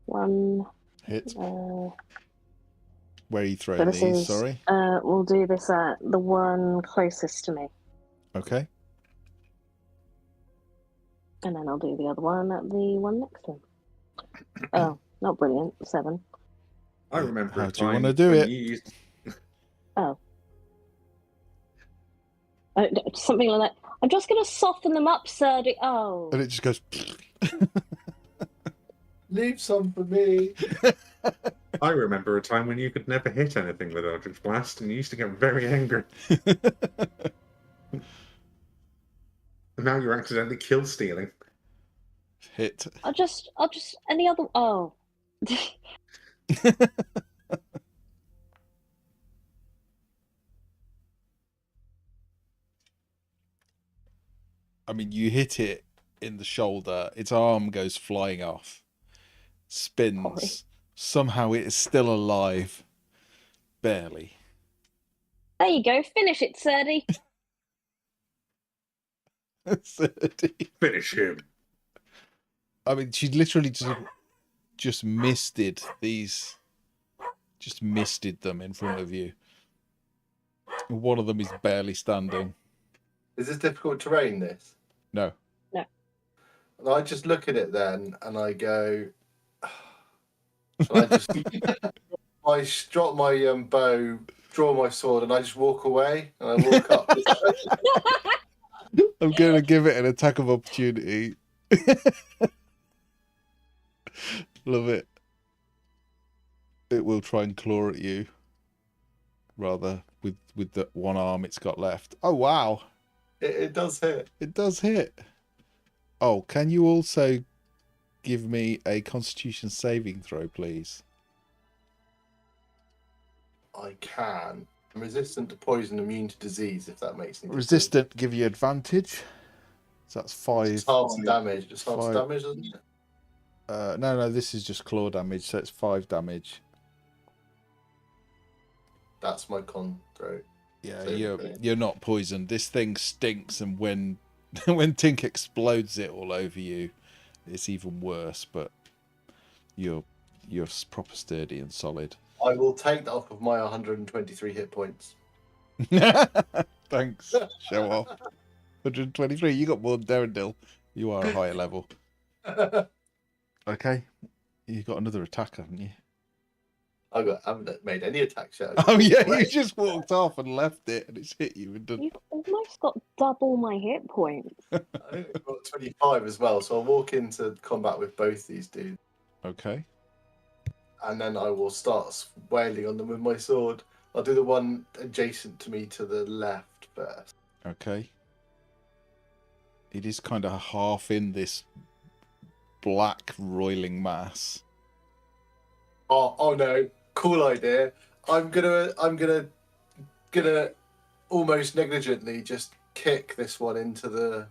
Speaker 5: 1.
Speaker 2: Hit. Where are you throwing
Speaker 5: so this
Speaker 2: these?
Speaker 5: is,
Speaker 2: Sorry.
Speaker 5: We'll do this at the one closest to me.
Speaker 2: Okay.
Speaker 5: And then I'll do the other one at the one next to him. Oh, not brilliant. 7.
Speaker 3: I remember
Speaker 2: How
Speaker 3: a
Speaker 2: do you
Speaker 3: time
Speaker 2: want to do
Speaker 3: when
Speaker 2: it?
Speaker 3: you used...
Speaker 5: Oh. Something like that. I'm just going to soften them up, Surdy. Oh.
Speaker 2: And it just goes...
Speaker 4: Leave some for me.
Speaker 3: I remember a time when you could never hit anything with Eldritch Blast, and you used to get very angry. And now you're accidentally kill stealing.
Speaker 2: Hit.
Speaker 5: I'll just, any other, oh.
Speaker 2: I mean, you hit it in the shoulder. Its arm goes flying off. Spins.
Speaker 5: Sorry.
Speaker 2: Somehow it is still alive. Barely.
Speaker 5: There you go. Finish it, Surdy.
Speaker 3: Finish him.
Speaker 2: I mean, she literally just misted these. Just misted them in front of you. One of them is barely standing.
Speaker 4: Is this difficult terrain, this?
Speaker 2: No.
Speaker 5: No.
Speaker 4: And I just look at it then and I go, I just I drop my bow, draw my sword, and I just walk away and I walk up.
Speaker 2: I'm going to give it an attack of opportunity. Love it. It will try and claw at you. Rather, with the one arm it's got left. Oh, wow.
Speaker 4: It does hit.
Speaker 2: It does hit. Oh, can you also give me a Constitution saving throw, please?
Speaker 4: I can. I'm resistant to poison, immune to disease, if that makes any difference.
Speaker 2: Resistant, give you advantage. So that's 5.
Speaker 4: It's half damage. It's half
Speaker 2: 5.
Speaker 4: damage, isn't it?
Speaker 2: No, this is just claw damage, so it's 5 damage.
Speaker 4: That's my con throw.
Speaker 2: Yeah, you're not poisoned. This thing stinks, and when when Tink explodes it all over you, it's even worse. But you're proper sturdy and solid.
Speaker 4: I will take that off of my 123 hit points.
Speaker 2: Thanks. Show off. 123. You got more than Darendil. You are a higher level. Okay. You got another attack, haven't you?
Speaker 4: I haven't made any attacks yet.
Speaker 2: Oh yeah, you just walked off and left it, and it's hit you and done.
Speaker 5: You've almost got double my hit points.
Speaker 4: I think I've got 25 as well, so I'll walk into combat with both these dudes.
Speaker 2: Okay.
Speaker 4: And then I will start wailing on them with my sword. I'll do the one adjacent to me to the left first.
Speaker 2: Okay. It is kind of half in this black roiling mass.
Speaker 4: Oh no! Cool idea. I'm gonna almost negligently just kick this one into the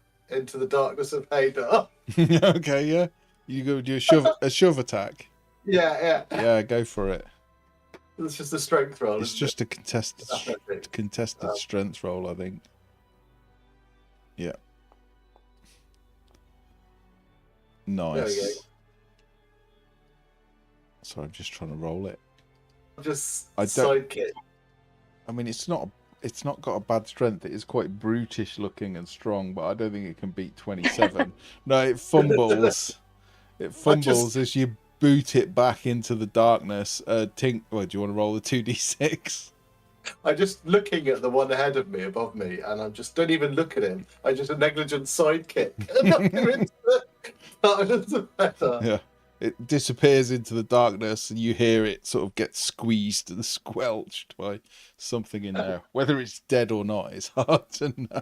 Speaker 4: darkness of Hadar.
Speaker 2: Okay, yeah. You go do a shove attack.
Speaker 4: Yeah.
Speaker 2: Yeah, go for it.
Speaker 4: It's just a strength roll.
Speaker 2: It's just a contested strength roll, I think. Yeah. Nice.
Speaker 4: There we go.
Speaker 2: So I'm just trying to roll it.
Speaker 4: Just
Speaker 2: sidekick. I mean, it's not got a bad strength. It is quite brutish looking and strong, but I don't think it can beat 27. No, it fumbles. It fumbles as you boot it back into the darkness. Tink, well, do you want to roll the 2d6?
Speaker 4: I'm just looking at the one ahead of me, above me, and I just don't even look at him. I just a negligent sidekick.
Speaker 2: Yeah. It disappears into the darkness, and you hear it sort of get squeezed and squelched by something in there. Whether it's dead or not is hard to know.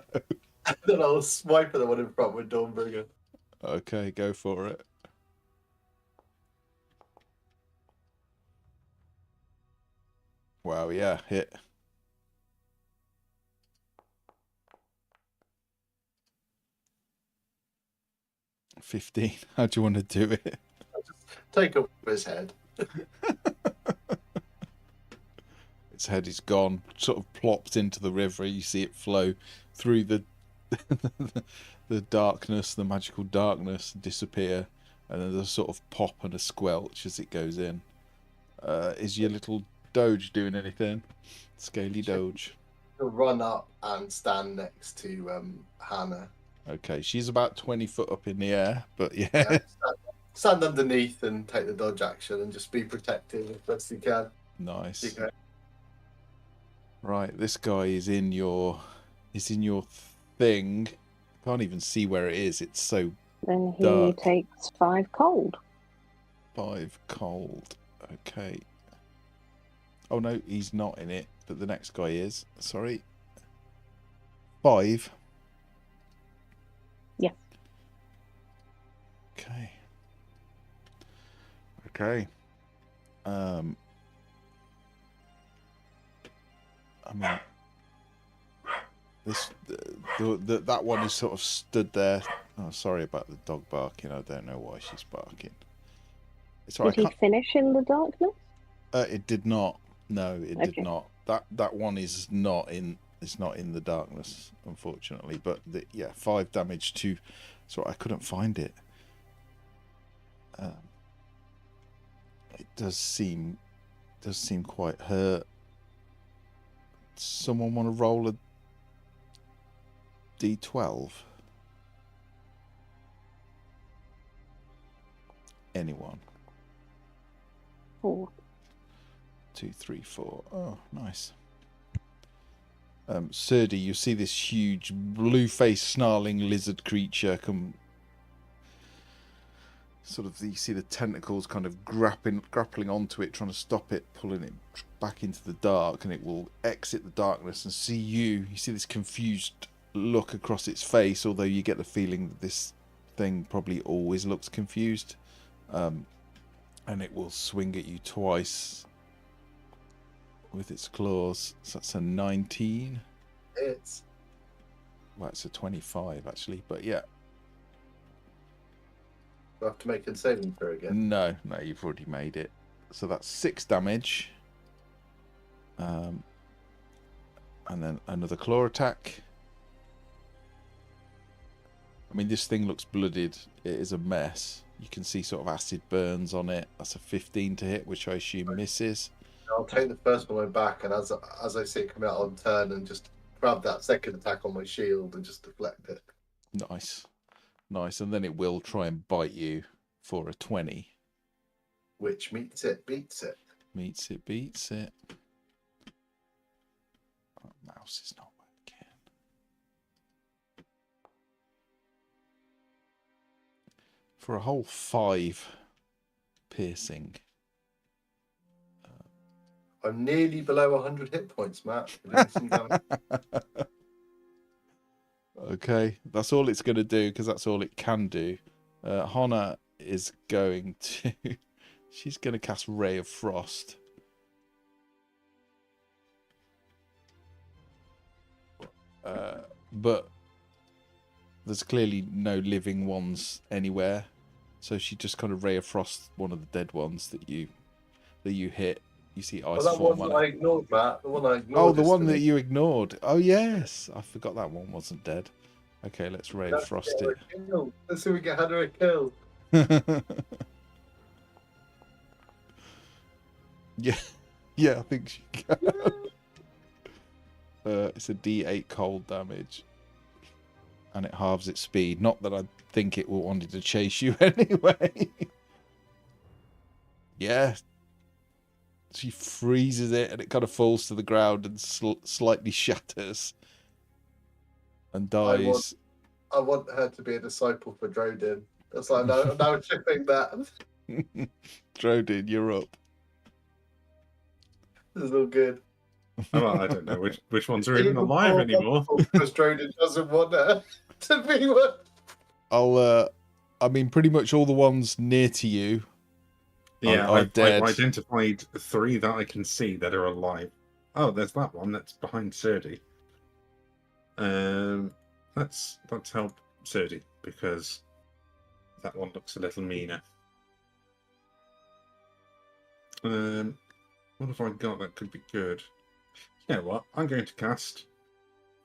Speaker 4: Then I'll swipe at the one in front with Dawnbringer.
Speaker 2: Okay, go for it. Wow, yeah, hit. $15. How do you want to do it?
Speaker 4: Take up his head.
Speaker 2: Its head is gone, sort of plopped into the river. You see it flow through the the darkness, the magical darkness, disappear, and then there's a sort of pop and a squelch as it goes in. Is your little doge doing anything? Scaly doge.
Speaker 4: He'll run up and stand next to Hannah.
Speaker 2: Okay, she's about 20 foot up in the air, but yeah.
Speaker 4: Stand underneath and take the dodge action and just be protective as best you can.
Speaker 2: Nice. Right, this guy is in your thing. Can't even see where it is. It's so
Speaker 5: Then he
Speaker 2: dark.
Speaker 5: takes 5 cold.
Speaker 2: 5 cold. Okay. Oh no, he's not in it, but the next guy is. Sorry. 5.
Speaker 5: Yes.
Speaker 2: Okay. Okay. I mean, that one is sort of stood there. Oh, sorry about the dog barking. I don't know why she's barking. It's all right.
Speaker 5: Did he finish in the darkness?
Speaker 2: It did not. No, it did not. That one is not in. It's not in the darkness, unfortunately. But 5 damage to. So I couldn't find it. It does seem quite hurt. Someone want to roll a d12? Anyone?
Speaker 5: 4.
Speaker 2: 2, 3, 4. Oh, nice. Serdi, you see this huge blue-faced snarling lizard creature come. Sort of, you see the tentacles kind of grappling onto it, trying to stop it, pulling it back into the dark, and it will exit the darkness and see you. You see this confused look across its face, although you get the feeling that this thing probably always looks confused. And it will swing at you twice with its claws. So that's a 19. Well, it's a 25 actually, but yeah.
Speaker 4: Do I have to make a saving throw again?
Speaker 2: No, you've already made it. So that's 6 damage. And then another claw attack. I mean, this thing looks blooded. It is a mess. You can see sort of acid burns on it. That's a 15 to hit, which I assume misses.
Speaker 4: I'll take the first one back, and as I see it come out, I'll turn and just grab that second attack on my shield and just deflect it.
Speaker 2: Nice. Nice. And then it will try and bite you for a 20.
Speaker 4: Which meets it, beats it.
Speaker 2: Meets it, beats it. Oh, mouse is not working. For a whole 5 piercing.
Speaker 4: I'm nearly below 100 hit points, Matt. Doing some damage.
Speaker 2: Okay, that's all it's going to do, because that's all it can do. Hana is going to... She's going to cast Ray of Frost. But there's clearly no living ones anywhere. So she just kind of Ray of Frost one of the dead ones that you hit. You see ice
Speaker 4: that
Speaker 2: form
Speaker 4: one
Speaker 2: on
Speaker 4: I
Speaker 2: it.
Speaker 4: ignored, Matt. The one I ignored.
Speaker 2: Oh, the
Speaker 4: is
Speaker 2: one that you ignored. Oh, yes. I forgot that one wasn't dead. Okay, let's Ray of Frost it.
Speaker 4: Let's see if we get Hannah a kill.
Speaker 2: Yeah, I think she can. It's a D8 cold damage. And it halves its speed. Not that I think it will wanted to chase you anyway. Yeah. She freezes it and it kind of falls to the ground and slightly shatters. And dies.
Speaker 4: I want her to be a disciple for Drodin. That's like, now shipping that.
Speaker 2: Drodin, you're up.
Speaker 4: This is all good.
Speaker 3: Well, I don't know which ones are even alive anymore.
Speaker 4: Because Drodin doesn't want her to be one.
Speaker 2: I mean, pretty much all the ones near to you are dead.
Speaker 3: I've identified 3 that I can see that are alive. Oh, there's that one that's behind Serdi. Let's help Serdi, because that one looks a little meaner. What have I got that could be good? You know what? I'm going to cast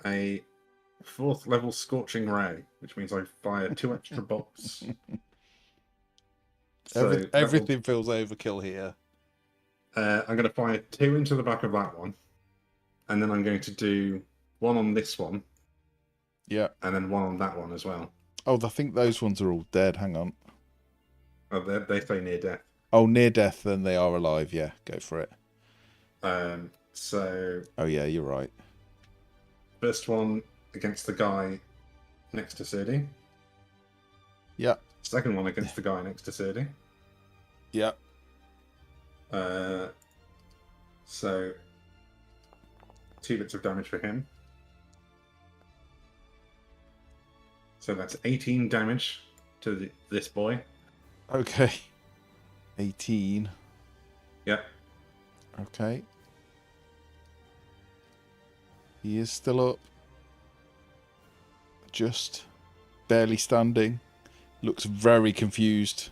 Speaker 3: a 4th level Scorching Ray, which means I fire 2 extra bolts.
Speaker 2: Everything feels overkill here.
Speaker 3: I'm going to fire 2 into the back of that one, and then I'm going to do 1 on this one.
Speaker 2: Yeah.
Speaker 3: And then 1 on that one as well.
Speaker 2: Oh, I think those ones are all dead. Hang on.
Speaker 3: Oh, they say near death.
Speaker 2: Oh, near death, then they are alive. Yeah, go for it.
Speaker 3: So...
Speaker 2: Oh, yeah, you're right.
Speaker 3: First one against the guy next to Serdi.
Speaker 2: Yeah.
Speaker 3: Second one against the guy next to Serdi.
Speaker 2: Yeah.
Speaker 3: So 2 bits of damage for him. So that's 18 damage to this boy.
Speaker 2: Okay. 18.
Speaker 3: Yeah.
Speaker 2: Okay. He is still up. Just barely standing. Looks very confused.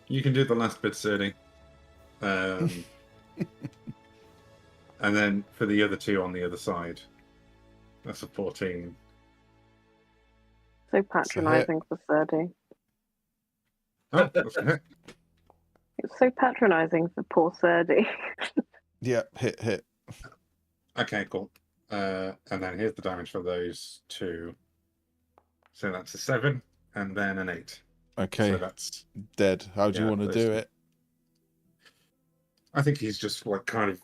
Speaker 3: You can do the last bit, Serdi. And then for the other 2 on the other side, that's a 14.
Speaker 5: So patronising for Serdi.
Speaker 3: Oh, that's a hit.
Speaker 5: It's so patronising for poor Serdi.
Speaker 2: Yeah, hit.
Speaker 3: Okay, cool. And then here's the damage for those 2. So that's a 7 and then an 8.
Speaker 2: Okay.
Speaker 3: So that's
Speaker 2: dead. How do you want to do it?
Speaker 3: I think he's just like kind of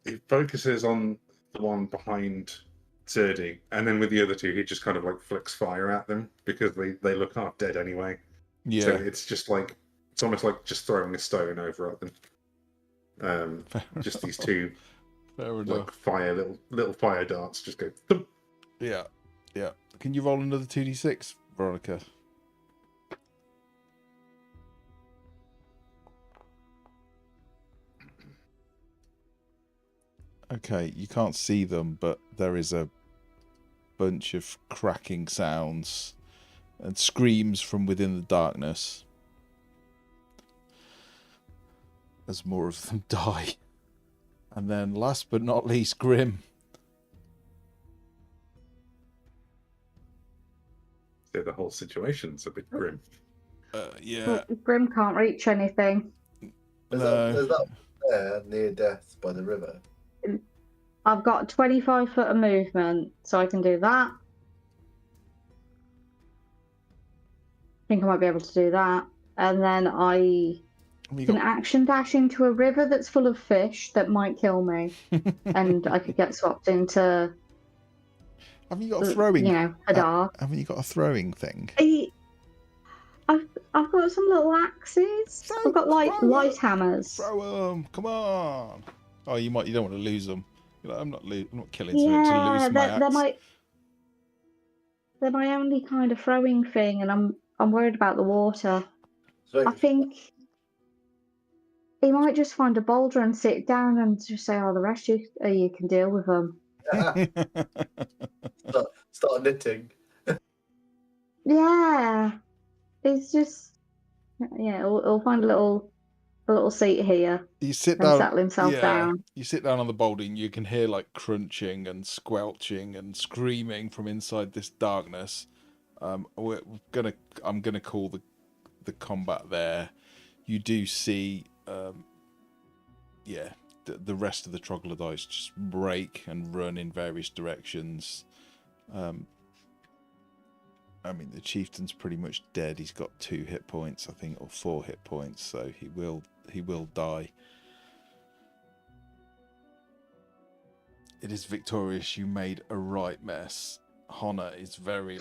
Speaker 3: he focuses on the one behind Serdi, and then with the other 2 he just kind of like flicks fire at them because they look half dead anyway.
Speaker 2: Yeah.
Speaker 3: So it's just like it's almost like just throwing a stone over at them. Just these 2 like fire little fire darts just go thump.
Speaker 2: Yeah. Can you roll another 2d6, Veronica? Okay, you can't see them, but there is a bunch of cracking sounds and screams from within the darkness as more of them die. And then last but not least, Grim.
Speaker 3: So the whole situation's a bit grim.
Speaker 2: Yeah.
Speaker 6: Well, Grim can't reach anything.
Speaker 4: There's
Speaker 2: No.
Speaker 4: that there near death by the river.
Speaker 6: I've got 25 foot of movement, so I can do that. I think I might be able to do that. And then I can action dash into a river that's full of fish that might kill me. And I could get swapped into,
Speaker 2: Haven't you got a throwing?
Speaker 6: Hadar.
Speaker 2: Haven't you got a throwing thing?
Speaker 6: I've got some little axes. I've got light hammers.
Speaker 2: Throw them! Come on! Oh, you don't want to lose them. You're like, I'm not killing something to lose my axe.
Speaker 6: They're my only kind of throwing thing, and I'm worried about the water.
Speaker 4: So,
Speaker 6: I think he might just find a boulder and sit down and just say, "Oh, the rest you can deal with them."
Speaker 4: start knitting.
Speaker 6: Yeah, it's just he'll find a little seat here.
Speaker 2: You sit
Speaker 6: and
Speaker 2: down,
Speaker 6: settle himself down.
Speaker 2: You sit down on the boulder and you can hear like crunching and squelching and screaming from inside this darkness. I'm gonna call the combat there. You do see, the rest of the troglodytes just break and run in various directions. I mean, the chieftain's pretty much dead. He's got 2 hit points, I think, or 4 hit points, so he will die. It is victorious. You made a right mess. Honna is very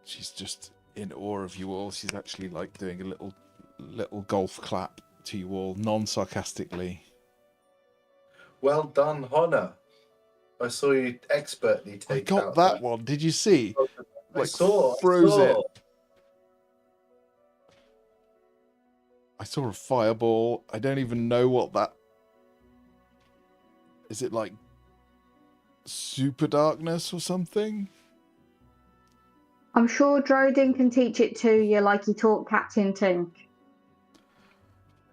Speaker 2: she's just in awe of you all. She's actually like doing a little golf clap to you all, non-sarcastically.
Speaker 4: Well done, Honna. I saw you expertly take out.
Speaker 2: I got that one. Did you see?
Speaker 4: I saw.
Speaker 2: It. I saw a fireball. I don't even know what that... Is it like super darkness or something?
Speaker 6: I'm sure Drodin can teach it to you like he taught Captain Tink.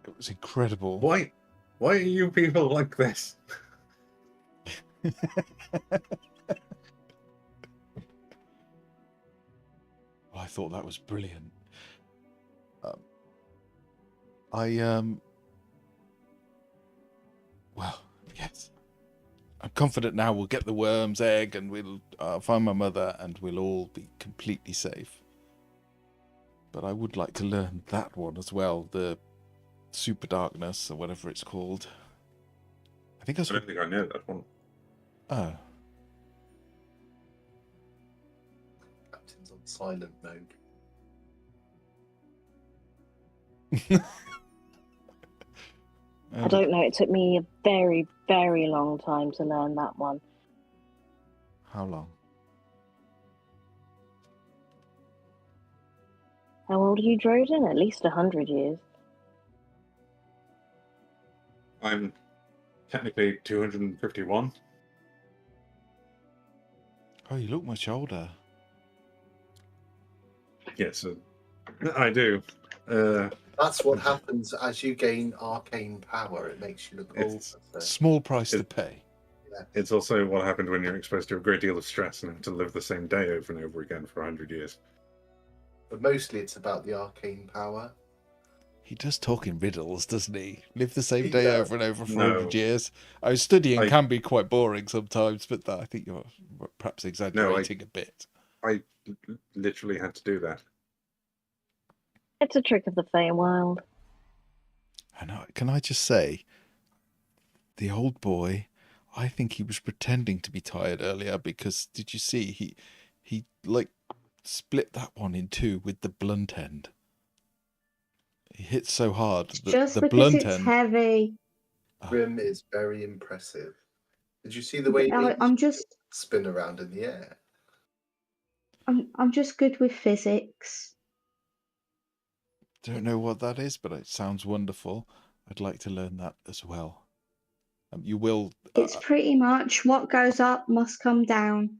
Speaker 2: It was incredible.
Speaker 3: Why are you people like this?
Speaker 2: I thought that was brilliant. Well, yes. I'm confident now we'll get the worm's egg and we'll find my mother and we'll all be completely safe. But I would like to learn that one as well, the super darkness or whatever it's called. I don't
Speaker 3: think I know that one.
Speaker 2: Oh.
Speaker 4: Captain's on silent mode.
Speaker 5: I don't know. It took me a very, very long time to learn that one.
Speaker 2: How long?
Speaker 5: How old are you, Drodin? At least 100 years.
Speaker 3: I'm technically 251.
Speaker 2: Oh, you look much older.
Speaker 3: Yes, I do.
Speaker 4: That's what happens as you gain arcane power. It makes you look older. So.
Speaker 2: Small price to pay.
Speaker 4: Yeah.
Speaker 3: It's also what happened when you're exposed to a great deal of stress and have to live the same day over and over again for 100 years.
Speaker 4: But mostly it's about the arcane power.
Speaker 2: He does talk in riddles, doesn't he? Live the same day over and over for 100 years. I was studying can be quite boring sometimes, but I think you're perhaps exaggerating a bit.
Speaker 3: I literally had to do that.
Speaker 5: It's a trick of the Feywild.
Speaker 2: I know. Can I just say, the old boy, I think he was pretending to be tired earlier because did you see he like split that one in 2 with the blunt end. He hit so hard that
Speaker 6: just
Speaker 2: the
Speaker 6: because
Speaker 2: blunt
Speaker 6: it's
Speaker 2: end.
Speaker 6: Heavy.
Speaker 4: Grim is very impressive. Did you see the way
Speaker 6: I'm just
Speaker 4: spin around in the air?
Speaker 6: I'm just good with physics.
Speaker 2: Don't know what that is, but it sounds wonderful. I'd like to learn that as well. You will.
Speaker 6: It's pretty much what goes up must come down.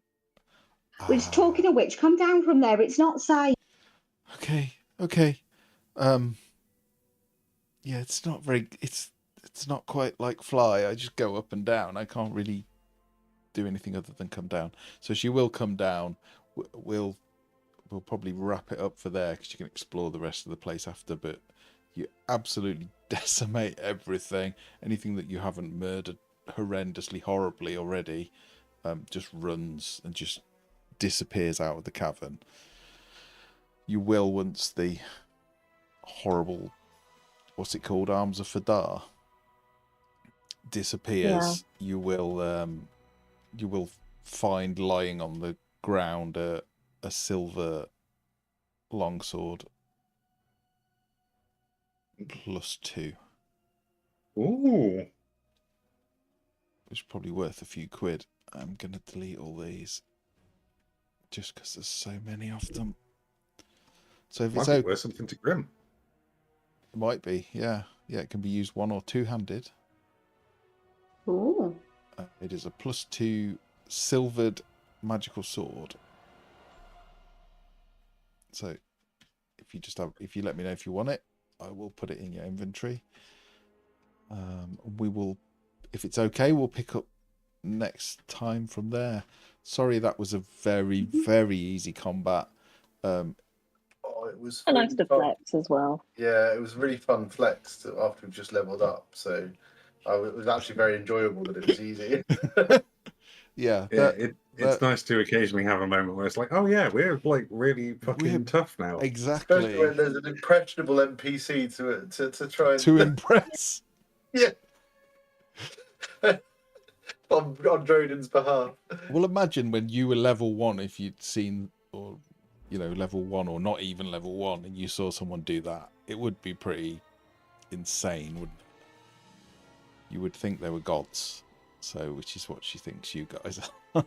Speaker 6: Which, talking of which, come down from there. It's not safe.
Speaker 2: Okay. Yeah, it's not very. It's not quite like fly. I just go up and down. I can't really do anything other than come down. So she will come down. We'll we'll probably wrap it up for there because you can explore the rest of the place after. But you absolutely decimate everything. Anything that you haven't murdered horrendously, horribly already, just runs and just disappears out of the cavern. You will, once the horrible, what's it called, Arms of Fadar disappears, you will find lying on the ground a silver longsword +2.
Speaker 3: Ooh.
Speaker 2: Which is probably worth a few quid. I'm going to delete all these just because there's so many of them. So if it's
Speaker 3: Might be worth something to Grim.
Speaker 2: It might be, yeah. Yeah, it can be used one or two-handed.
Speaker 6: Ooh.
Speaker 2: It is a +2 silvered magical sword. So if you let me know if you want it, I will put it in your inventory. We will, if it's okay, we'll pick up next time from there. Sorry, that was a very, very easy combat.
Speaker 4: It was
Speaker 5: And
Speaker 4: really
Speaker 5: nice to
Speaker 4: fun.
Speaker 5: flex as well.
Speaker 4: Yeah, it was really fun flex after we've just leveled up. So it was actually very enjoyable that it was easy.
Speaker 2: Yeah,
Speaker 3: it's nice to occasionally have a moment where it's like, oh yeah, we're like really fucking tough now.
Speaker 2: Exactly.
Speaker 4: Especially when there's an impressionable NPC to try and
Speaker 2: to impress.
Speaker 4: Yeah. on Drodin's behalf.
Speaker 2: Well, imagine when you were level 1, if you'd seen, or level 1 or not even level 1, and you saw someone do that, it would be pretty insane, wouldn't it? You would think they were gods. So, which is what she thinks you guys are.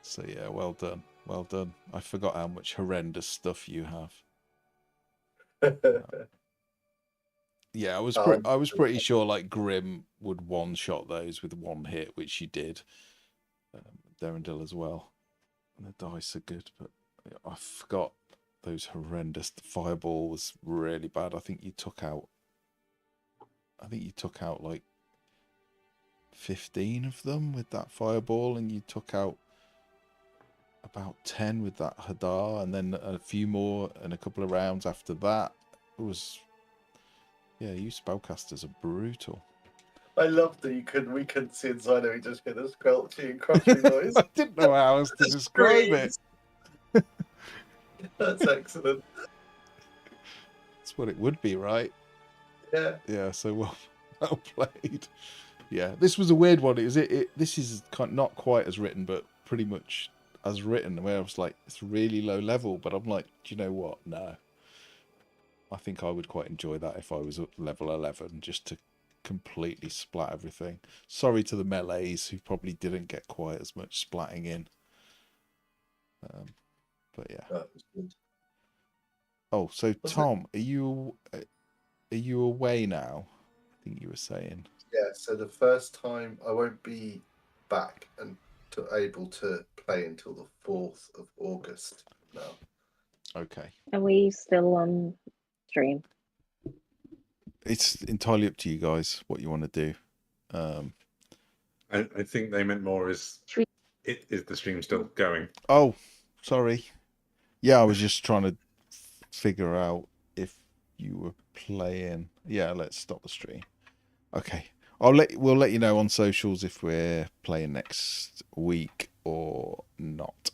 Speaker 2: So yeah, well done, well done. I forgot how much horrendous stuff you have. Yeah, I was pretty sure like Grim would one-shot those with one hit, which she did. Derendil as well. And the dice are good, but I forgot those horrendous. The fireball was really bad. I think you took out like 15 of them with that fireball, and you took out about 10 with that Hadar, and then a few more and a couple of rounds after that. It was, yeah, you spellcasters are brutal.
Speaker 4: I loved that we couldn't see inside of it, just get a squelchy and crushing noise.
Speaker 2: I didn't know how else to describe it.
Speaker 4: That's excellent.
Speaker 2: That's what it would be, right?
Speaker 4: Yeah.
Speaker 2: Yeah, so well played. Yeah, this was a weird one. This is not quite as written, but pretty much as written, where I was like, it's really low level, but I'm like, do you know what? No. I think I would quite enjoy that if I was at level 11, just to completely splat everything. Sorry to the melees who probably didn't get quite as much splatting in. But yeah.
Speaker 4: That was good.
Speaker 2: Oh, so Tom, are you away now? I think you were saying.
Speaker 4: Yeah, so the first time I won't be back and able to play until the 4th of August now.
Speaker 2: Okay.
Speaker 5: Are we still on stream?
Speaker 2: It's entirely up to you guys what you want to do.
Speaker 3: I think they meant more is the stream still going?
Speaker 2: Oh, sorry. Yeah, I was just trying to figure out if you were playing. Yeah, let's stop the stream. Okay. We'll let you know on socials if we're playing next week or not.